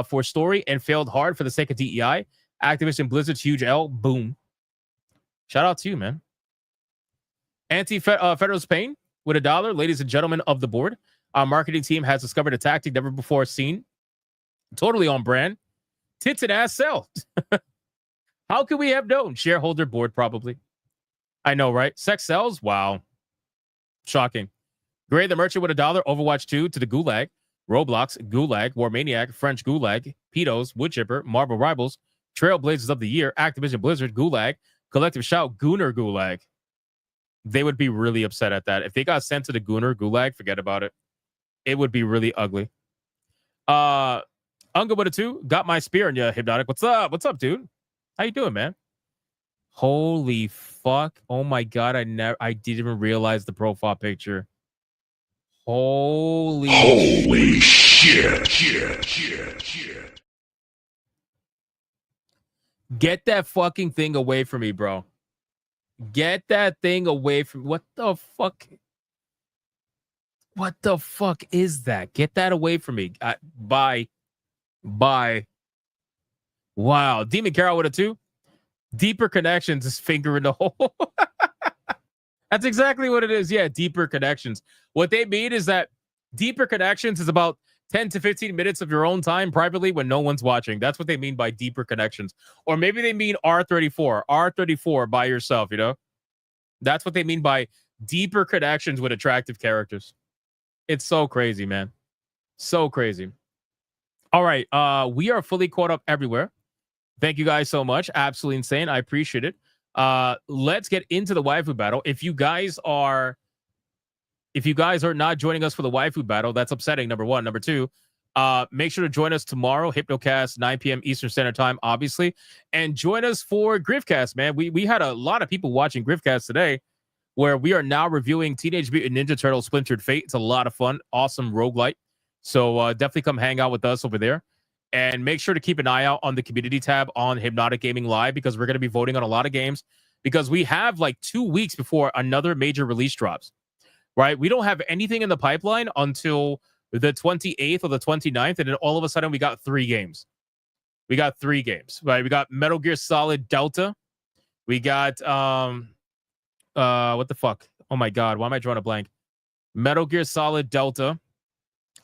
for story and failed hard for the sake of DEI. Activision Blizzard's huge L. Boom. Shout out to you, man. Federal Spain with $1. Ladies and gentlemen of the board, our marketing team has discovered a tactic never before seen. Totally on brand. Tits and ass sell. How could we have known? Shareholder board, probably. I know, right? Sex sells? Wow. Shocking. Gray the Merchant with $1. Overwatch 2 to the Gulag. Roblox, Gulag, War Maniac, French Gulag, Pedos, Woodchipper, Marvel Rivals, Trailblazers of the Year, Activision Blizzard, Gulag, Collective Shout, Gooner Gulag. They would be really upset at that. If they got sent to the Gooner Gulag, forget about it. It would be really ugly. Unga with a 2. Got my spear in ya, Hypnotic. What's up? What's up, dude? How you doing, man? Holy fuck. Oh my god, I didn't even realize the profile picture. Holy shit. Get that fucking thing away from me, bro. Get that thing away from... What the fuck? What the fuck is that? Get that away from me. Bye. Wow. Demon Carol with a 2. Deeper Connections is finger in the hole. That's exactly what it is. Yeah, deeper connections. What they mean is that deeper connections is about 10 to 15 minutes of your own time privately when no one's watching. That's what they mean by deeper connections. Or maybe they mean R34 by yourself, you know? That's what they mean by deeper connections with attractive characters. It's so crazy, man. So crazy. All right. We are fully caught up everywhere. Thank you guys so much. Absolutely insane. I appreciate it. Let's get into the waifu battle. If you guys are not joining us for the waifu battle, that's upsetting. Number one. Number two, make sure to join us tomorrow, Hypnocast, 9 p.m. Eastern Standard Time, obviously, and join us for Griffcast, man. We had a lot of people watching Griffcast today, where we are now reviewing Teenage Mutant Ninja Turtles Splintered Fate. It's a lot of fun, awesome roguelite. So definitely come hang out with us over there. And make sure to keep an eye out on the community tab on Hypnotic Gaming Live, because we're going to be voting on a lot of games, because we have like 2 weeks before another major release drops, right? We don't have anything in the pipeline until the 28th or the 29th. And then all of a sudden we got 3 games. Right? We got Metal Gear Solid Delta. We got, what the fuck? Oh my God. Why am I drawing a blank? Metal Gear Solid Delta,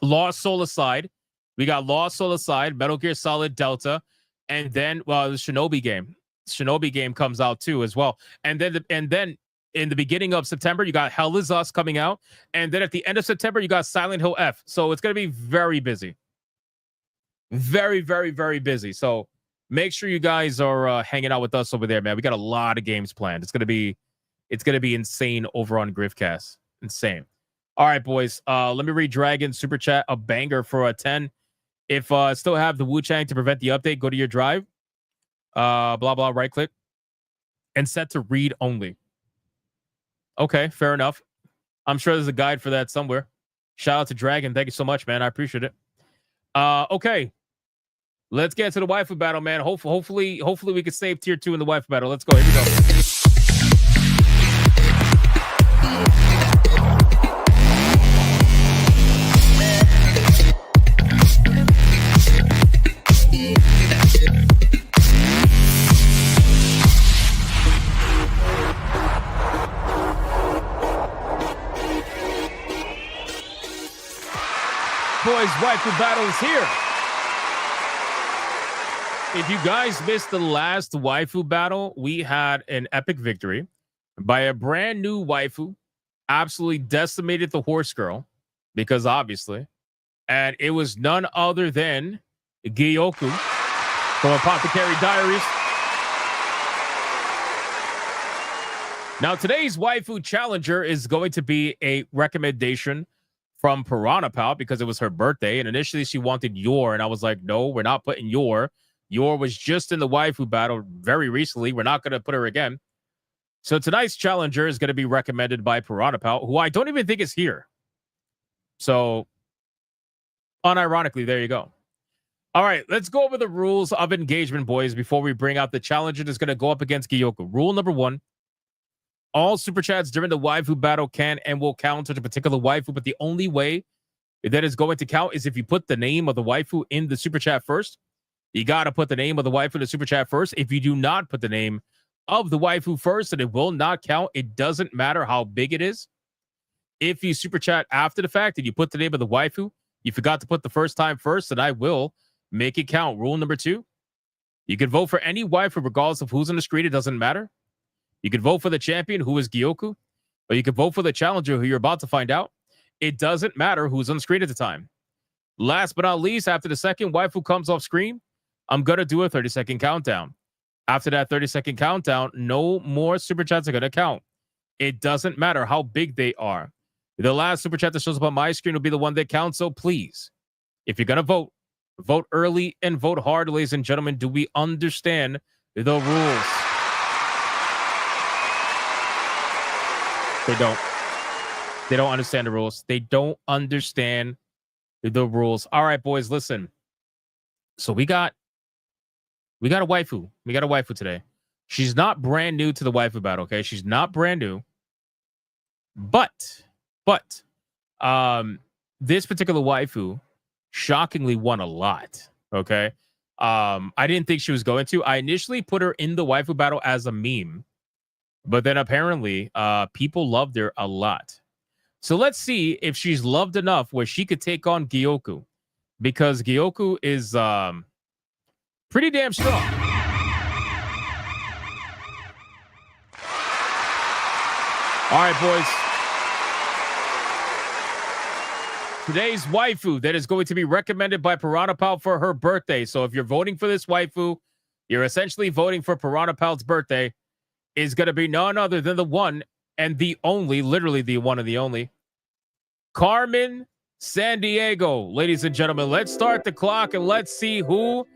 Lost Soul Aside. We got Lost Soul Aside, Metal Gear Solid Delta, and then the Shinobi game. Shinobi game comes out too as well. And then in the beginning of September, you got Hell Is Us coming out, and then at the end of September, you got Silent Hill F. So it's gonna be very busy, very, very, very busy. So make sure you guys are hanging out with us over there, man. We got a lot of games planned. It's gonna be insane over on Griffcast. Insane. All right, boys. Let me read Dragon Super Chat, a banger for a 10. If still have the Wuchang to prevent the update, go to your drive. Blah, blah, right click. And set to read only. Okay, fair enough. I'm sure there's a guide for that somewhere. Shout out to Dragon. Thank you so much, man. I appreciate it. Okay. Let's get to the waifu battle, man. Hopefully we can save tier 2 in the waifu battle. Let's go. Here we go. Boys, waifu battle is here. If you guys missed the last waifu battle, we had an epic victory by a brand new waifu. Absolutely decimated the horse girl, because obviously, and it was none other than Gyoku from Apothecary Diaries. Now, today's waifu challenger is going to be a recommendation from Piranha Pal, because it was her birthday, and initially she wanted Yor, and I was like, no, we're not putting Yor. Yor was just in the waifu battle very recently. We're not going to put her again. So tonight's challenger is going to be recommended by Piranha Pal, who I don't even think is here. So, unironically, there you go. All right, let's go over the rules of engagement, boys, before we bring out the challenger that's going to go up against Gyoko. Rule number 1. All super chats during the waifu battle can and will count to a particular waifu, but the only way that is going to count is if you put the name of the waifu in the super chat first. You got to put the name of the waifu in the super chat first. If you do not put the name of the waifu first, then it will not count. It doesn't matter how big it is. If you super chat after the fact and you put the name of the waifu, you forgot to put the first time first, then I will make it count. Rule number 2, you can vote for any waifu regardless of who's on the screen. It doesn't matter. You can vote for the champion, who is Gyoko, or you can vote for the challenger, who you're about to find out. It doesn't matter who's on screen at the time. Last but not least, after the second waifu comes off screen, I'm going to do a 30-second countdown. After that 30-second countdown, no more super chats are going to count. It doesn't matter how big they are. The last super chat that shows up on my screen will be the one that counts. So please, if you're going to vote, vote early and vote hard, ladies and gentlemen. Do we understand the rules? They don't. They don't understand the rules. They don't understand the rules. All right, boys, listen. So we got a waifu. We got a waifu today. She's not brand new to the waifu battle, okay? She's not brand new. But this particular waifu shockingly won a lot, okay? I didn't think she was going to. I initially put her in the waifu battle as a meme, but then apparently people loved her a lot. So let's see if she's loved enough where she could take on Gyoko, because Gyoko is pretty damn strong. All right, boys. Today's waifu that is going to be recommended by Piranha Pal for her birthday. So if you're voting for this waifu, you're essentially voting for Piranha Pal's birthday, is going to be none other than the one and the only, literally the one and the only, Carmen Sandiego. Ladies and gentlemen, let's start the clock and let's see who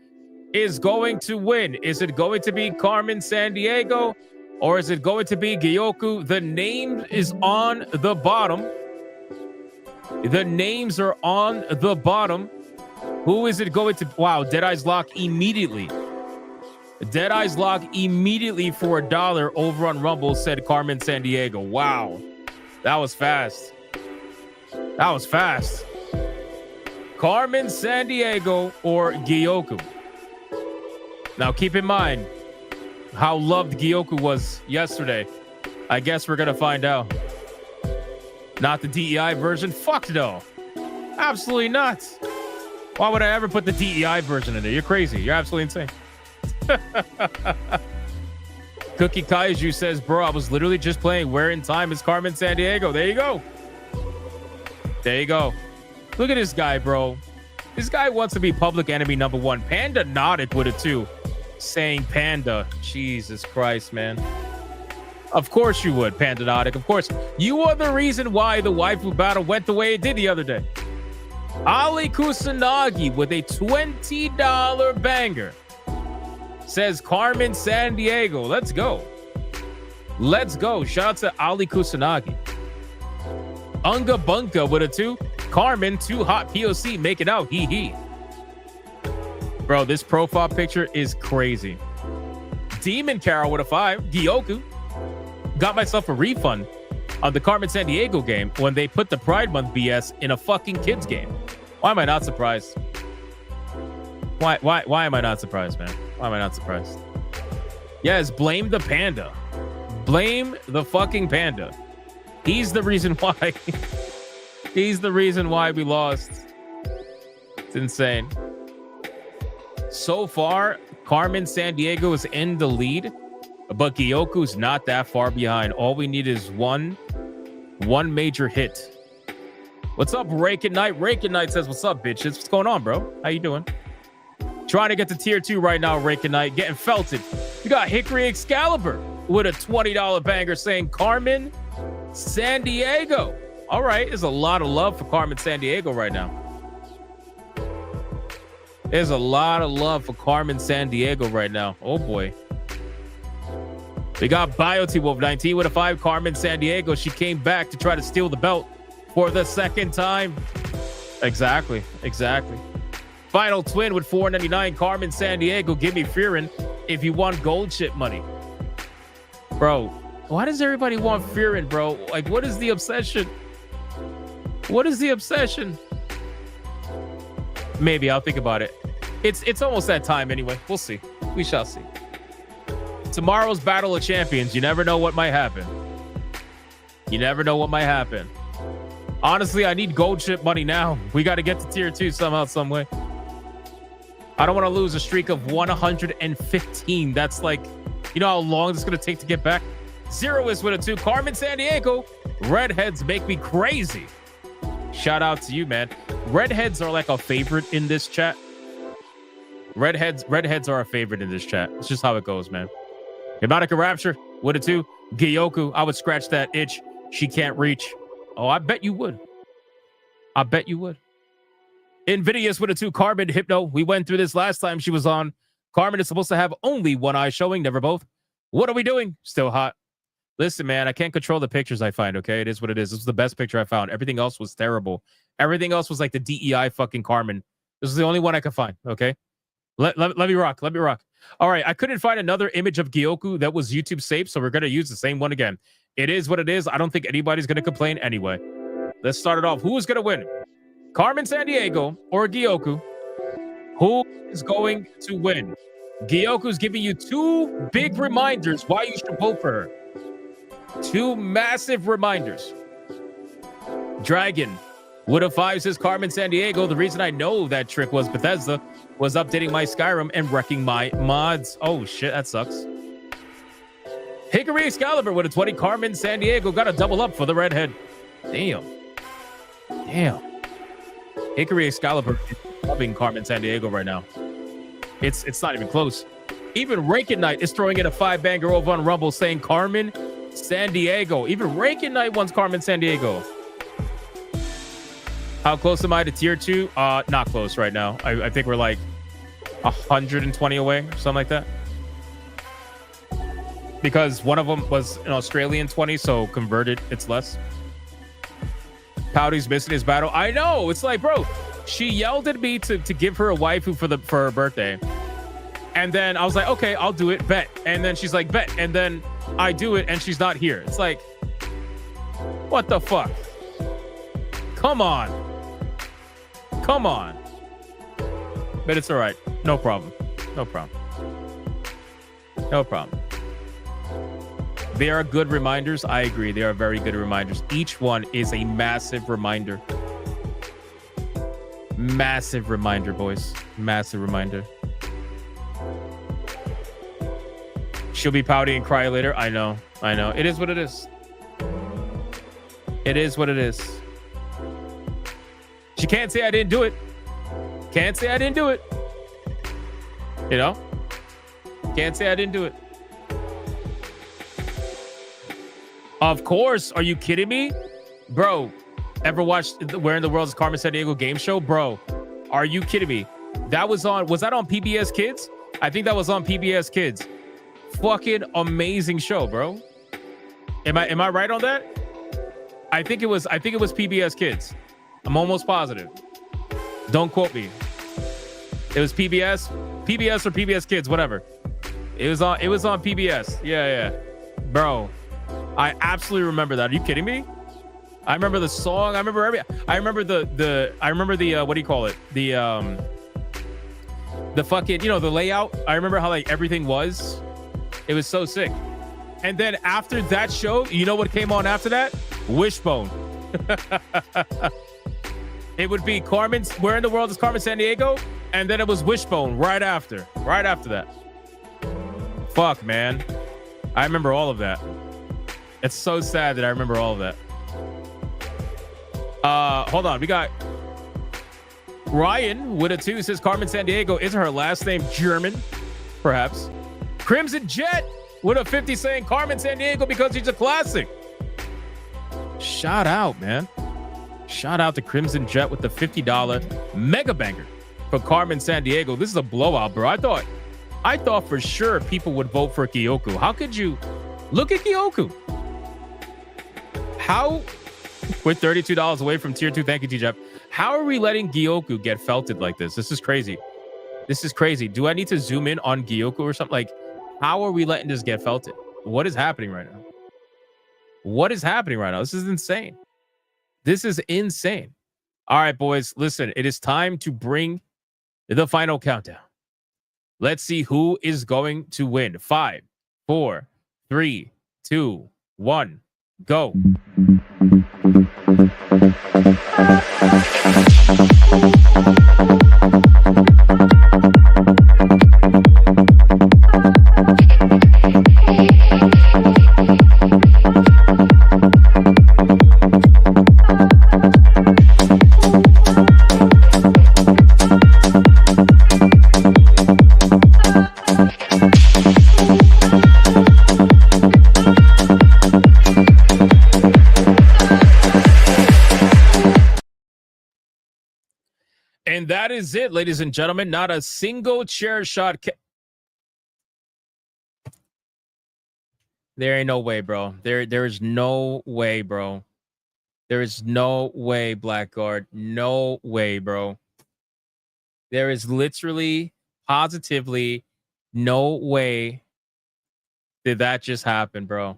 is going to win. Is it going to be Carmen Sandiego or is it going to be Gyoko? The name is on the bottom. The names are on the bottom. Who is it going to? Wow, Deadeye's Lock immediately. Deadeye's Lock immediately for $1 over on Rumble said Carmen Sandiego. Wow, that was fast. That was fast. Carmen Sandiego or Gyoko. Now keep in mind how loved Gyoko was yesterday. I guess we're gonna find out. Not the DEI version? Fuck no. Absolutely not. Why would I ever put the DEI version in there? You're crazy. You're absolutely insane. Cookie Kaiju says, bro, I was literally just playing Where in Time is Carmen Sandiego. There you go. There you go. Look at this guy, bro. This guy wants to be public enemy number 1. Panda nodded with it too, saying Panda. Jesus Christ, man. Of course you would, Pandanotic. Of course. You are the reason why the waifu battle went the way it did the other day. Ali Kusanagi with a $20 banger says Carmen Sandiego. Let's go. Let's go. Shout out to Ali Kusanagi. Unga Bunka with a 2. Carmen, too hot POC. Make it out. Hee hee. Bro, this profile picture is crazy. Demon Carol with a 5. Gyoko. Got myself a refund on the Carmen Sandiego game when they put the Pride Month BS in a fucking kids game. Why am I not surprised? Why am I not surprised, man? Why am I not surprised? Yes, blame the panda. Blame the fucking panda. He's the reason why. He's the reason why we lost. It's insane. So far, Carmen Sandiego is in the lead. But Gyoko's not that far behind. All we need is one major hit. What's up, Rake at Night? Rake at Night says, what's up, bitches? What's going on, bro? How you doing? Trying to get to tier 2 right now, Rake at Night. Getting felted. You got Hickory Excalibur with a $20 banger saying Carmen Sandiego. All right, there's a lot of love for Carmen Sandiego right now. There's a lot of love for Carmen Sandiego right now. Oh, boy. We got BioT Wolf 19 with a 5. Carmen Sandiego. She came back to try to steal the belt for the second time. Exactly. Final Twin with $4.99. Carmen San Diego, give me Fearin' if you want gold chip money. Bro, why does everybody want Fearin', bro? Like, what is the obsession? What is the obsession? Maybe I'll think about it. It's almost that time anyway. We'll see. We shall see. Tomorrow's Battle of Champions. You never know what might happen. You never know what might happen. Honestly, I need gold chip money now. We got to get to tier 2 somehow, some way. I don't want to lose a streak of 115. That's like, you know how long it's going to take to get back? Zero is with a 2. Carmen San Diego. Redheads make me crazy. Shout out to you, man. Redheads are like a favorite in this chat. Redheads are a favorite in this chat. It's just how it goes, man. Hypnotic Rapture with a 2. Gyoku, I would scratch that itch she can't reach. Oh, I bet you would. I bet you would. Invidious with a 2. Carmen Hypno. We went through this last time she was on. Carmen is supposed to have only one eye showing, never both. What are we doing? Still hot. Listen, man, I can't control the pictures I find, okay? It is what it is. This was the best picture I found. Everything else was terrible. Everything else was like the DEI fucking Carmen. This is the only one I could find, okay? Let me rock. Let me rock. All right, I couldn't find another image of Gyoku that was YouTube safe, so we're going to use the same one again. It is what it is. I don't think anybody's going to complain anyway. Let's start it off. Who is going to win? Carmen San Diego or Gyoku? Who is going to win? Gyoku's giving you 2 big reminders why you should vote for her. 2 massive reminders. Dragon with a 5 says Carmen San Diego. The reason I know that trick was Bethesda was updating my Skyrim and wrecking my mods. Oh, shit, that sucks. Hickory Excalibur with a 20. Carmen San Diego got a double up for the redhead. Damn. Damn. Hickory Excalibur is loving Carmen San Diego right now. It's not even close. Even Rankin Knight is throwing in a 5-banger over on Rumble saying Carmen San Diego. Even Rankin Knight wants Carmen San Diego. How close am I to tier 2? Not close right now. I think we're like 120 away, something like that. Because one of them was an Australian 20, so converted, it's less. Pouty's missing his battle. I know. It's like, bro, she yelled at me to give her a waifu for her birthday. And then I was like, okay, I'll do it. Bet. And then she's like, bet. And then I do it, and she's not here. It's like, what the fuck? Come on. Come on. But it's all right. No problem. No problem. No problem. They are good reminders. I agree. They are very good reminders. Each one is a massive reminder. Massive reminder, boys. Massive reminder. She'll be pouty and cry later. I know. I know. It is what it is. It is what it is. She can't say I didn't do it. Can't say I didn't do it. You know? Can't say I didn't do it. Of course. Are you kidding me? Bro, ever watched Where in the World is Carmen San Diego game show? Bro, are you kidding me? That was that on PBS Kids? I think that was on PBS Kids. Fucking amazing show, bro. Am I right on that? I think it was PBS Kids. I'm almost positive. Don't quote me. It was PBS or PBS Kids, whatever. It was on PBS. Yeah. Bro, I absolutely remember that. Are you kidding me? I remember the song. I remember the what do you call it? The fucking, the layout. I remember how like everything was. It was so sick. And then after that show, you know what came on after that? Wishbone. It would be Carmen's Where in the World is Carmen San Diego? And then it was Wishbone right after. Right after that. Fuck, man. I remember all of that. It's so sad that I remember all of that. Hold on. We got Ryan with a 2 says Carmen San Diego. Isn't her last name German? Perhaps. Crimson Jet with a 50 saying Carmen San Diego because she's a classic. Shout out, man. Shout out to Crimson Jet with the $50 mega banger for Carmen San Diego. This is a blowout, bro. I thought for sure people would vote for Gyoku. How could you look at Gyoku? How We're $32 away from tier 2. Thank you, TJF. How are we letting Gyoku get felted like this? This is crazy. This is crazy. Do I need to zoom in on Gyoku or something? Like, how are we letting this get felted? What is happening right now? What is happening right now? This is insane. This is insane. All right, boys, listen, it is time to bring the final countdown. Let's see who is going to win. 5, 4, 3, 2, 1, go. And that is it, ladies and gentlemen. Not a single chair shot. There ain't no way, bro. There is no way, bro. There is no way, Blackguard. No way, bro. There is literally, positively no way did that just happen, bro.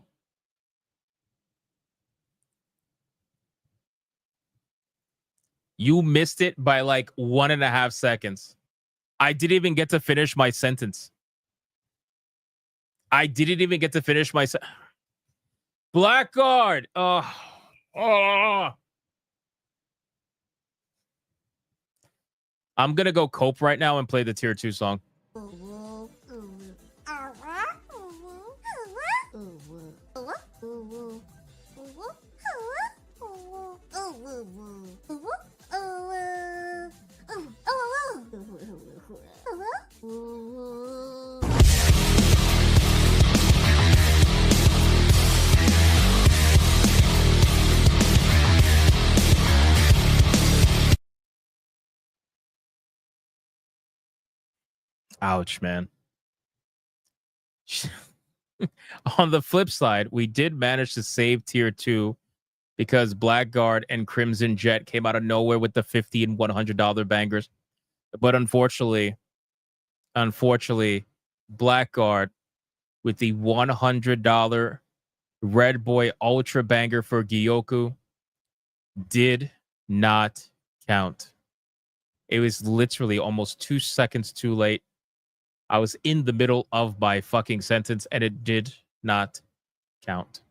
You missed it by like 1.5 seconds. I didn't even get to finish my sentence. I didn't even get to finish my Blackguard. Oh. I'm going to go cope right now and play the tier 2 song. Ouch, man. On the flip side, we did manage to save tier 2 because Blackguard and Crimson Jet came out of nowhere with the $50 and $100 bangers. But unfortunately, Blackguard with the $100 Red Boy Ultra banger for Gyoku did not count. It was literally almost 2 seconds too late. I was in the middle of my fucking sentence and it did not count.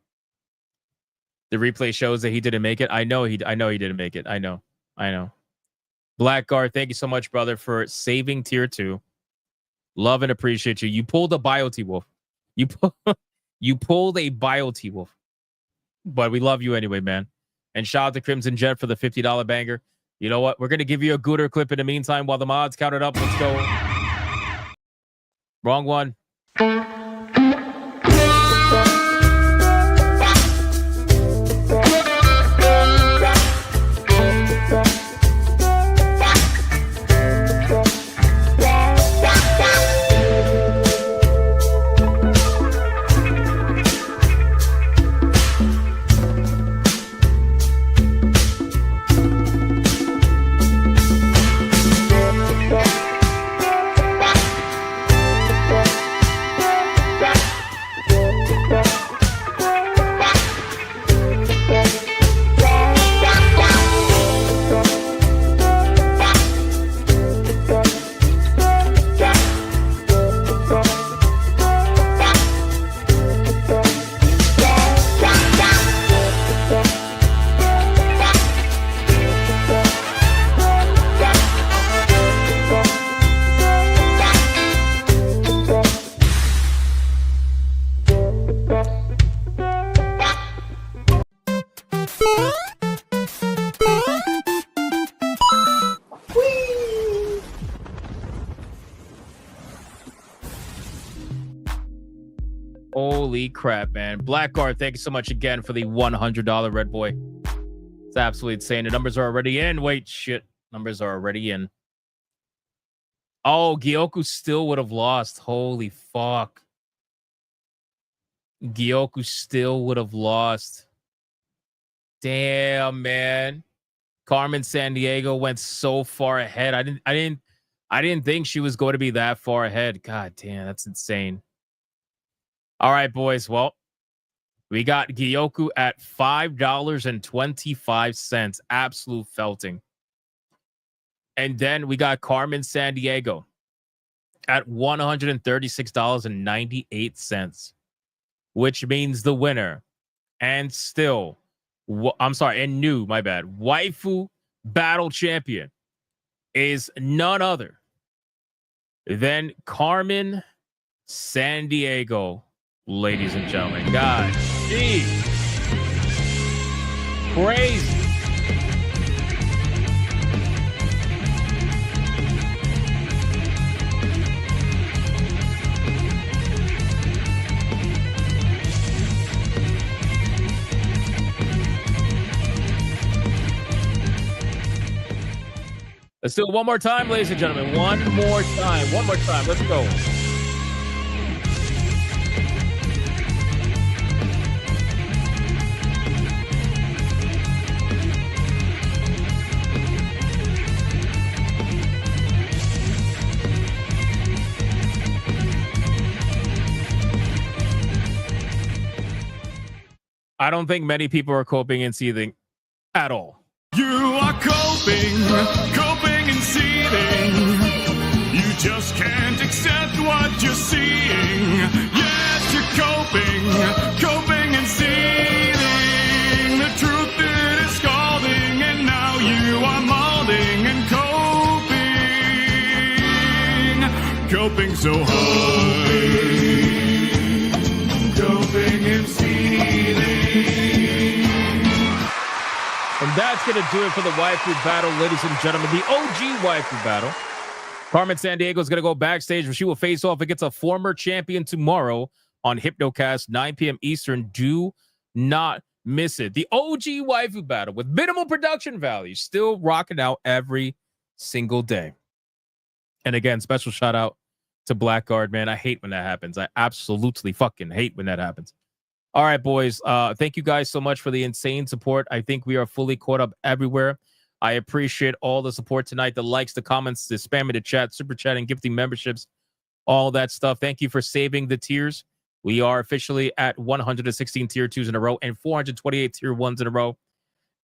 The replay shows that he didn't make it. I know he didn't make it. I know. Blackguard, thank you so much, brother, for saving tier 2. Love and appreciate you. You pulled a Bio T-Wolf. You pulled a Bio T-Wolf. But we love you anyway, man. And shout out to Crimson Jet for the $50 banger. You know what? We're going to give you a Gooner clip in the meantime while the mods count it up. Let's go. Wrong one. Holy crap, man. Blackguard, thank you so much again for the $100 Red Boy. It's absolutely insane. The numbers are already in. Wait, shit. Numbers are already in. Oh, Gyoku still would have lost. Holy fuck. Gyoku still would have lost. Damn, man. Carmen Sandiego went so far ahead. I didn't think she was going to be that far ahead. God damn, that's insane. All right, boys. Well, we got Gyoku at $5.25. Absolute felting. And then we got Carmen Sandiego at $136.98, which means the winner and still, I'm sorry, and new, my bad, Waifu Battle Champion is none other than Carmen Sandiego, ladies and gentlemen. God, geez. Crazy. Let's do it one more time, ladies and gentlemen. One more time. Let's go. I don't think many people are coping and seething at all. You are coping and seething. You just can't accept what you're seeing. Yes, you're coping and seething. The truth it is scalding, and now you are molding and coping so hard. Coping and seething. And that's going to do it for the Waifu Battle, ladies and gentlemen. The OG Waifu Battle. Carmen Sandiego is going to go backstage where she will face off against a former champion tomorrow on Hypnocast, 9 p.m. Eastern. Do not miss it. The OG Waifu Battle with minimal production value, still rocking out every single day. And again, special shout out to Blackguard, man. I hate when that happens. I absolutely fucking hate when that happens. All right, boys. Thank you guys so much for the insane support. I think we are fully caught up everywhere. I appreciate all the support tonight, the likes, the comments, the spamming the chat, super chatting, gifting memberships, all that stuff. Thank you for saving the tiers. We are officially at 116 tier 2s in a row and 428 tier 1s in a row.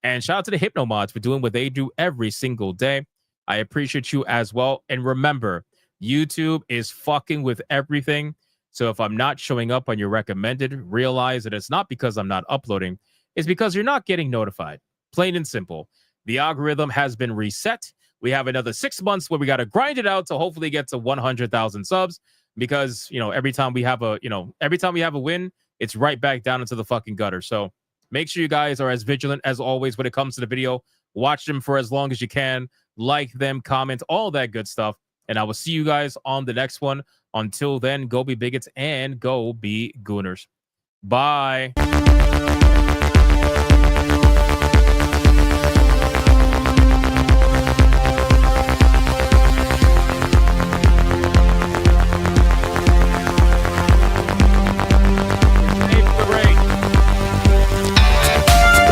And shout out to the Hypno Mods for doing what they do every single day. I appreciate you as well. And remember, YouTube is fucking with everything. So if I'm not showing up on your recommended, realize that it's not because I'm not uploading. It's because you're not getting notified. Plain and simple. The algorithm has been reset. We have another 6 months where we got to grind it out to hopefully get to 100,000 subs. Because, you know, every time we have a win, it's right back down into the fucking gutter. So make sure you guys are as vigilant as always when it comes to the video. Watch them for as long as you can. Like them, comment, all that good stuff. And I will see you guys on the next one. Until then, go be bigots and go be gooners. Bye.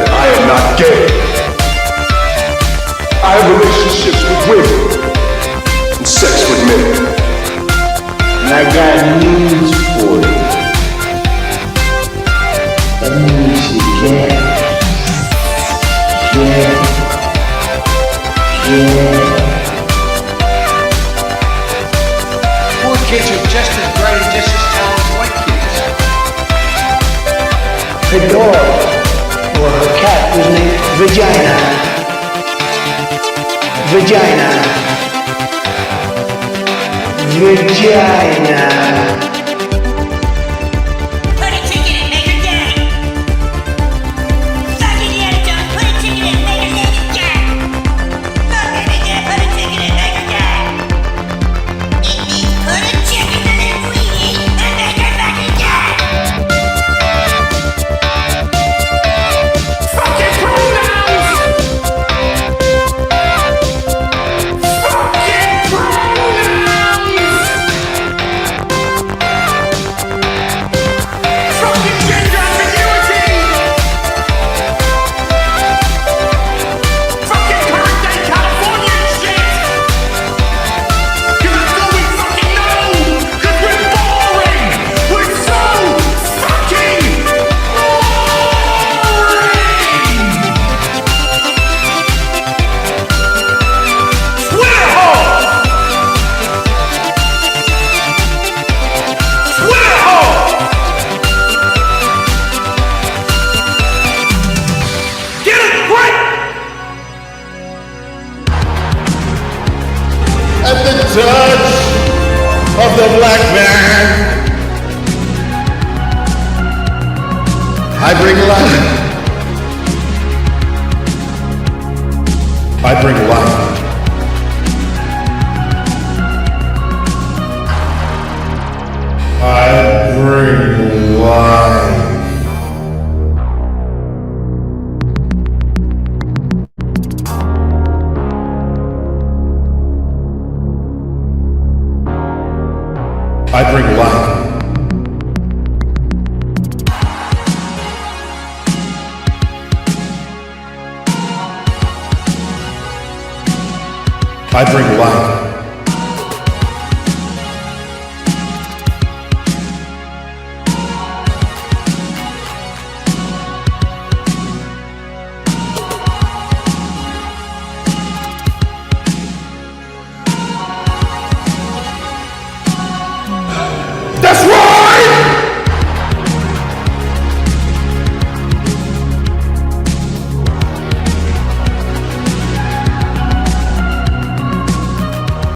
I am not gay. I have relationships with women and sex with men. And I got news for you. That means you can't. Poor kids are just as bright and just as talented as white kids. Her dog, or her cat, was named Vagina. Put a ticket in, make her gay. Suck it, yeah, don't put a ticket in, make her name is gay. Fuck it, yeah, put a ticket in, make her gay. It means put a chicken in it, weenie, and make her fucking gay. Fucking pronouns! Fucking pronouns! I bring life. I bring life. I bring life. I bring life. I bring life.